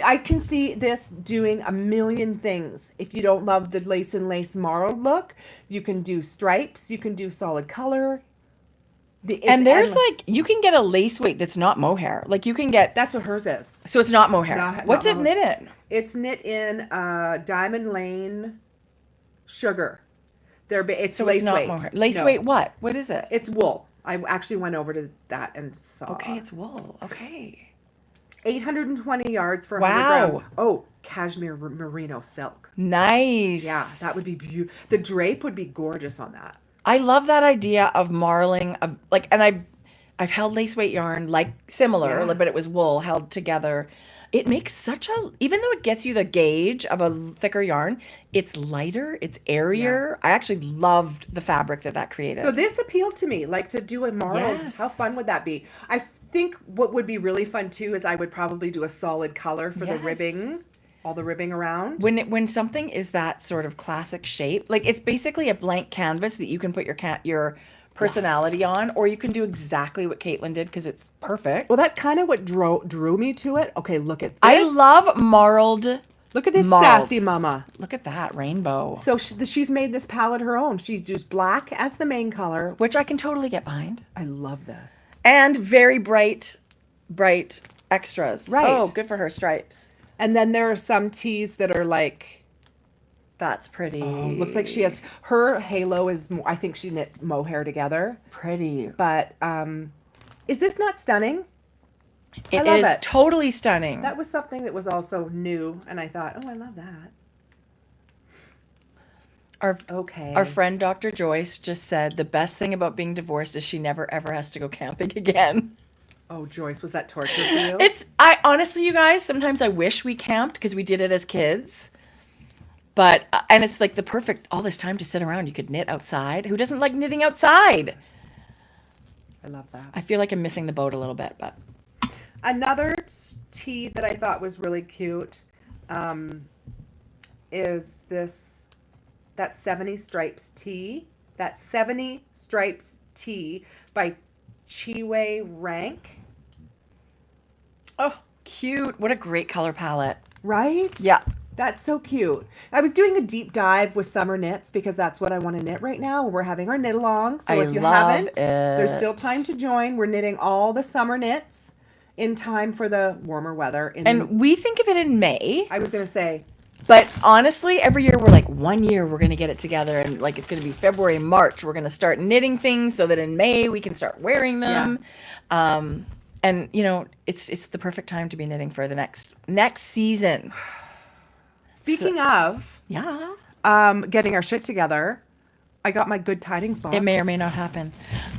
I can see this doing a million things. If you don't love the lace and lace marled look, you can do stripes, you can do solid color. And there's you can get a lace weight that's not mohair. Like you can get, That's what hers is. so it's not mohair. Not What's it mohair. knit in? It's knit in Diamond Lane Sugar. It's So lace it's not weight. mohair. Lace No. weight what? What is it? It's wool. I actually went over to that and saw. Okay, it's wool. Okay. 820 yards for Wow. 100 grams. Oh, cashmere merino silk. Nice. Yeah, that would be beautiful. The drape would be gorgeous on that. I love that idea of marling, and I've held lace weight yarn similar, Yeah. but it was wool held together. It makes even though it gets you the gauge of a thicker yarn, it's lighter, it's airier. I actually loved the fabric that created. So this appealed to me, to do a marled. Yes. How fun would that be? I think what would be really fun too is I would probably do a solid color for the Yes. ribbing, all the ribbing around. When something is that sort of classic shape, it's basically a blank canvas that you can put your personality on, or you can do exactly what Caitlin did because it's perfect. Well, that's kind of what drew me to it. Okay, look at this. I love marled. Look at this marled. sassy mama. Look at that rainbow, So she's made this palette her own. She's used black as the main color. which I can totally get behind, I love this. and very bright extras. Right. Oh, good for her stripes. And then there are some tees that are That's pretty. looks like she has, her halo is, I think she knit mohair together. pretty. But is this not stunning? It love is it. totally stunning. That was something that was also new, and I thought, oh, I love that. Okay. Our friend Dr. Joyce just said the best thing about being divorced is she never ever has to go camping again. Oh, Joyce, was that torture for you? I honestly, you guys, sometimes I wish we camped because we did it as kids. But, and it's the perfect, all this time to sit around. You could knit outside. Who doesn't like knitting outside? I love that. I feel like I'm missing the boat a little bit, but. Another tee that I thought was really cute is that 70 Stripes tee. That 70 Stripes tee by Chiwe Rank. Oh, cute. What a great color palette. Right? Yeah. That's so cute. I was doing a deep dive with summer knits because that's what I want to knit right now. We're having our knit along. So I if you love haven't, there's it. still time to join. We're knitting all the summer knits in time for the warmer weather. And we think of it in May. I was going to say, But honestly, every year we're 1 year we're going to get it together. And it's going to be February, March. We're going to start knitting things so that in May we can start wearing them. And, it's the perfect time to be knitting for the next season. speaking of Yeah. getting our shit together, I got my good tidings box. It may or may not happen.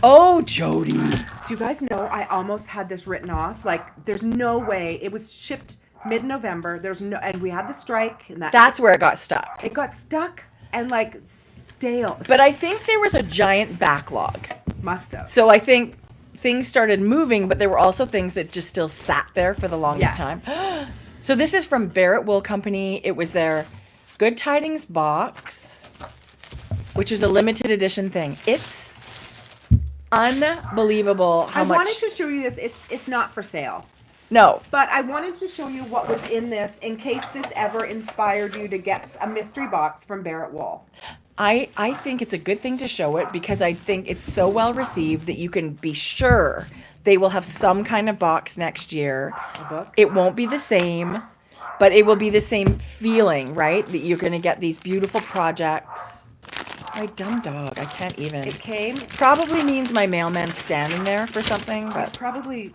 Oh, Jodi. Do you guys know I almost had this written off? There's no way. It was shipped mid-November. And we had the strike. And That's where it got stuck. it got stuck. and like stale. But I think there was a giant backlog. Must have. So I think things started moving, but there were also things that just still sat there for the longest Yes. time. So this is from Barrett Wool Company. It was their Good Tidings box, which is a limited edition thing. It's unbelievable how much. I wanted to show you this. It's not for sale. No. But I wanted to show you what was in this in case this ever inspired you to get a mystery box from Barrett Wool. I think it's a good thing to show it because I think it's so well received that you can be sure they will have some kind of box next year. A book? It won't be the same, but it will be the same feeling, right? That you're going to get these beautiful projects. My dumb dog, I can't even. It came. Probably means my mailman's standing there for something, It's but probably.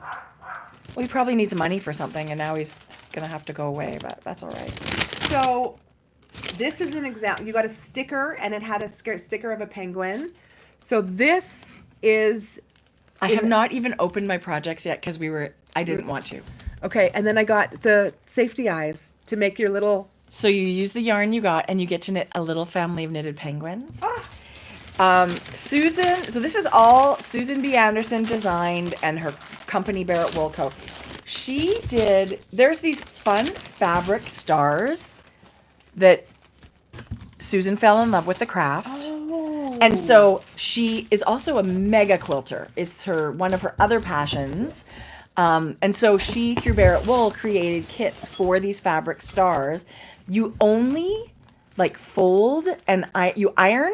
well, he probably needs money for something, and now he's going to have to go away, but that's all right. So, this is an example. You got a sticker, and it had a sticker of a penguin. So this is. I have not even opened my projects yet because I didn't want to. Okay, and then I got the safety eyes to make your little. So you use the yarn you got, and you get to knit a little family of knitted penguins. Susan, so this is all Susan B. Anderson designed, and her company Barrett Wool Co. There's these fun fabric stars that Susan fell in love with the craft. Oh. And so she is also a mega quilter. It's one of her other passions. And so she, through Barrett Wool, created kits for these fabric stars. You only fold and you iron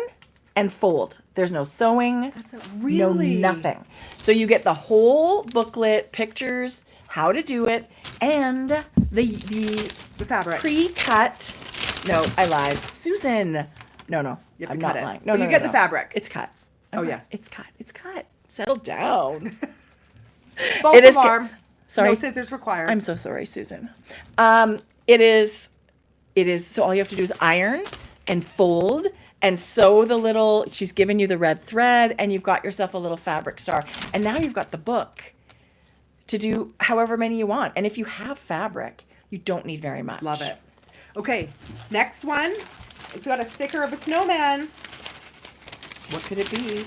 and fold. There's no sewing. That's really no nothing. So you get the whole booklet, pictures, how to do it, and the fabric pre-cut. No, I lied. Susan. No. You have I'm to not cut it. lying. Well, No, you get the no. fabric. It's cut. Oh, yeah. It's cut. Settle down. False alarm. Sorry. No scissors required. I'm so sorry, Susan. It is, so all you have to do is iron and fold and sew the little, she's given you the red thread, and you've got yourself a little fabric star. And now you've got the book to do however many you want. And if you have fabric, you don't need very much. Love it. Okay, next one. It's got a sticker of a snowman. What could it be?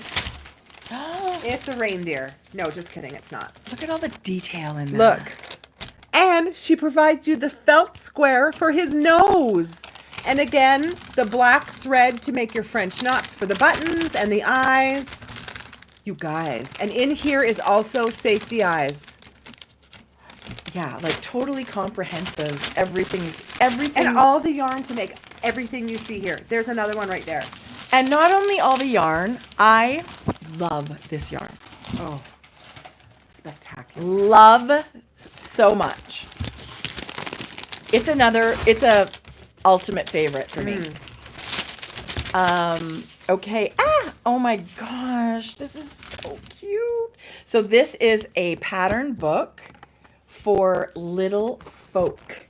It's a reindeer. No, just kidding. It's not. Look at all the detail in there. Look. And she provides you the felt square for his nose. And again, the black thread to make your French knots for the buttons and the eyes. You guys. And in here is also safety eyes. Yeah, totally comprehensive. Everything. And all the yarn to make everything you see here. There's another one right there. And not only all the yarn, I love this yarn. Oh, spectacular. Love so much. It's a ultimate favorite for me. Okay. Oh my gosh, this is so cute. So this is a pattern book for little folk.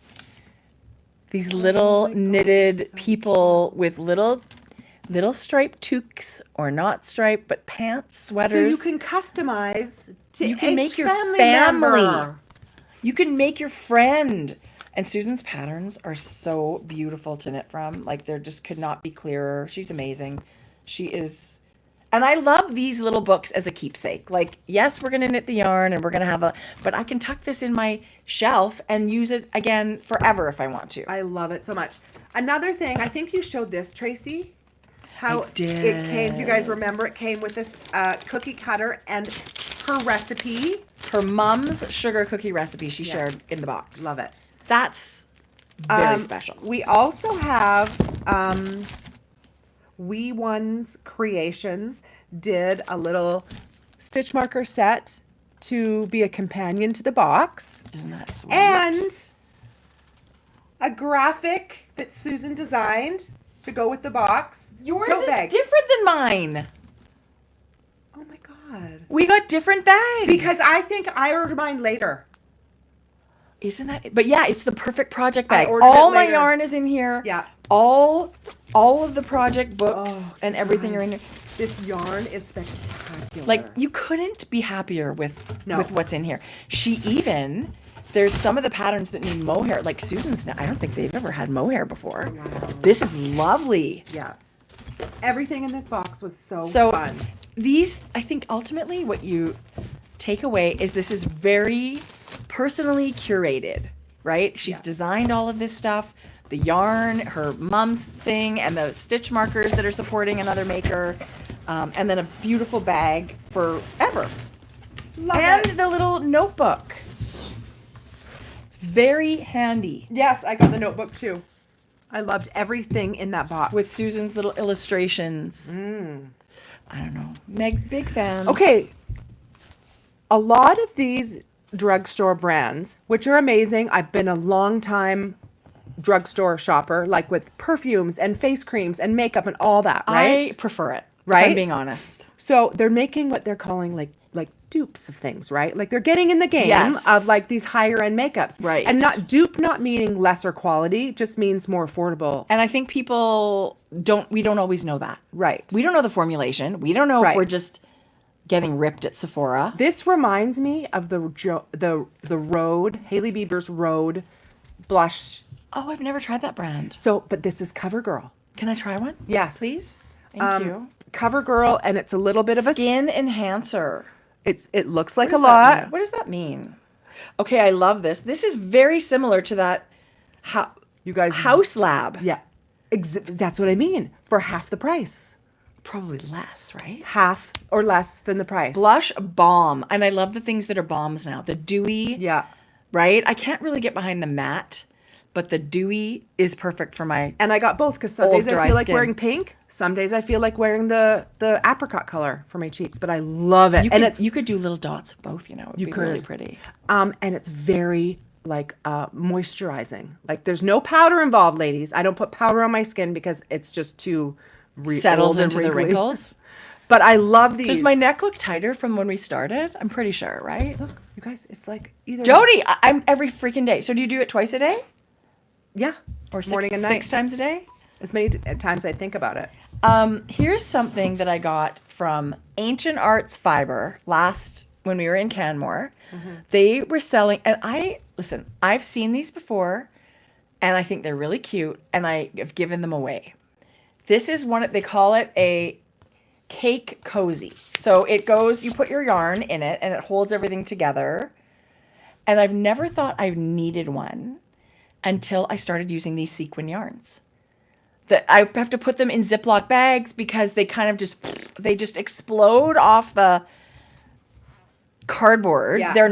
These little knitted people with little striped toques, or not striped, but pants, sweaters. So you can customize to you can each make your family family. member. You can make your friend. And Susan's patterns are so beautiful to knit from. There just could not be clearer. She's amazing. She is. And I love these little books as a keepsake. Yes, we're going to knit the yarn and we're going to but I can tuck this in my shelf and use it again forever if I want to. I love it so much. Another thing, I think you showed this, Tracie. How I did. It came, do you guys remember it came with this cookie cutter and her recipe? Her mom's sugar cookie recipe she shared in the box. Love it. That's very special. We also have Wee Ones Creations did a little stitch marker set to be a companion to the box. Isn't that sweet? And a graphic that Susan designed to go with the box. Yours Tote is bag. different than mine. Oh my God. We got different bags. Because I think I ordered mine later. Isn't that? But yeah, it's the perfect project bag. ordered All it my later. yarn is in here. Yeah. All of the project books Oh, and everything are in here. This yarn is spectacular. You couldn't be happier with No. what's in here. There's some of the patterns that need mohair. Susan's. I don't think they've ever had mohair before. Wow. This is lovely. Yeah. Everything in this box was so So fun. these, I think ultimately what you take away is this is very personally curated, right? She's designed all of this stuff, the yarn, her mom's thing, and the stitch markers that are supporting another maker, and then a beautiful bag forever. Love And it. the little notebook. Very handy. Yes, I got the notebook too. I loved everything in that box. With Susan's little illustrations. I don't know. Big fans. Okay. A lot of these drugstore brands, which are amazing. I've been a long time drugstore shopper, like with perfumes and face creams and makeup and all that, right? I prefer it. Right? If I'm being honest. So they're making what they're calling like dupes of things, right? Like they're getting in the game Yes. of like these higher end makeups. Right. And not meaning lesser quality, just means more affordable. And I think people we don't always know that. Right. We don't know the formulation. We don't know if Right. we're just getting ripped at Sephora. This reminds me of the Rhode, Hailey Bieber's Rhode blush. Oh, I've never tried that brand. So, but this is CoverGirl. Can I try one? Yes. Please? Thank you. CoverGirl, and it's a little bit of a Skin enhancer. It looks like What a does that lot. mean? What does that mean? Okay, I love this. This is very similar to that You guys, House Lab. yeah, that's what I mean. For half the price, Probably less, right? half or less than the price. Blush Balm. And I love the things that are balms now. The dewy, Yeah, right? I can't really get behind the matte, but the dewy is perfect for my and I got both because some Old, days I dry feel like skin. wearing pink. Some days I feel like wearing the apricot color for my cheeks. But I love it, you could do little dots of both, you know. It'd You be really could. pretty. and it's very like moisturizing. Like there's no powder involved, ladies. I don't put powder on my skin because it's just too Settles old and into the wrinkly. wrinkles. But I love these. Does my neck look tighter from when we started? I'm pretty sure, right? Look, you guys, it's like either Jodi, I'm every freaking day. So do you do it twice a day? yeah, Or morning and night, 6 times a day? as many times I think about it. Here's something that I got from Ancient Arts Fiber when we were in Canmore. They were selling, and I've seen these before, and I think they're really cute, and I have given them away. This is they call it a cake cozy. So it goes, you put your yarn in it, and it holds everything together. And I've never thought I needed one until I started using these sequin yarns. That I have to put them in Ziploc bags because they kind of just explode off the cardboard. Yeah, They're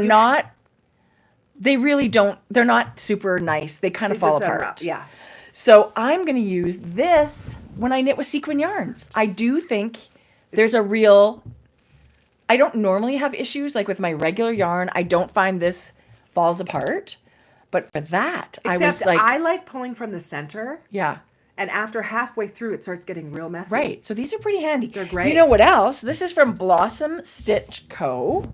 not super nice. They kind of fall Just apart. yeah. So I'm going to use this when I knit with sequin yarns. I do think there's I don't normally have issues like with my regular yarn. I don't find this falls apart. But for that, I was Except like, I like pulling from the center, yeah. and after halfway through, it starts getting real messy. Right. So these are pretty handy. They're great. You know what else? This is from Blossom Stitch Co.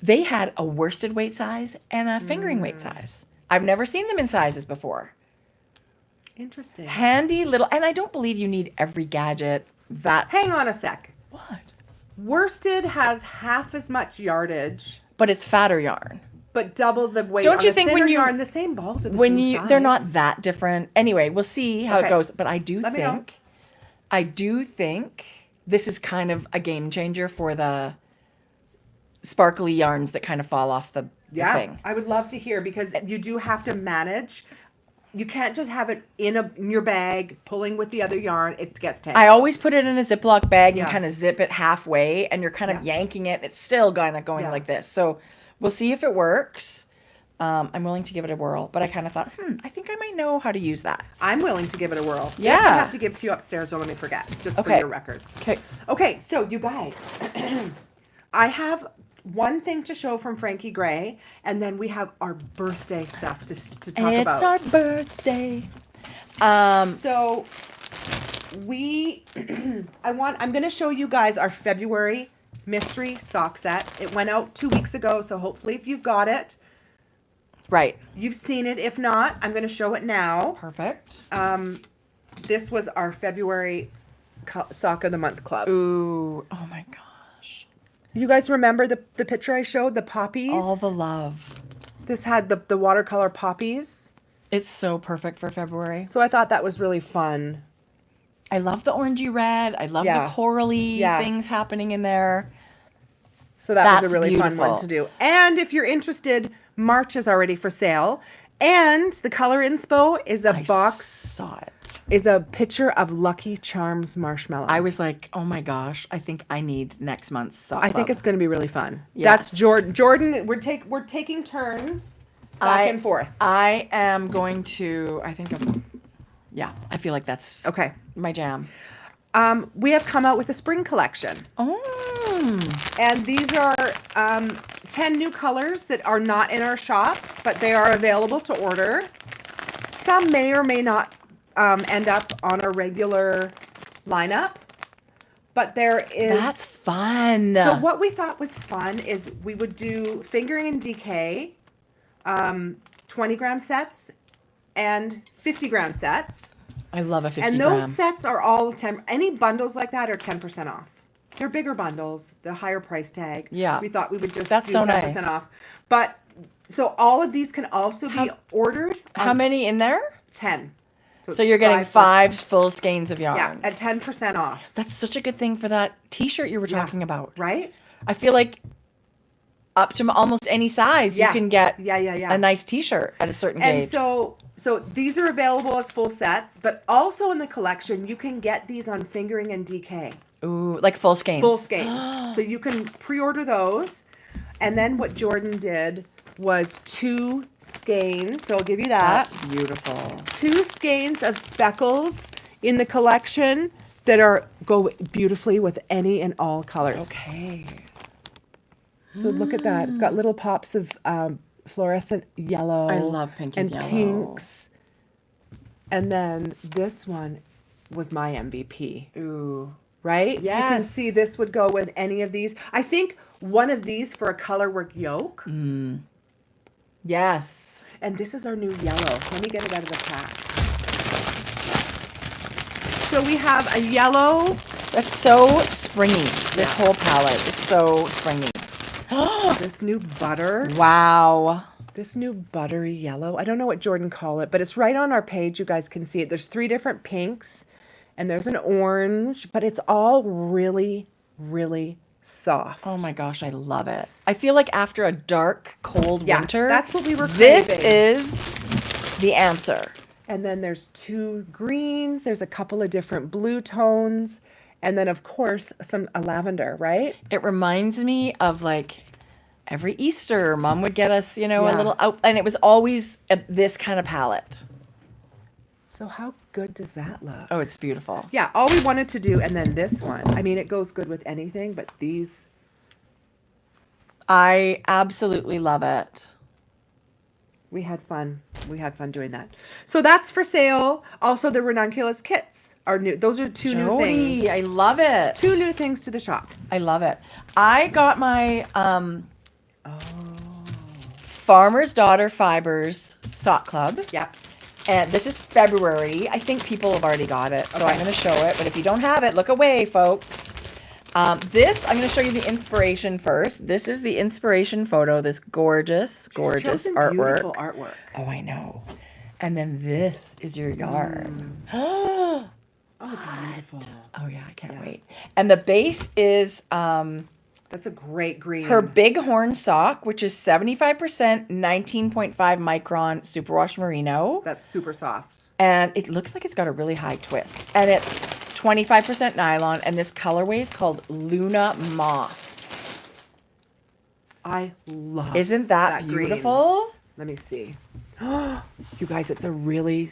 They had a worsted weight size and a fingering weight size. I've never seen them in sizes before. Interesting. Handy little, and I don't believe you need every gadget. Hang on a sec. What? Worsted has half as much yardage, But it's fatter yarn. but double the weight. Don't on you the think thinner when you- yarn, the same balls are the same size. They're not that different. Anyway, we'll see how it Okay. goes. But I do Let me know. think this is kind of a game changer for the sparkly yarns that kind of fall off the thing. I would love to hear because you do have to manage. You can't just have it in your bag, pulling with the other yarn. It gets tangled. I always put it in a Ziploc bag Yeah. and kind of zip it halfway, and you're kind of yanking it. It's still kind of going Yeah. like this. So we'll see if it works. I'm willing to give it a whirl, but I kind of thought, I think I might know how to use that. I'm willing to give it a whirl. Yeah. This I have to give to you upstairs. Don't let me forget. Just for Okay. your records. Okay. Okay, so you guys, I have one thing to show from Frankie Grey, and then we have our birthday stuff to talk about. It's our birthday. So I'm going to show you guys our February mystery sock set. It went out 2 weeks ago, so hopefully if you've got it, Right. you've seen it. If not, I'm going to show it now. Perfect. This was our February sock of the month club. Ooh. Oh my gosh. You guys remember the picture I showed, the poppies? All the love. This had the watercolor poppies. It's so perfect for February. So I thought that was really fun. I love the orangey red. I love Yeah. the corally Yeah. things happening in there. So that was That's a really fun one beautiful. to do. And if you're interested, March is already for sale. And the color inspo is a I box, saw it. is a picture of Lucky Charms marshmallows. I was like, oh my gosh, I think I need next month's sock I think club. it's going to be really fun. Yes. That's Jordan. Jordan, we're taking turns back and forth. I am going to, yeah, I feel like that's Okay. my jam. We have come out with a spring collection. Oh, And these are 10 new colors that are not in our shop, but they are available to order. Some may or may not end up on our regular lineup, but there is... that's fun. So what we thought was fun is we would do fingering and DK, 20-gram sets and 50-gram sets. I love a 50 And gram. those sets are all 10. Any bundles like that are 10% off. They're bigger bundles, the higher price tag. Yeah. We thought we would just That's do so 10% nice. off. But so all of these can also be ordered. How many in there? 10. So it's you're getting 5 full skeins of yarn. Yeah, at 10% off. That's such a good thing for that t-shirt you were talking about. Right? I feel like up to almost any size you can get a nice t-shirt at a certain And gauge. so these are available as full sets, but also in the collection you can get these on fingering and DK. Ooh, like full skeins. Full skeins. So you can pre-order those. And then what Jordan did was 2 skeins. So I'll give you that. That's beautiful. 2 skeins of speckles in the collection that go beautifully with any and all colors. Okay. So look at that. It's got little pops of fluorescent yellow. I love pink and yellow. Pinks. And then this one was my MVP. Ooh. Right? You can Yes. see this would go with any of these. I think one of these for a color work yoke. Yes. And this is our new yellow. Let me get it out of the pack. So we have a yellow. That's so springy. This whole palette is so springy. This new butter. Wow. This new buttery yellow. I don't know what Jordan call it, but it's right on our page. You guys can see it. There's 3 different pinks and there's an orange, but it's all really, really soft. Oh my gosh, I love it. I feel like after a dark, cold Yeah, winter, that's what we were this craving. is the answer. And then there's 2 greens. There's a couple of different blue tones. And then, of course, a lavender, right? It reminds me of like every Easter, Mom would get us, a little out, and it was always this kind of palette. So how good does that look? Oh, it's beautiful. Yeah, all we wanted to do, and then this one. I mean, it goes good with anything, but these. I absolutely love it. We had fun. We had fun doing that. So that's for sale. Also, the Ranunculus kits are new. Those are 2 new Jodi, things. I love it. 2 new things to the shop. I love it. I got my Farmer's Daughter Fibres sock club. Yeah. And this is February. I think people have already got it, so Okay. I'm going to show it. But if you don't have it, look away, folks. I'm going to show you the inspiration first. This is the inspiration photo, this gorgeous, gorgeous Chosen artwork. Beautiful artwork. Oh, I know. And then this is your yarn. Oh, beautiful. Oh, yeah, I can't wait. And the base is That's a great green. her Bighorn sock, which is 75% 19.5 micron superwash merino. That's super soft. And it looks like it's got a really high twist. And it's 25% nylon. And this colorway is called Luna Moth. I love Isn't that green. beautiful? Let me see. You guys, it's a really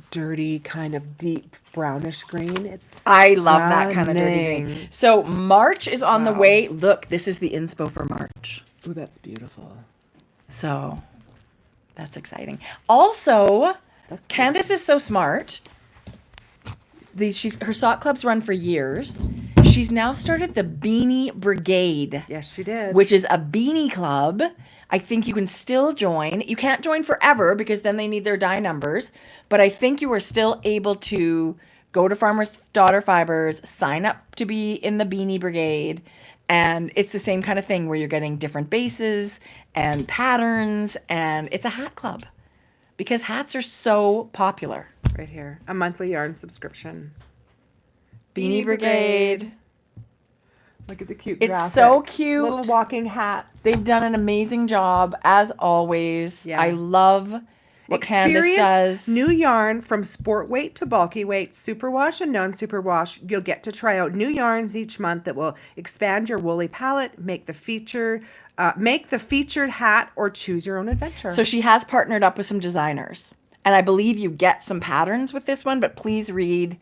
dirty, kind of deep brownish green. It's I love that kind of dirty stunning. green. So March is on the way. Look, this is the inspo for March. Ooh, that's beautiful. So that's exciting. Also, Candace is so smart. Her sock clubs run for years. She's now started the Beanie Brigade. Yes, she did. Which is a beanie club. I think you can still join. You can't join forever because then they need their die numbers. But I think you are still able to go to Farmer's Daughter Fibres, sign up to be in the Beanie Brigade. And it's the same kind of thing where you're getting different bases and patterns. And it's a hat club because hats are so popular. Right here. A monthly yarn subscription. Beanie Brigade. Look at the cute It's graphic. so cute. Little walking hats. They've done an amazing job, as always. Yeah. I love what Candace does. New yarn from sport weight to bulky weight, superwash and non-superwash. You'll get to try out new yarns each month that will expand your woolly palette, make the featured hat, or choose your own adventure. So she has partnered up with some designers. And I believe you get some patterns with this one, but please read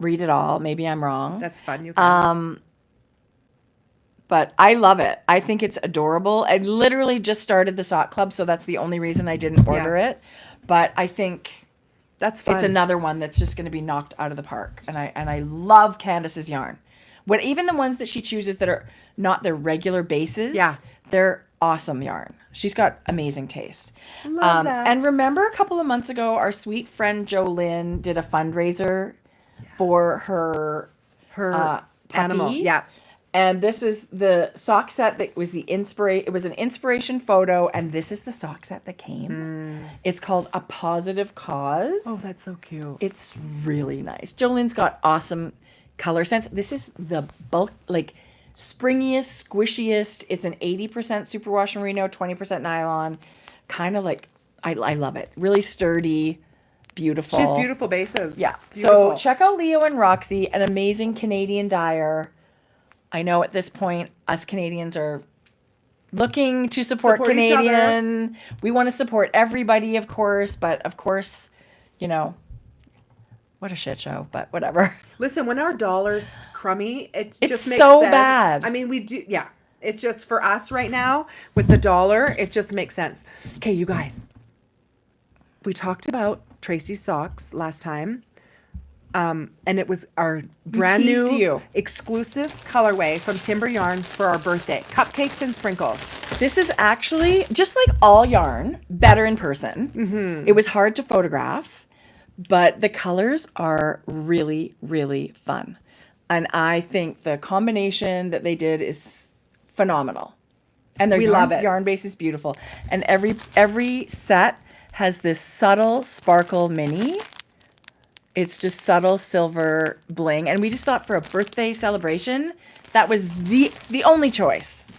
it all. Maybe I'm wrong. That's fun, you guys. But I love it. I think it's adorable. I literally just started the sock club, so that's the only reason I didn't order it. But I think That's fun. it's another one that's just going to be knocked out of the park. And I love Candace's yarn. Even the ones that she chooses that are not their regular bases, they're awesome yarn. She's got amazing taste. Love that. And remember a couple of months ago, our sweet friend Jolynn did a fundraiser for her animal. puppy. Yeah. And this is the sock set that was it was an inspiration photo, and this is the sock set that came. It's called A Positive Cause. Oh, that's so cute. It's really nice. Jolynn's got awesome color sense. This is the bulk, like springiest, squishiest. It's an 80% superwash merino, 20% nylon. Kind of like, I love it. Really sturdy, beautiful. She's beautiful bases. Yeah. Beautiful. So check out Leo and Roxy, an amazing Canadian dyer. I know at this point, us Canadians are looking to support each other. Canadian. We want to support everybody, of course. But of course, what a shit show, but whatever. Listen, when our dollar's crummy, it It's just makes so sense. bad. I mean, we do, yeah. It's just for us right now with the dollar, it just makes sense. Okay, you guys. We talked about Tracie's socks last time. And it was our brand teased new you. exclusive colorway from Timber Yarn for our birthday. Cupcakes and sprinkles. This is actually, just like all yarn, better in person. Mm-hmm. It was hard to photograph, but the colors are really, really fun. And I think the combination that they did is phenomenal. And their love it. yarn base is beautiful. And every set has this subtle sparkle mini. It's just subtle silver bling. And we just thought for a birthday celebration, that was the only choice.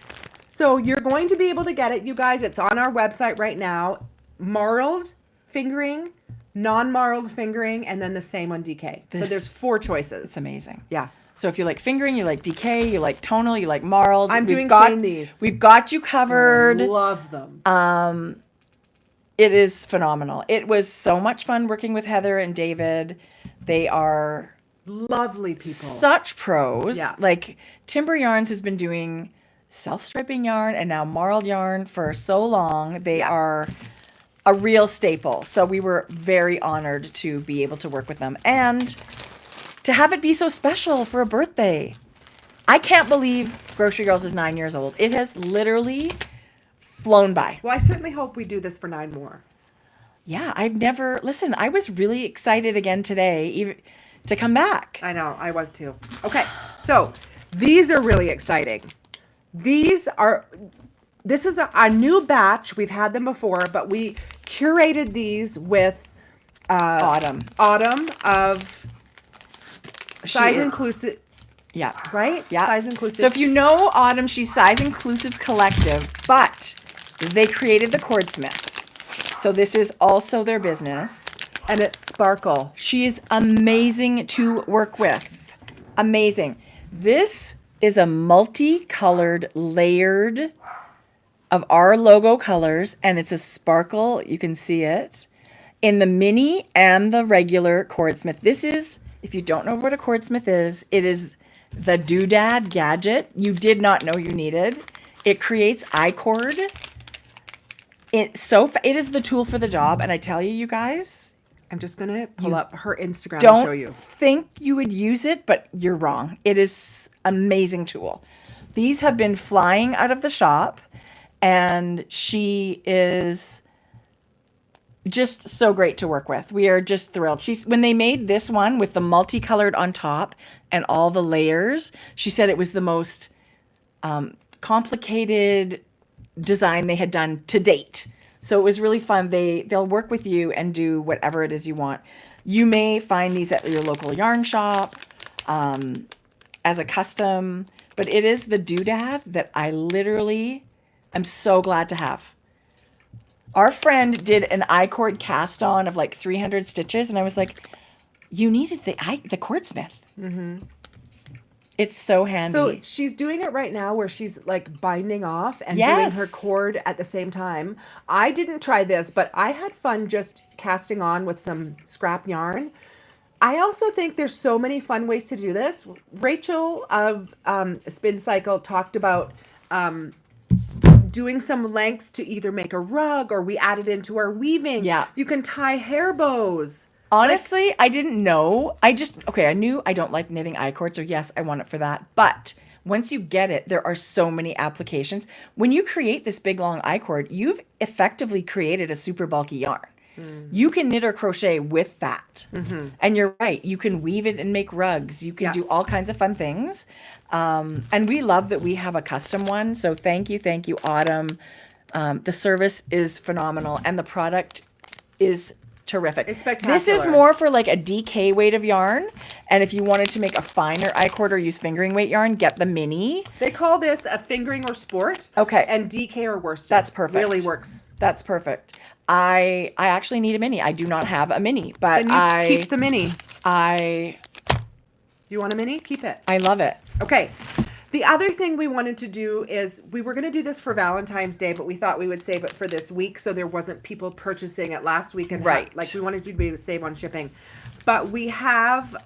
So you're going to be able to get it, you guys. It's on our website right now. Marled fingering, non-marled fingering, and then the same on DK. So there's 4 choices. It's amazing. Yeah. So if you like fingering, you like DK, you like tonal, you like marled. I'm doing chain these. We've got you covered. Love them. It is phenomenal. It was so much fun working with Heather and David. They are Lovely people. such pros. Yeah. Like Timber Yarns has been doing self-striping yarn and now marled yarn for so long. They are a real staple. So we were very honored to be able to work with them and to have it be so special for a birthday. I can't believe Grocery Girls is 9 years old. It has literally flown by. Well, I certainly hope we do this for 9 more. Yeah, I was really excited again today even to come back. I know, I was too. Okay, so these are really exciting. This is a new batch. We've had them before, but we curated these with Autumn of size inclusive. Yeah. Right? Yeah. Size inclusive. So if you know Autumn, she's size inclusive collective, but they created the Cordsmith. So this is also their business. And it's sparkle. She is amazing to work with. Amazing. This is a multicolored, layered of our logo colors, and it's a sparkle. You can see it in the mini and the regular Cordsmith. This is, if you don't know what a Cordsmith is, it is the doodad gadget you did not know you needed. It creates I-cord. It is the tool for the job, and I tell you, you guys, I'm just going to pull up her Instagram don't to show you. think you would use it, but you're wrong. It is amazing tool. These have been flying out of the shop, and she is just so great to work with. We are just thrilled. When they made this one with the multicolored on top and all the layers, she said it was the most complicated design they had done to date. So it was really fun. They'll work with you and do whatever it is you want. You may find these at your local yarn shop. as a custom, but it is the doodad that I literally am so glad to have. Our friend did an I-cord cast on of like 300 stitches, and I was like, you needed the cordsmith. Mm-hmm. It's so handy. So she's doing it right now where she's like binding off and doing her cord at the same time. I didn't try this, but I had fun just casting on with some scrap yarn. I also think there's so many fun ways to do this. Rachel of Spin Cycle talked about doing some lengths to either make a rug, or we added into our weaving. Yeah. You can tie hair bows. Honestly, I didn't know. I knew I don't like knitting I-cord, so yes, I want it for that. But once you get it, there are so many applications. When you create this big, long I-cord, you've effectively created a super bulky yarn. Mm. You can knit or crochet with that. Mm-hmm. And you're right. You can weave it and make rugs. You can do all kinds of fun things. And we love that we have a custom one. So thank you, Autumn. The service is phenomenal, and the product is terrific. It's spectacular. This is more for like a DK weight of yarn. And if you wanted to make a finer I-cord or use fingering weight yarn, get the mini. They call this a fingering or sport. Okay. And DK or worsted. That's perfect. Really works. That's perfect. I actually need a mini. I do not have a mini, but then you keep the mini. You want a mini? Keep it. I love it. Okay. The other thing we wanted to do is we were going to do this for Valentine's Day, but we thought we would save it for this week so there wasn't people purchasing it last week. And right. We wanted you to be able to save on shipping. But we have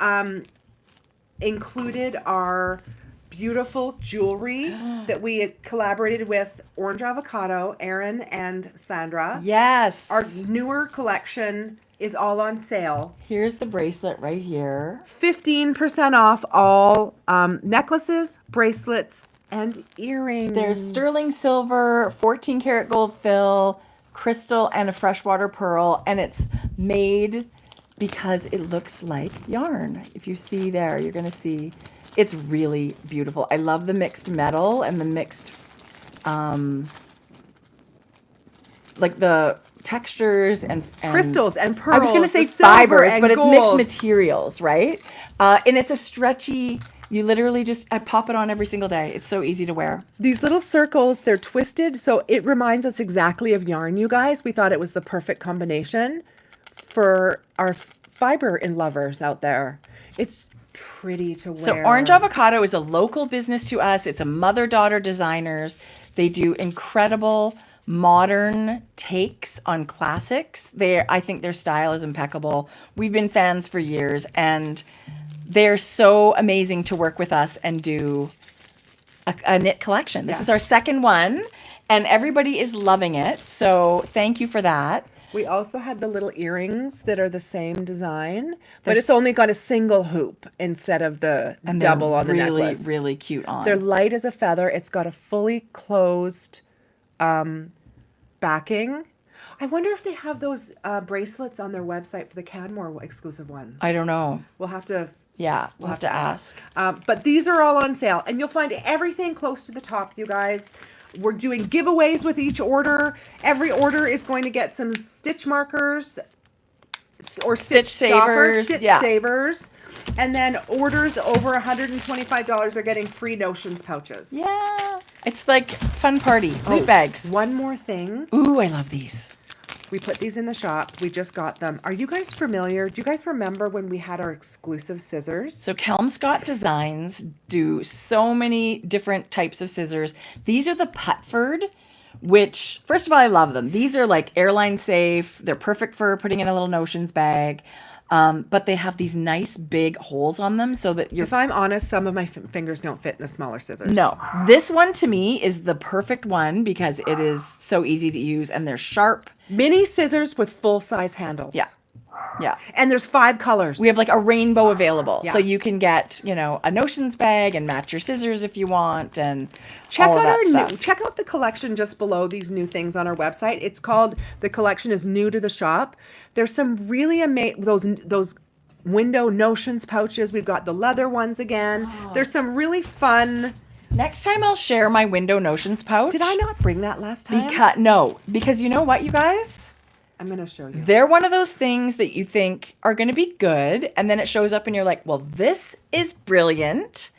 included our beautiful jewelry that we collaborated with Orange Avocado, Erin and Sandra. Yes. Our newer collection is all on sale. Here's the bracelet right here. 15% off all necklaces, bracelets, and earrings. There's sterling silver, 14 karat gold fill, crystal, and a freshwater pearl. And it's made because it looks like yarn. If you see there, you're going to see it's really beautiful. I love the mixed metal and the mixed, like the textures and crystals and pearls. I was going to say fibers, but it's mixed materials, right? And it's a stretchy, you literally just, I pop it on every single day. It's so easy to wear. These little circles, they're twisted, so it reminds us exactly of yarn, you guys. We thought it was the perfect combination for our fiber in lovers out there. It's pretty to wear. So Orange Avocado is a local business to us. It's a mother-daughter designers. They do incredible modern takes on classics. I think their style is impeccable. We've been fans for years, and they're so amazing to work with us and do a knit collection. This is our second one, and everybody is loving it. So thank you for that. We also had the little earrings that are the same design, but it's only got a single hoop instead of the double on the necklace. Really, really cute on. They're light as a feather. It's got a fully closed backing. I wonder if they have those bracelets on their website for the Canmore exclusive ones. I don't know. We'll have to. Yeah, we'll have to ask. But these are all on sale, and you'll find everything close to the top, you guys. We're doing giveaways with each order. Every order is going to get some stitch markers or stitch savers. Savers. And then orders over $125 are getting free Notions pouches. Yeah. It's like fun party. Loot bags. One more thing. Ooh, I love these. We put these in the shop. We just got them. Are you guys familiar? Do you guys remember when we had our exclusive scissors? So Kelmscott Designs do so many different types of scissors. These are the Putford, which, first of all, I love them. These are like airline safe. They're perfect for putting in a little Notions bag. But they have these nice big holes on them so that if I'm honest, some of my fingers don't fit in the smaller scissors. No. This one to me is the perfect one because it is so easy to use and they're sharp. Mini scissors with full-size handles. Yeah. Yeah. And there's 5 colors. We have like a rainbow available. Yeah. So you can get, a Notions bag and match your scissors if you want and check all of out that stuff. Check out the collection just below these new things on our website. It's called, the collection is new to the shop. There's some really amazing, those window Notions pouches. We've got the leather ones again. Oh. There's some really fun. Next time I'll share my window Notions pouch. Did I not bring that last time? Because you know what, you guys? I'm going to show you. They're one of those things that you think are going to be good, and then it shows up and you're like, well, this is brilliant.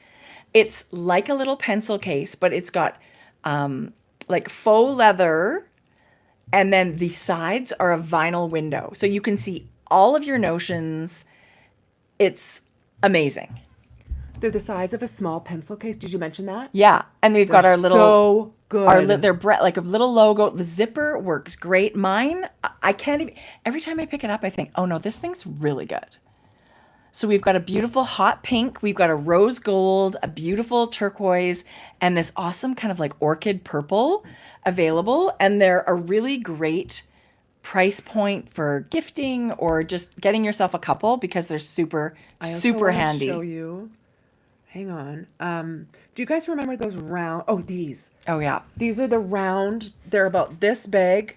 It's like a little pencil case, but it's got like faux leather, and then the sides are a vinyl window. So you can see all of your notions. It's amazing. They're the size of a small pencil case. Did you mention that? Yeah, and we've got our little so good. they're like a little logo. The zipper works great. Mine, I can't even. Every time I pick it up, I think, oh no, this thing's really good. So we've got a beautiful hot pink. We've got a rose gold, a beautiful turquoise, and this awesome kind of like orchid purple available. And they're a really great price point for gifting or just getting yourself a couple because they're super handy. Show you. Hang on. Do you guys remember those round? Oh, these. Oh yeah. These are the round. They're about this big.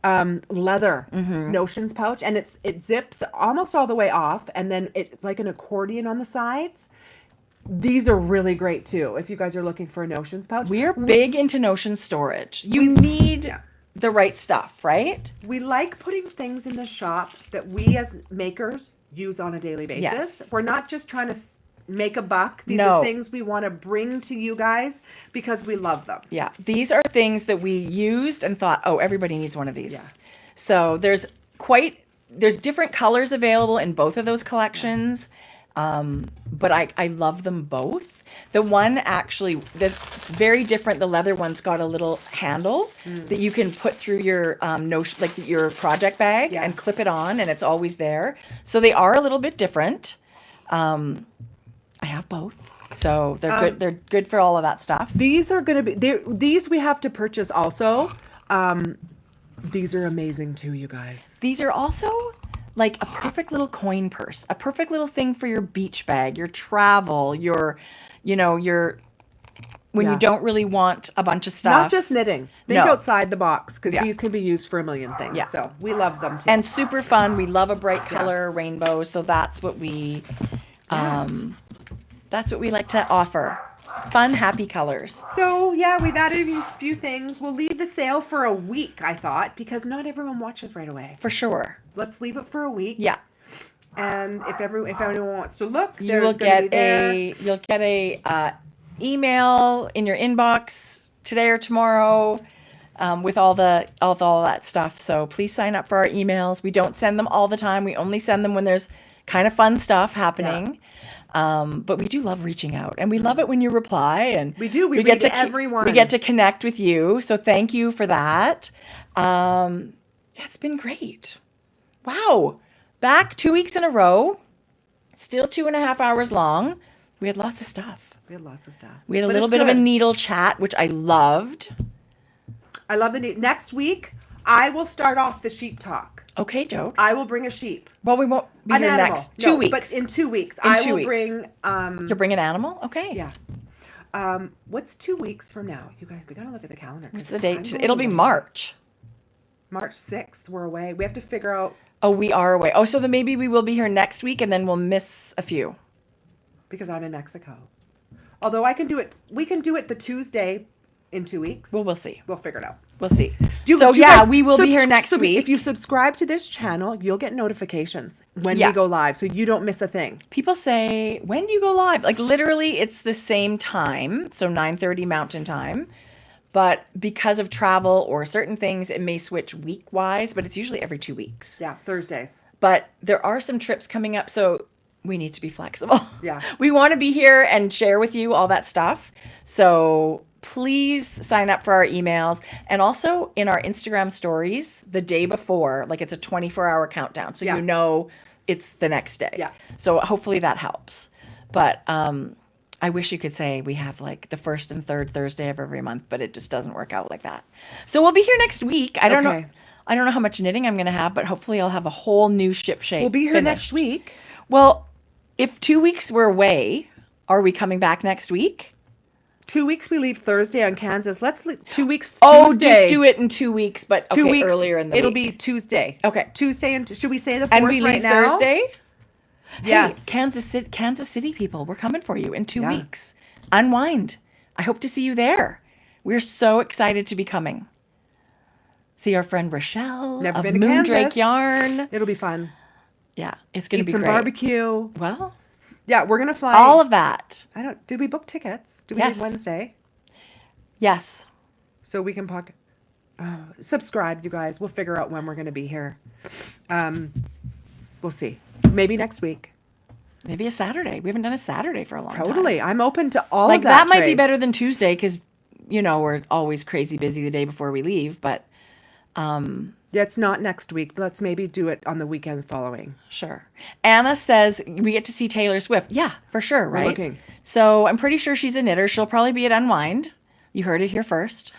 Leather notions pouch, and it zips almost all the way off, and then it's like an accordion on the sides. These are really great too if you guys are looking for a notions pouch. We're big into notion storage. You need the right stuff, right? We like putting things in the shop that we as makers use on a daily basis. Yes. We're not just trying to make a buck. These are things we want to bring to you guys because we love them. Yeah. These are things that we used and thought, oh, everybody needs one of these. Yeah. So there's different colors available in both of those collections. But I love them both. The one actually that's very different, the leather one's got a little handle that you can put through your notion, like your project bag and clip it on, and it's always there. So they are a little bit different. I have both. So they're good. They're good for all of that stuff. These are going to be, these we have to purchase also. These are amazing too, you guys. These are also like a perfect little coin purse, a perfect little thing for your beach bag, your travel, your when you don't really want a bunch of stuff. Not just knitting. Think outside the box because these can be used for a million things. Yeah. So we love them too. And super fun. We love a bright color, rainbow. So that's what we like to offer. Fun, happy colors. So, yeah, we've added a few things. We'll leave the sale for a week, I thought, because not everyone watches right away. For sure. Let's leave it for a week. Yeah. And if anyone wants to look, you'll get a email in your inbox today or tomorrow with all that stuff. So please sign up for our emails. We don't send them all the time. We only send them when there's kind of fun stuff happening. But we do love reaching out, and we love it when you reply. And we do. We read to everyone. We get to connect with you. So thank you for that. It's been great. Wow. Back 2 weeks in a row. Still 2.5 hours long. We had lots of stuff. We had a little bit of a needle chat, which I loved. I love the needle. Next week, I will start off the sheep talk. Okay, Joe. I will bring a sheep. Well, we won't be here next 2 weeks. But in 2 weeks, I will bring... You'll bring an animal? Okay. Yeah. What's 2 weeks from now? You guys, we got to look at the calendar. What's the date? It'll be March. March 6th. We're away. We have to figure out... Oh, we are away. Oh, so then maybe we will be here next week, and then we'll miss a few. Because I'm in Mexico. Although we can do it the Tuesday in 2 weeks. Well, we'll see. We'll figure it out. We'll see. Guys, we will be here next week. If you subscribe to this channel, you'll get notifications when we go live, so you don't miss a thing. People say, when do you go live? Like, literally, it's the same time, so 9:30 Mountain Time. But because of travel or certain things, it may switch week-wise, but it's usually every 2 weeks. Yeah, Thursdays. But there are some trips coming up, so we need to be flexible. Yeah. We want to be here and share with you all that stuff. So please sign up for our emails. And also in our Instagram stories the day before, like it's a 24-hour countdown. So you know it's the next day. Yeah. So hopefully that helps. But I wish you could say we have like the first and third Thursday of every month, but it just doesn't work out like that. So we'll be here next week. I don't know how much knitting I'm going to have, but hopefully I'll have a whole new ship shape. We'll be here next week. Well, if 2 weeks we're away, are we coming back next week? 2 weeks we leave Thursday on Kansas. Let's 2 weeks Tuesday. Oh, just do it in 2 weeks, but 2 weeks earlier in the it'll week. Be Tuesday. Okay. Tuesday, and should we say the 4th and we leave right now? Thursday? Yes. Hey, Kansas City people, we're coming for you in 2 weeks. Unwind. I hope to see you there. We're so excited to be coming. See our friend Rochelle Never of been to Moondrake Kansas. Yarn. It'll be fun. Yeah, it's going to Eat be some great. barbecue. Well, Yeah, we're gonna fly. all of that. Did we book tickets? Did we Yes. do Wednesday? Yes. So we can pocket. Subscribe, you guys. We'll figure out when we're gonna be here. We'll see. Maybe next week. Maybe a Saturday. We haven't done a Saturday for a long time. Totally. I'm open to all Like of that. that might be Trace. better than Tuesday because, we're always crazy busy the day before we leave. But Yeah, it's not next week. Let's maybe do it on the weekend following. sure. Anna says we get to see Taylor Swift. Yeah, for sure, right? looking. So I'm pretty sure she's a knitter. She'll probably be at Unwind. You heard it here first.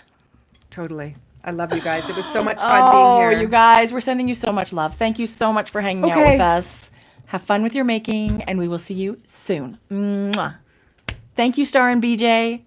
Totally. I love you guys. It was so much fun being here. You guys, we're sending you so much love. Thank you so much for hanging out Okay. with us. Have fun with your making, and we will see you soon. Mwah. Thank you, Star and BJ.